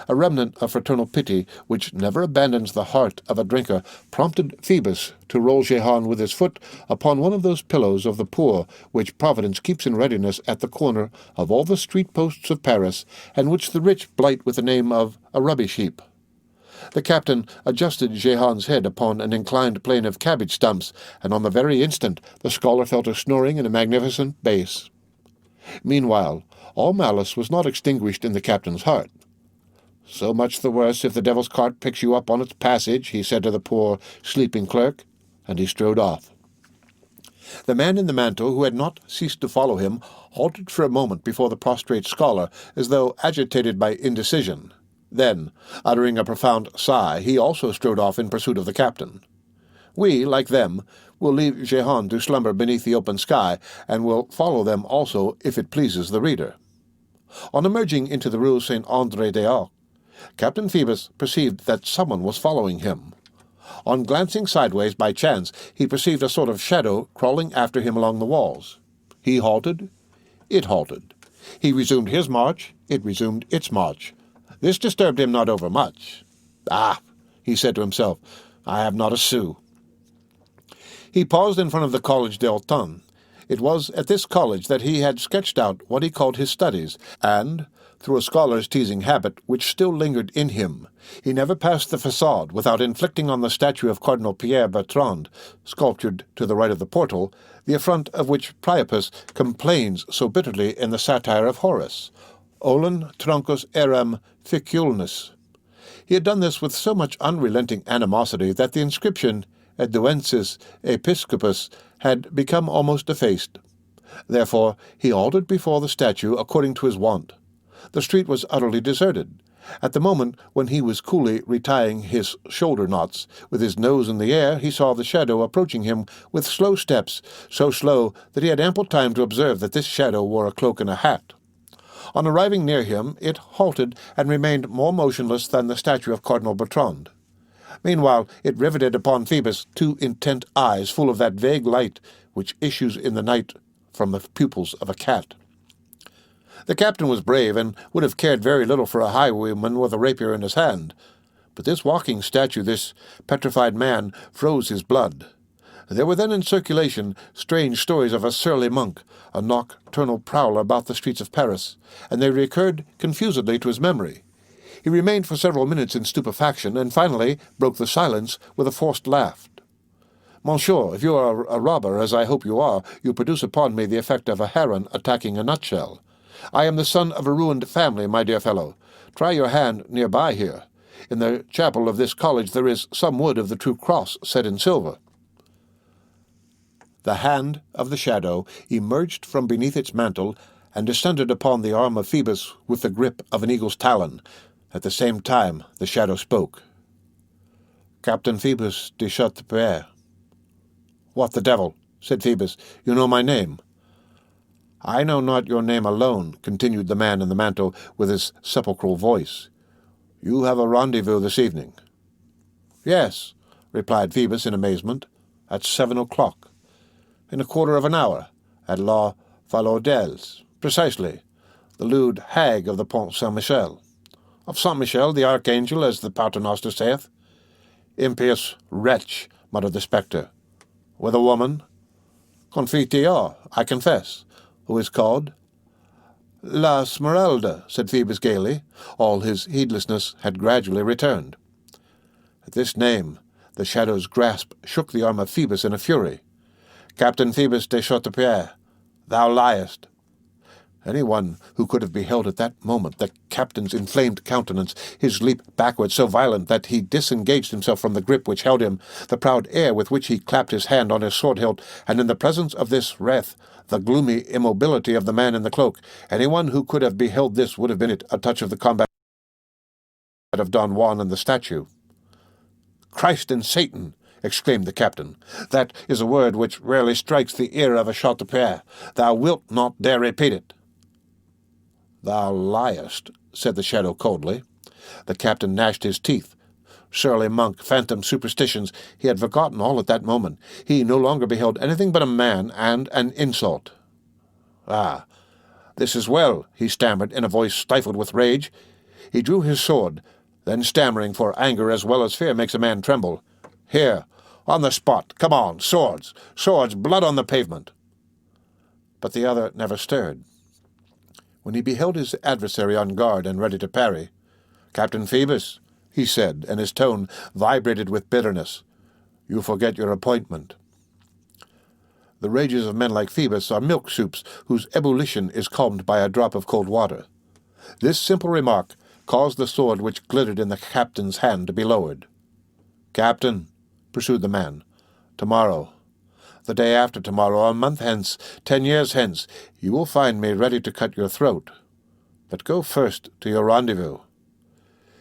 A remnant of fraternal pity, which never abandons the heart of a drinker, prompted Phoebus to roll Jehan with his foot upon one of those pillows of the poor which Providence keeps in readiness at the corner of all the street posts of Paris, and which the rich blight with the name of a rubbish heap. The captain adjusted Jehan's head upon an inclined plane of cabbage stumps, and on the very instant the scholar fell to snoring in a magnificent bass. Meanwhile, all malice was not extinguished in the captain's heart. "So much the worse if the devil's cart picks you up on its passage," he said to the poor, sleeping clerk, and he strode off. The man in the mantle, who had not ceased to follow him, halted for a moment before the prostrate scholar, as though agitated by indecision. Then, uttering a profound sigh, he also strode off in pursuit of the captain. We, like them, will leave Jehan to slumber beneath the open sky, and will follow them also if it pleases the reader. On emerging into the Rue Saint-André-des-Arcs, Captain Phoebus perceived that someone was following him. On glancing sideways by chance, he perceived a sort of shadow crawling after him along the walls. He halted. It halted. He resumed his march. It resumed its march. This disturbed him not overmuch. "Ah," he said to himself, "I have not a sou." He paused in front of the College d'Autun. It was at this college that he had sketched out what he called his studies, and, through a scholar's teasing habit which still lingered in him, he never passed the façade without inflicting on the statue of Cardinal Pierre Bertrand, sculptured to the right of the portal, the affront of which Priapus complains so bitterly in the satire of Horace, Olin truncus eram ficulnus. He had done this with so much unrelenting animosity that the inscription Eduensis Episcopus had become almost effaced. Therefore he halted before the statue according to his wont. The street was utterly deserted. At the moment when he was coolly retying his shoulder knots, with his nose in the air, he saw the shadow approaching him with slow steps, so slow that he had ample time to observe that this shadow wore a cloak and a hat. On arriving near him, it halted and remained more motionless than the statue of Cardinal Bertrand. Meanwhile, it riveted upon Phoebus two intent eyes full of that vague light which issues in the night from the pupils of a cat. The captain was brave, and would have cared very little for a highwayman with a rapier in his hand. But this walking statue, this petrified man, froze his blood. There were then in circulation strange stories of a surly monk, a nocturnal prowler about the streets of Paris, and they recurred confusedly to his memory. He remained for several minutes in stupefaction, and finally broke the silence with a forced laugh. "Monsieur, if you are a robber, as I hope you are, you produce upon me the effect of a heron attacking a nutshell. I am the son of a ruined family, my dear fellow. Try your hand near by here. In the chapel of this college there is some wood of the true cross set in silver." The hand of the shadow emerged from beneath its mantle and descended upon the arm of Phoebus with the grip of an eagle's talon. At the same time the shadow spoke. "Captain Phoebus de Chateaubriand." "What the devil?" said Phoebus. "You know my name." "I know not your name alone," continued the man in the mantle with his sepulchral voice. "You have a rendezvous this evening." "Yes," replied Phoebus in amazement. "At 7 o'clock. In a quarter of an hour. At La Falaudels. Precisely. The lewd hag of the Pont Saint-Michel. Of Saint-Michel, the archangel, as the paternoster saith." "Impious wretch," muttered the spectre. "With a woman?" "Confiteor, I confess. Who is called?" "La Esmeralda," said Phoebus gaily. All his heedlessness had gradually returned. At this name, the shadow's grasp shook the arm of Phoebus in a fury. "Captain Phoebus de Chateaubriand, thou liest." Anyone who could have beheld at that moment the captain's inflamed countenance, his leap backward so violent that he disengaged himself from the grip which held him, the proud air with which he clapped his hand on his sword-hilt, and in the presence of this wrath, the gloomy immobility of the man in the cloak, anyone who could have beheld this would have been a touch of the combat of Don Juan and the statue. "Christ and Satan!" exclaimed the captain. "That is a word which rarely strikes the ear of a Châteaubriand. Thou wilt not dare repeat it." "Thou liest," said the shadow coldly. The captain gnashed his teeth. Surly monk, phantom superstitions, he had forgotten all at that moment. He no longer beheld anything but a man and an insult. "Ah, this is well," he stammered in a voice stifled with rage. He drew his sword, then stammering, for anger as well as fear makes a man tremble. "Here, on the spot, come on, swords, swords, blood on the pavement." But the other never stirred. When he beheld his adversary on guard and ready to parry, "Captain Phoebus," he said, and his tone vibrated with bitterness, "you forget your appointment." The rages of men like Phoebus are milk soups whose ebullition is calmed by a drop of cold water. This simple remark caused the sword which glittered in the captain's hand to be lowered. "Captain," pursued the man, "tomorrow, the day after tomorrow, a month hence, 10 years hence, you will find me ready to cut your throat. But go first to your rendezvous."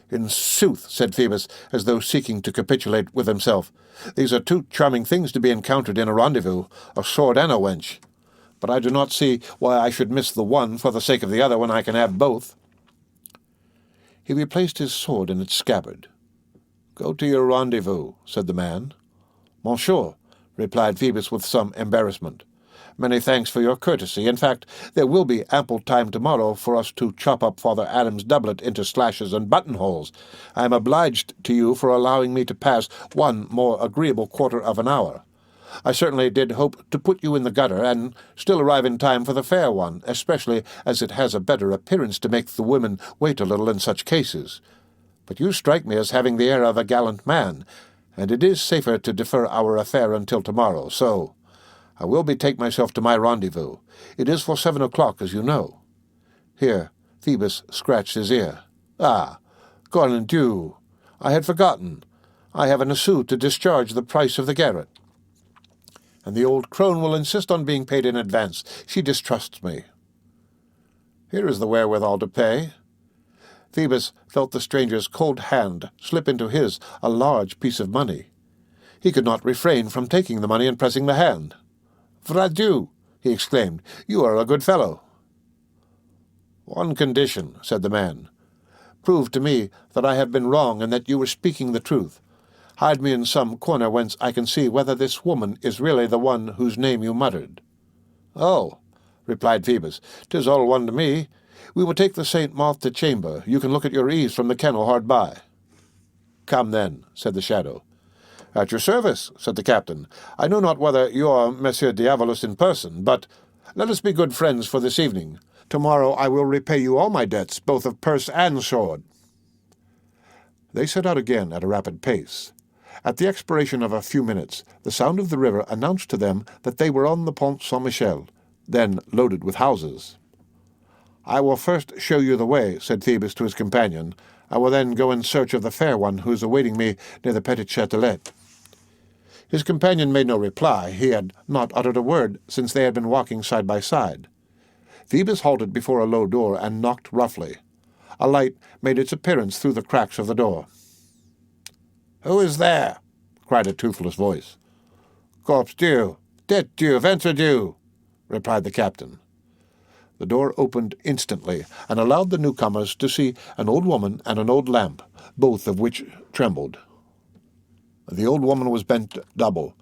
"In sooth," said Phoebus, as though seeking to capitulate with himself, "these are two charming things to be encountered in a rendezvous, a sword and a wench. But I do not see why I should miss the one for the sake of the other when I can have both." He replaced his sword in its scabbard. "Go to your rendezvous," said the man. "Monsieur," replied Phoebus with some embarrassment, "many thanks for your courtesy. In fact, there will be ample time tomorrow for us to chop up Father Adam's doublet into slashes and buttonholes. I am obliged to you for allowing me to pass one more agreeable quarter of an hour. I certainly did hope to put you in the gutter, and still arrive in time for the fair one, especially as it has a better appearance to make the women wait a little in such cases. But you strike me as having the air of a gallant man, and it is safer to defer our affair until tomorrow, so I will betake myself to my rendezvous. It is for 7 o'clock, as you know." Here Phoebus scratched his ear. "Ah, Corne Dieu, I had forgotten. I have an sou to discharge the price of the garret. And the old crone will insist on being paid in advance. She distrusts me." "Here is the wherewithal to pay." Phoebus felt the stranger's cold hand slip into his a large piece of money. He could not refrain from taking the money and pressing the hand. "V'la Dieu," he exclaimed, "you are a good fellow." "One condition," said the man. "Prove to me that I have been wrong and that you were speaking the truth. Hide me in some corner whence I can see whether this woman is really the one whose name you muttered." "Oh," replied Phoebus, "'tis all one to me. We will take the St. Martha chamber. You can look at your ease from the kennel hard by." "Come, then," said the shadow. "At your service," said the captain. "I know not whether you are Monsieur Diabolus in person, but let us be good friends for this evening. Tomorrow I will repay you all my debts, both of purse and sword." They set out again at a rapid pace. At the expiration of a few minutes, the sound of the river announced to them that they were on the Pont Saint-Michel, then loaded with houses. "I will first show you the way," said Phoebus to his companion. "I will then go in search of the fair one who is awaiting me near the Petit Châtelet." His companion made no reply. He had not uttered a word since they had been walking side by side. Phoebus halted before a low door and knocked roughly. A light made its appearance through the cracks of the door. "Who is there?" cried a toothless voice. "Corpse Dieu, tête Dieu, ventre Dieu," replied the captain. The door opened instantly and allowed the newcomers to see an old woman and an old lamp, both of which trembled. The old woman was bent double,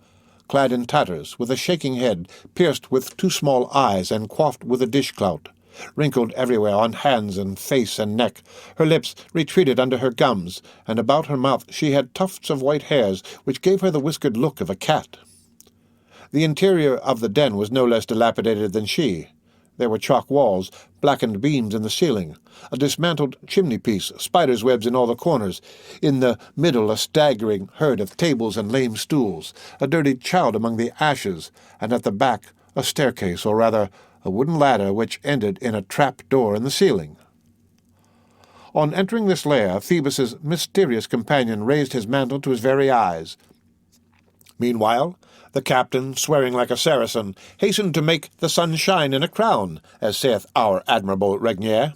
clad in tatters, with a shaking head, pierced with 2 small eyes and coiffed with a dishclout, wrinkled everywhere on hands and face and neck. Her lips retreated under her gums, and about her mouth she had tufts of white hairs which gave her the whiskered look of a cat. The interior of the den was no less dilapidated than she. There were chalk walls, blackened beams in the ceiling, a dismantled chimney-piece, spiders' webs in all the corners, in the middle a staggering herd of tables and lame stools, a dirty child among the ashes, and at the back a staircase, or rather a wooden ladder which ended in a trap-door in the ceiling. On entering this lair, Phoebus's mysterious companion raised his mantle to his very eyes. Meanwhile, the captain, swearing like a Saracen, hastened to make the sun shine in a crown, as saith our admirable Regnier.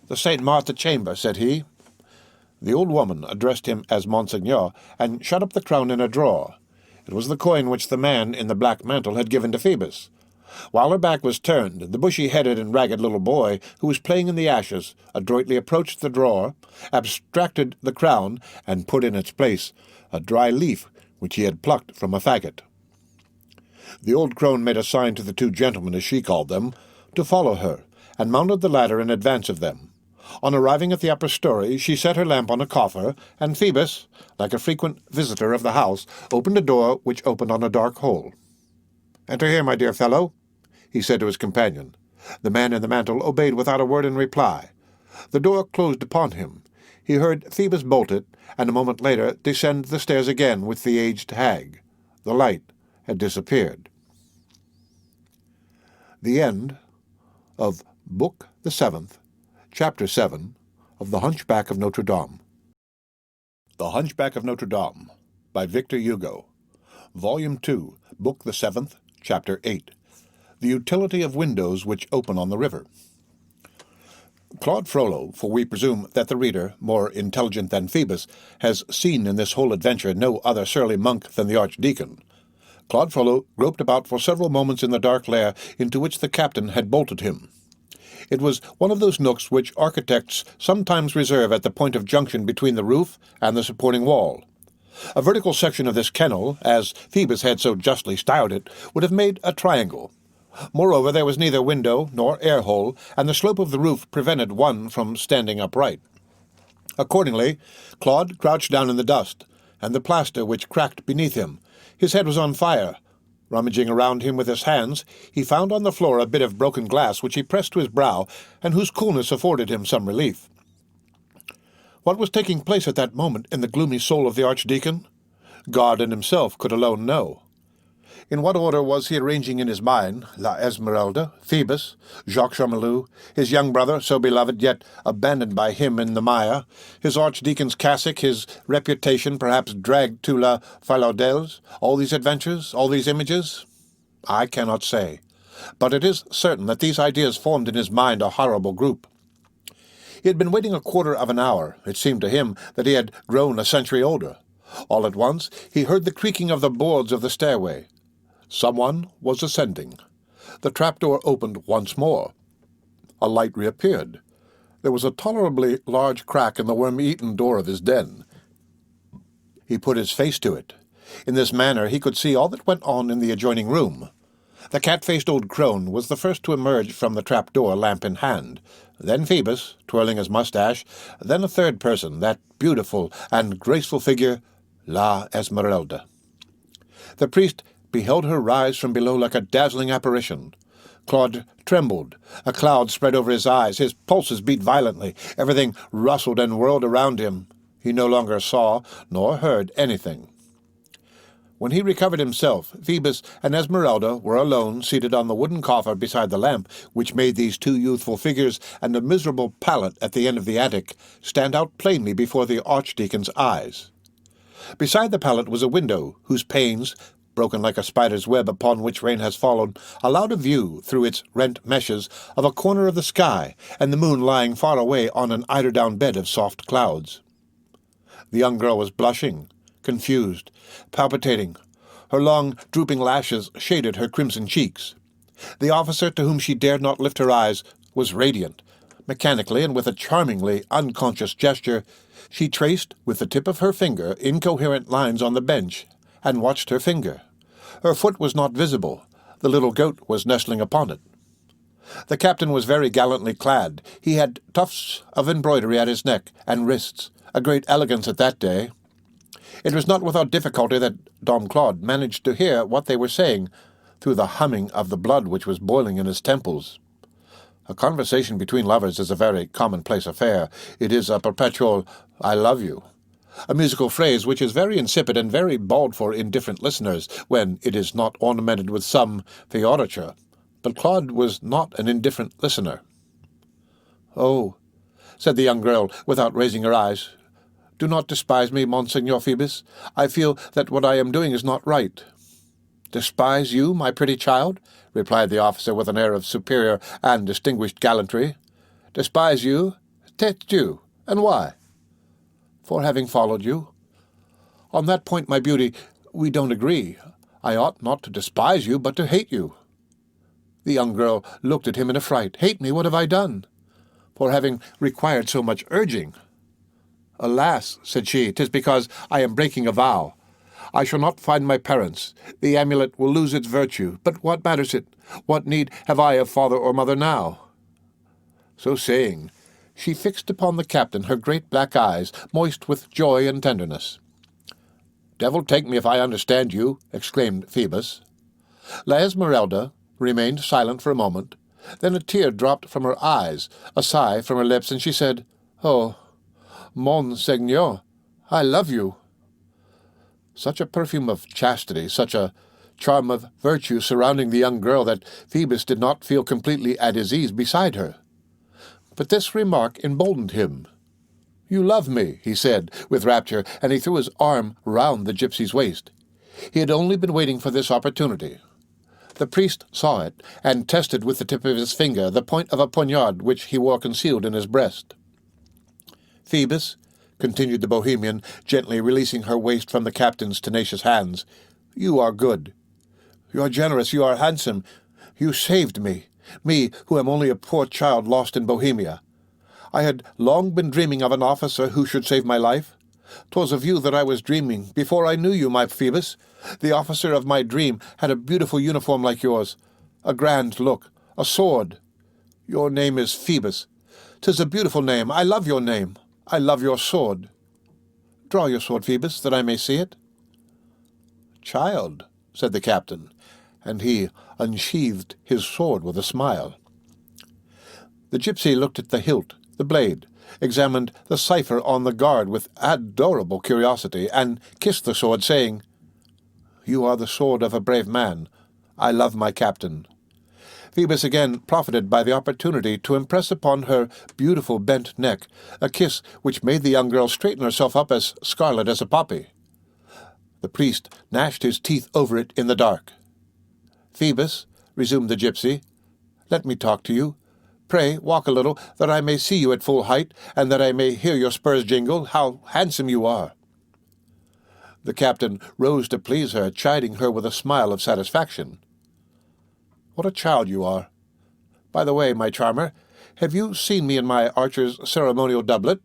"The St. Martha chamber," said he. The old woman addressed him as Monseigneur, and shut up the crown in a drawer. It was the coin which the man in the black mantle had given to Phoebus. While her back was turned, the bushy-headed and ragged little boy, who was playing in the ashes, adroitly approached the drawer, abstracted the crown, and put in its place a dry leaf which he had plucked from a faggot. The old crone made a sign to the two gentlemen, as she called them, to follow her, and mounted the ladder in advance of them. On arriving at the upper story, she set her lamp on a coffer, and Phoebus, like a frequent visitor of the house, opened a door which opened on a dark hole. "Enter here, my dear fellow," he said to his companion. The man in the mantle obeyed without a word in reply. The door closed upon him. He heard Phoebus bolt it, and a moment later descend the stairs again with the aged hag. The light had disappeared. The end of Book the 7th, Chapter 7, of The Hunchback of Notre Dame. The Hunchback of Notre Dame, by Victor Hugo. Volume 2, Book the 7th, Chapter 8. The Utility of Windows which Open on the River. Claude Frollo, for we presume that the reader, more intelligent than Phoebus, has seen in this whole adventure no other surly monk than the archdeacon. Claude Frollo groped about for several moments in the dark lair into which the captain had bolted him. It was one of those nooks which architects sometimes reserve at the point of junction between the roof and the supporting wall. A vertical section of this kennel, as Phoebus had so justly styled it, would have made a triangle. Moreover, there was neither window nor air-hole, and the slope of the roof prevented one from standing upright. Accordingly, Claude crouched down in the dust, and the plaster which cracked beneath him. His head was on fire. Rummaging around him with his hands, he found on the floor a bit of broken glass which he pressed to his brow, and whose coolness afforded him some relief. What was taking place at that moment in the gloomy soul of the archdeacon? God and himself could alone know. In what order was he arranging in his mind La Esmeralda, Phoebus, Jacques Chamelou, his young brother, so beloved, yet abandoned by him in the mire, his archdeacon's cassock, his reputation, perhaps dragged to La Falaudels, all these adventures, all these images? I cannot say, but it is certain that these ideas formed in his mind a horrible group. He had been waiting a quarter of an hour. It seemed to him that he had grown a century older. All at once he heard the creaking of the boards of the stairway. Someone was ascending. The trapdoor opened once more. A light reappeared. There was a tolerably large crack in the worm-eaten door of his den. He put his face to it. In this manner he could see all that went on in the adjoining room. The cat-faced old crone was the first to emerge from the trapdoor, lamp in hand. Then Phoebus, twirling his mustache. Then a third person, that beautiful and graceful figure, La Esmeralda. The priest beheld her rise from below like a dazzling apparition. Claude trembled. A cloud spread over his eyes. His pulses beat violently. Everything rustled and whirled around him. He no longer saw nor heard anything. When he recovered himself, Phoebus and Esmeralda were alone, seated on the wooden coffer beside the lamp, which made these two youthful figures and a miserable pallet at the end of the attic stand out plainly before the archdeacon's eyes. Beside the pallet was a window, whose panes, broken like a spider's web upon which rain has fallen, allowed a view, through its rent meshes, of a corner of the sky, and the moon lying far away on an eider-down bed of soft clouds. The young girl was blushing, confused, palpitating. Her long, drooping lashes shaded her crimson cheeks. The officer, to whom she dared not lift her eyes, was radiant. Mechanically, and with a charmingly unconscious gesture, she traced with the tip of her finger incoherent lines on the bench, and watched her finger. Her foot was not visible. The little goat was nestling upon it. The captain was very gallantly clad. He had tufts of embroidery at his neck and wrists, a great elegance at that day. It was not without difficulty that Dom Claude managed to hear what they were saying through the humming of the blood which was boiling in his temples. A conversation between lovers is a very commonplace affair. It is a perpetual "I love you," a musical phrase which is very insipid and very bawled for indifferent listeners when it is not ornamented with some theodoture. But Claude was not an indifferent listener. "Oh," said the young girl, without raising her eyes, "do not despise me, Monseigneur Phoebus. I feel that what I am doing is not right." "Despise you, my pretty child?" replied the officer with an air of superior and distinguished gallantry. "Despise you? Tête Dieu, and why?" For having followed you. On that point, my beauty, we don't agree. I ought not to despise you, but to hate you. The young girl looked at him in affright. Hate me? What have I done? For having required so much urging. Alas, said she, 'tis because I am breaking a vow. I shall not find my parents. The amulet will lose its virtue. But what matters it? What need have I of father or mother now? So saying, she fixed upon the captain her great black eyes, moist with joy and tenderness. Devil take me if I understand you, exclaimed Phoebus. La Esmeralda remained silent for a moment. Then a tear dropped from her eyes, a sigh from her lips, and she said, Oh, mon seigneur, I love you. Such a perfume of chastity, such a charm of virtue surrounding the young girl that Phoebus did not feel completely at his ease beside her. But this remark emboldened him. You love me, he said, with rapture, and he threw his arm round the gypsy's waist. He had only been waiting for this opportunity. The priest saw it, and tested with the tip of his finger the point of a poniard which he wore concealed in his breast. Phoebus, continued the Bohemian, gently releasing her waist from the captain's tenacious hands, you are good. You are generous, you are handsome. You saved me who am only a poor child lost in Bohemia. I had long been dreaming of an officer who should save my life. 'Twas of you that I was dreaming, before I knew you, my Phoebus. The officer of my dream had a beautiful uniform like yours, a grand look, a sword. Your name is Phoebus. 'Tis a beautiful name. I love your name. I love your sword. Draw your sword, Phoebus, that I may see it. Child, said the captain, and he unsheathed his sword with a smile. The gypsy looked at the hilt, the blade, examined the cipher on the guard with adorable curiosity, and kissed the sword, saying, You are the sword of a brave man. I love my captain. Phoebus again profited by the opportunity to impress upon her beautiful bent neck a kiss which made the young girl straighten herself up as scarlet as a poppy. The priest gnashed his teeth over it in the dark. Phoebus, resumed the gypsy, let me talk to you. Pray walk a little, that I may see you at full height, and that I may hear your spurs jingle. How handsome you are! The captain rose to please her, chiding her with a smile of satisfaction. What a child you are! By the way, my charmer, have you seen me in my archer's ceremonial doublet?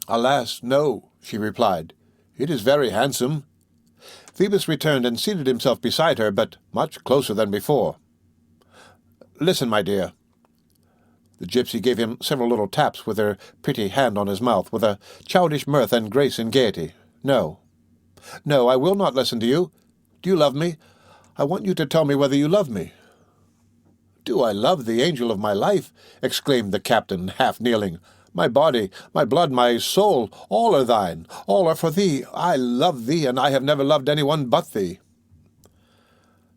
Alas, no, she replied. It is very handsome. Phoebus returned and seated himself beside her, but much closer than before. Listen, my dear. The gypsy gave him several little taps with her pretty hand on his mouth, with a childish mirth and grace and gaiety. No, I will not listen to you. Do you love me? I want you to tell me whether you love me. Do I love the angel of my life? Exclaimed the captain, half kneeling. My body, my blood, my soul, all are thine. All are for thee. I love thee, and I have never loved anyone but thee.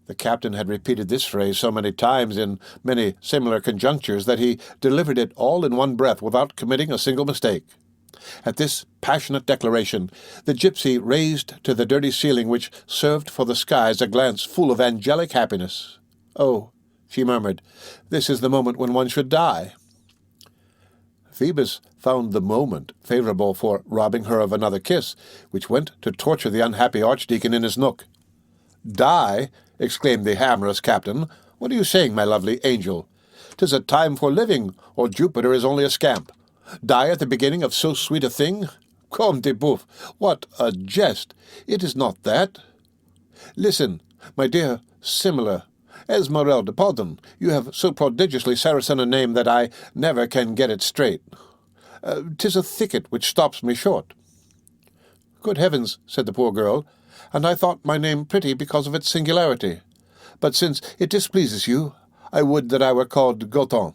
The captain had repeated this phrase so many times in many similar conjunctures that he delivered it all in one breath without committing a single mistake. At this passionate declaration, the gypsy raised to the dirty ceiling which served for the skies a glance full of angelic happiness. Oh, she murmured, this is the moment when one should die. Phoebus found the moment favorable for robbing her of another kiss, which went to torture the unhappy archdeacon in his nook. Die? Exclaimed the amorous captain. What are you saying, my lovely angel? 'Tis a time for living, or Jupiter is only a scamp. Die at the beginning of so sweet a thing? Comme de bouffe, what a jest! It is not that. Listen, my dear Similar, Esmeralda, pardon, you have so prodigiously Saracen a name that I never can get it straight. 'Tis a thicket which stops me short. Good heavens, said the poor girl, and I thought my name pretty because of its singularity. But since it displeases you, I would that I were called Goton.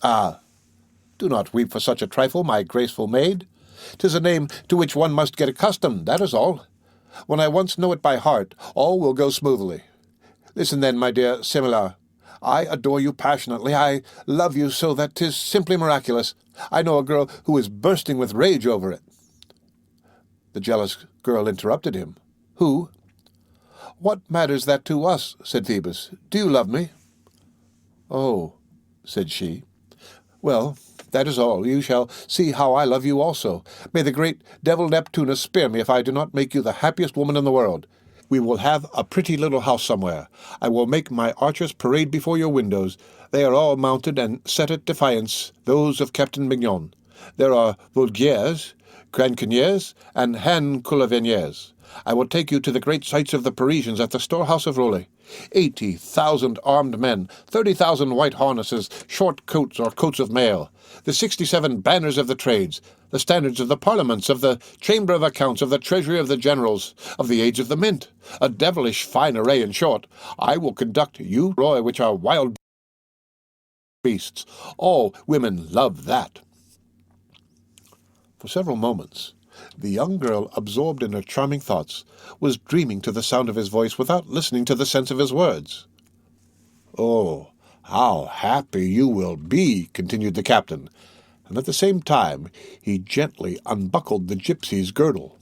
Ah, do not weep for such a trifle, my graceful maid. 'Tis a name to which one must get accustomed, that is all. When I once know it by heart, all will go smoothly. Listen then, my dear Similar. I adore you passionately. I love you so that 'tis simply miraculous. I know a girl who is bursting with rage over it. The jealous girl interrupted him. Who? What matters that to us? Said Phoebus. Do you love me? Oh, said she. Well, That is all. You shall see how I love you also. May the great devil Neptunus spare me if I do not make you the happiest woman in the world. We will have a pretty little house somewhere. I will make my archers parade before your windows. They are all mounted and set at defiance, those of Captain Mignon. There are Vulguières, Grancanières, and Hancoulevenières. I will take you to the great sights of the Parisians at the storehouse of Rolly. 80,000 armed men, 30,000 white harnesses, short coats or coats of mail, the 67 banners of the trades, the standards of the parliaments, of the chamber of accounts, of the treasury of the generals, of the aids of the mint, a devilish fine array, in short. I will conduct you, Roy, which are wild beasts. All women love that. For several moments, the young girl, absorbed in her charming thoughts, was dreaming to the sound of his voice without listening to the sense of his words. "Oh, how happy you will be," continued the captain, and at the same time he gently unbuckled the gypsy's girdle.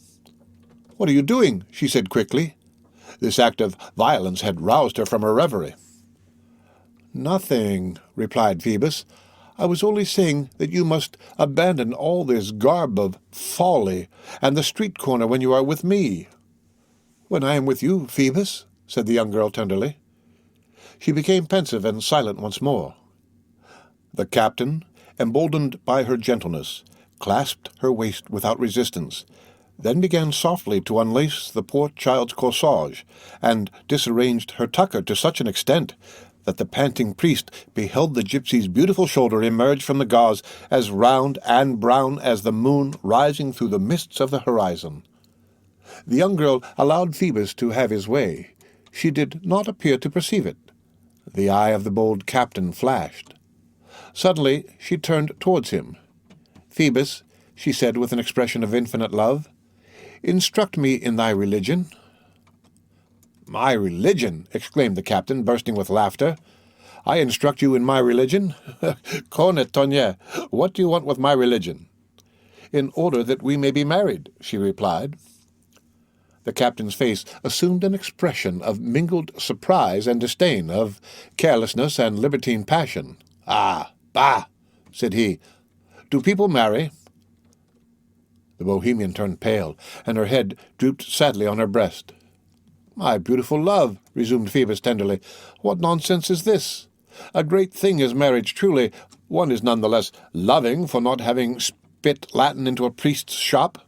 "What are you doing?" she said quickly. This act of violence had roused her from her reverie. "Nothing," replied Phoebus. "I was only saying that you must abandon all this garb of folly and the street corner when you are with me." "When I am with you, Phoebus," said the young girl tenderly. She became pensive and silent once more. The captain, emboldened by her gentleness, clasped her waist without resistance, then began softly to unlace the poor child's corsage, and disarranged her tucker to such an extent that the panting priest beheld the gypsy's beautiful shoulder emerge from the gauze as round and brown as the moon rising through the mists of the horizon. The young girl allowed Phoebus to have his way. She did not appear to perceive it. The eye of the bold captain flashed. Suddenly she turned towards him. "Phoebus," she said with an expression of infinite love, "instruct me in thy religion." "My religion!" exclaimed the captain, bursting with laughter. "I instruct you in my religion? Cornet tonnerre, what do you want with my religion?" "In order that we may be married," she replied. The captain's face assumed an expression of mingled surprise and disdain, of carelessness and libertine passion. "Ah, bah!" said he. "Do people marry?" The Bohemian turned pale, and her head drooped sadly on her breast. "My beautiful love," resumed Phoebus tenderly, "what nonsense is this? A great thing is marriage, truly. One is none the less loving for not having spit Latin into a priest's shop."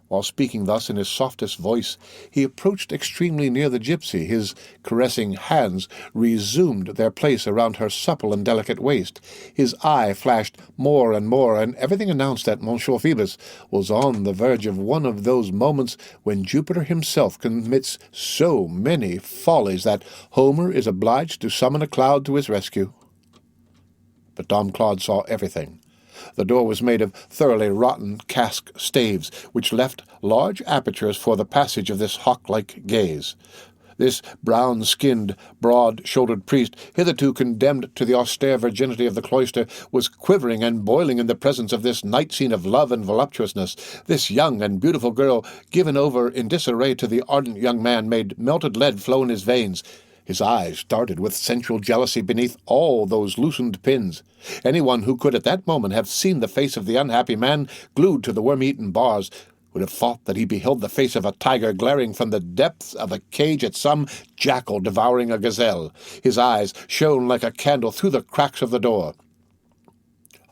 While speaking thus in his softest voice, he approached extremely near the gypsy. His caressing hands resumed their place around her supple and delicate waist. His eye flashed more and more, and everything announced that Monsieur Phoebus was on the verge of one of those moments when Jupiter himself commits so many follies that Homer is obliged to summon a cloud to his rescue. But Dom Claude saw everything. The door was made of thoroughly rotten cask staves, which left large apertures for the passage of this hawk-like gaze. This brown-skinned, broad-shouldered priest, hitherto condemned to the austere virginity of the cloister, was quivering and boiling in the presence of this night scene of love and voluptuousness. This young and beautiful girl, given over in disarray to the ardent young man, made melted lead flow in his veins. His eyes darted with sensual jealousy beneath all those loosened pins. Anyone who could at that moment have seen the face of the unhappy man glued to the worm-eaten bars would have thought that he beheld the face of a tiger glaring from the depths of a cage at some jackal devouring a gazelle. His eyes shone like a candle through the cracks of the door.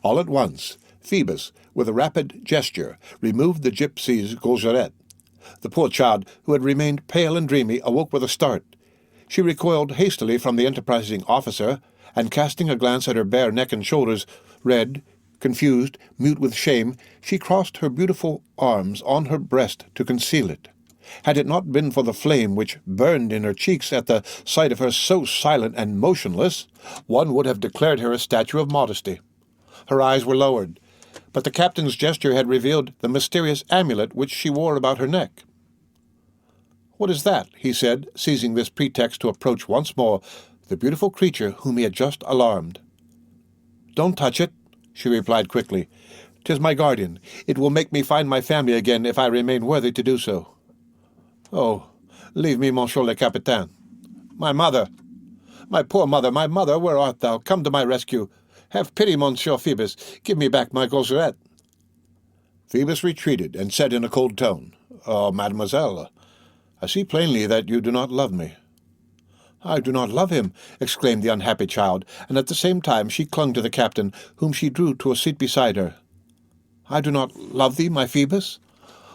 All at once, Phoebus, with a rapid gesture, removed the gypsy's gorget. The poor child, who had remained pale and dreamy, awoke with a start. She recoiled hastily from the enterprising officer, and casting a glance at her bare neck and shoulders, red, confused, mute with shame, she crossed her beautiful arms on her breast to conceal it. Had it not been for the flame which burned in her cheeks at the sight of her so silent and motionless, one would have declared her a statue of modesty. Her eyes were lowered, but the captain's gesture had revealed the mysterious amulet which she wore about her neck. "What is that?" he said, seizing this pretext to approach once more the beautiful creature whom he had just alarmed. "Don't touch it," she replied quickly. "'Tis my guardian. It will make me find my family again if I remain worthy to do so." "Oh, leave me, Monsieur le Capitaine." "My mother! My poor mother! My mother! Where art thou? Come to my rescue. Have pity, Monsieur Phoebus. Give me back my goseret." Phoebus retreated and said in a cold tone, "Oh, mademoiselle, I see plainly that you do not love me." "I do not love him," exclaimed the unhappy child, and at the same time she clung to the captain, whom she drew to a seat beside her. "I do not love thee, my Phoebus?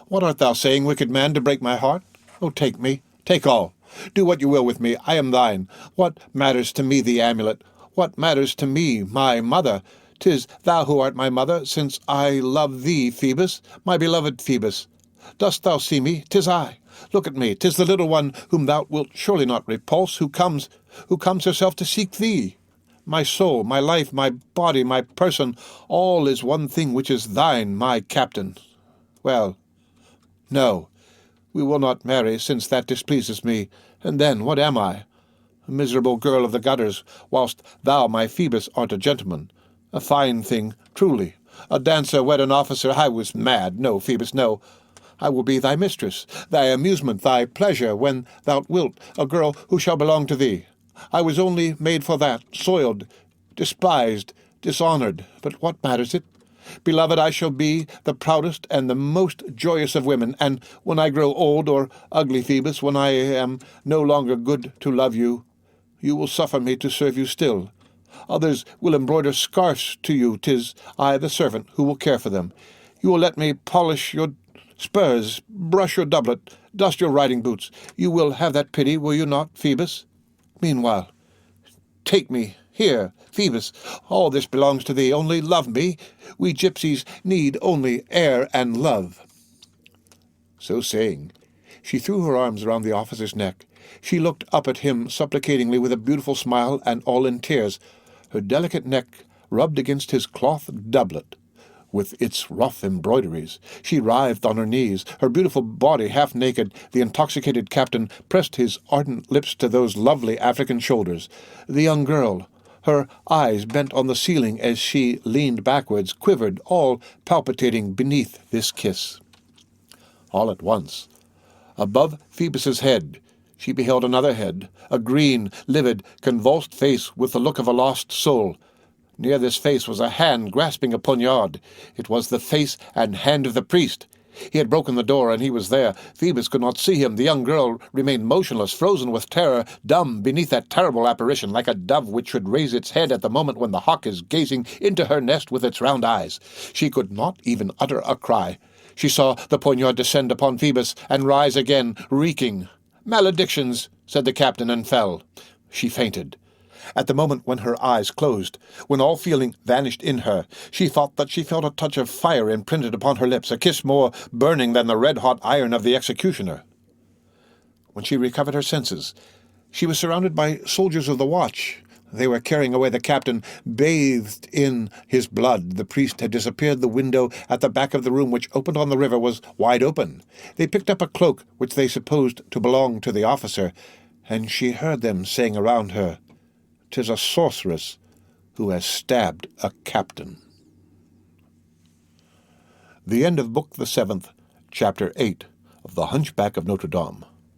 What art thou saying, wicked man, to break my heart? Oh, take me, take all. Do what you will with me, I am thine. What matters to me the amulet? What matters to me my mother? 'Tis thou who art my mother, since I love thee, Phoebus, my beloved Phoebus. Dost thou see me? 'Tis I. Look at me. 'Tis the little one whom thou wilt surely not repulse, who comes herself to seek thee. My soul, my life, my body, my person, all is one thing which is thine, my captain. Well, no, we will not marry, since that displeases me. And then, what am I? A miserable girl of the gutters, whilst thou, my Phoebus, art a gentleman. A fine thing, truly. A dancer wed an officer. I was mad. No, Phoebus, no. I will be thy mistress, thy amusement, thy pleasure, when thou wilt, a girl who shall belong to thee. I was only made for that, soiled, despised, dishonoured. But what matters it? Beloved, I shall be the proudest and the most joyous of women, and when I grow old or ugly, Phoebus, when I am no longer good to love you, you will suffer me to serve you still. Others will embroider scarfs to you. 'Tis I, the servant, who will care for them. You will let me polish your spurs, brush your doublet, dust your riding boots. You will have that pity, will you not, Phoebus? Meanwhile, take me here, Phoebus. All this belongs to thee. Only love me. We gypsies need only air and love." So saying, she threw her arms around the officer's neck. She looked up at him supplicatingly with a beautiful smile, and all in tears, her delicate neck rubbed against his cloth doublet, with its rough embroideries. She writhed on her knees, her beautiful body half naked. The intoxicated captain pressed his ardent lips to those lovely African shoulders. The young girl, her eyes bent on the ceiling as she leaned backwards, quivered, all palpitating beneath this kiss. All at once, above Phoebus's head, she beheld another head, a green, livid, convulsed face with the look of a lost soul. Near this face was a hand grasping a poniard. It was the face and hand of the priest. He had broken the door, and he was there. Phoebus could not see him. The young girl remained motionless, frozen with terror, dumb beneath that terrible apparition, like a dove which should raise its head at the moment when the hawk is gazing into her nest with its round eyes. She could not even utter a cry. She saw the poniard descend upon Phoebus and rise again, reeking. "Maledictions," said the captain, and fell. She fainted. At the moment when her eyes closed, when all feeling vanished in her, she thought that she felt a touch of fire imprinted upon her lips, a kiss more burning than the red-hot iron of the executioner. When she recovered her senses, she was surrounded by soldiers of the watch. They were carrying away the captain, bathed in his blood. The priest had disappeared. The window at the back of the room, which opened on the river, was wide open. They picked up a cloak which they supposed to belong to the officer, and she heard them saying around her, "'Tis a sorceress who has stabbed a captain." The end of Book the 7th, Chapter 8 of The Hunchback of Notre Dame.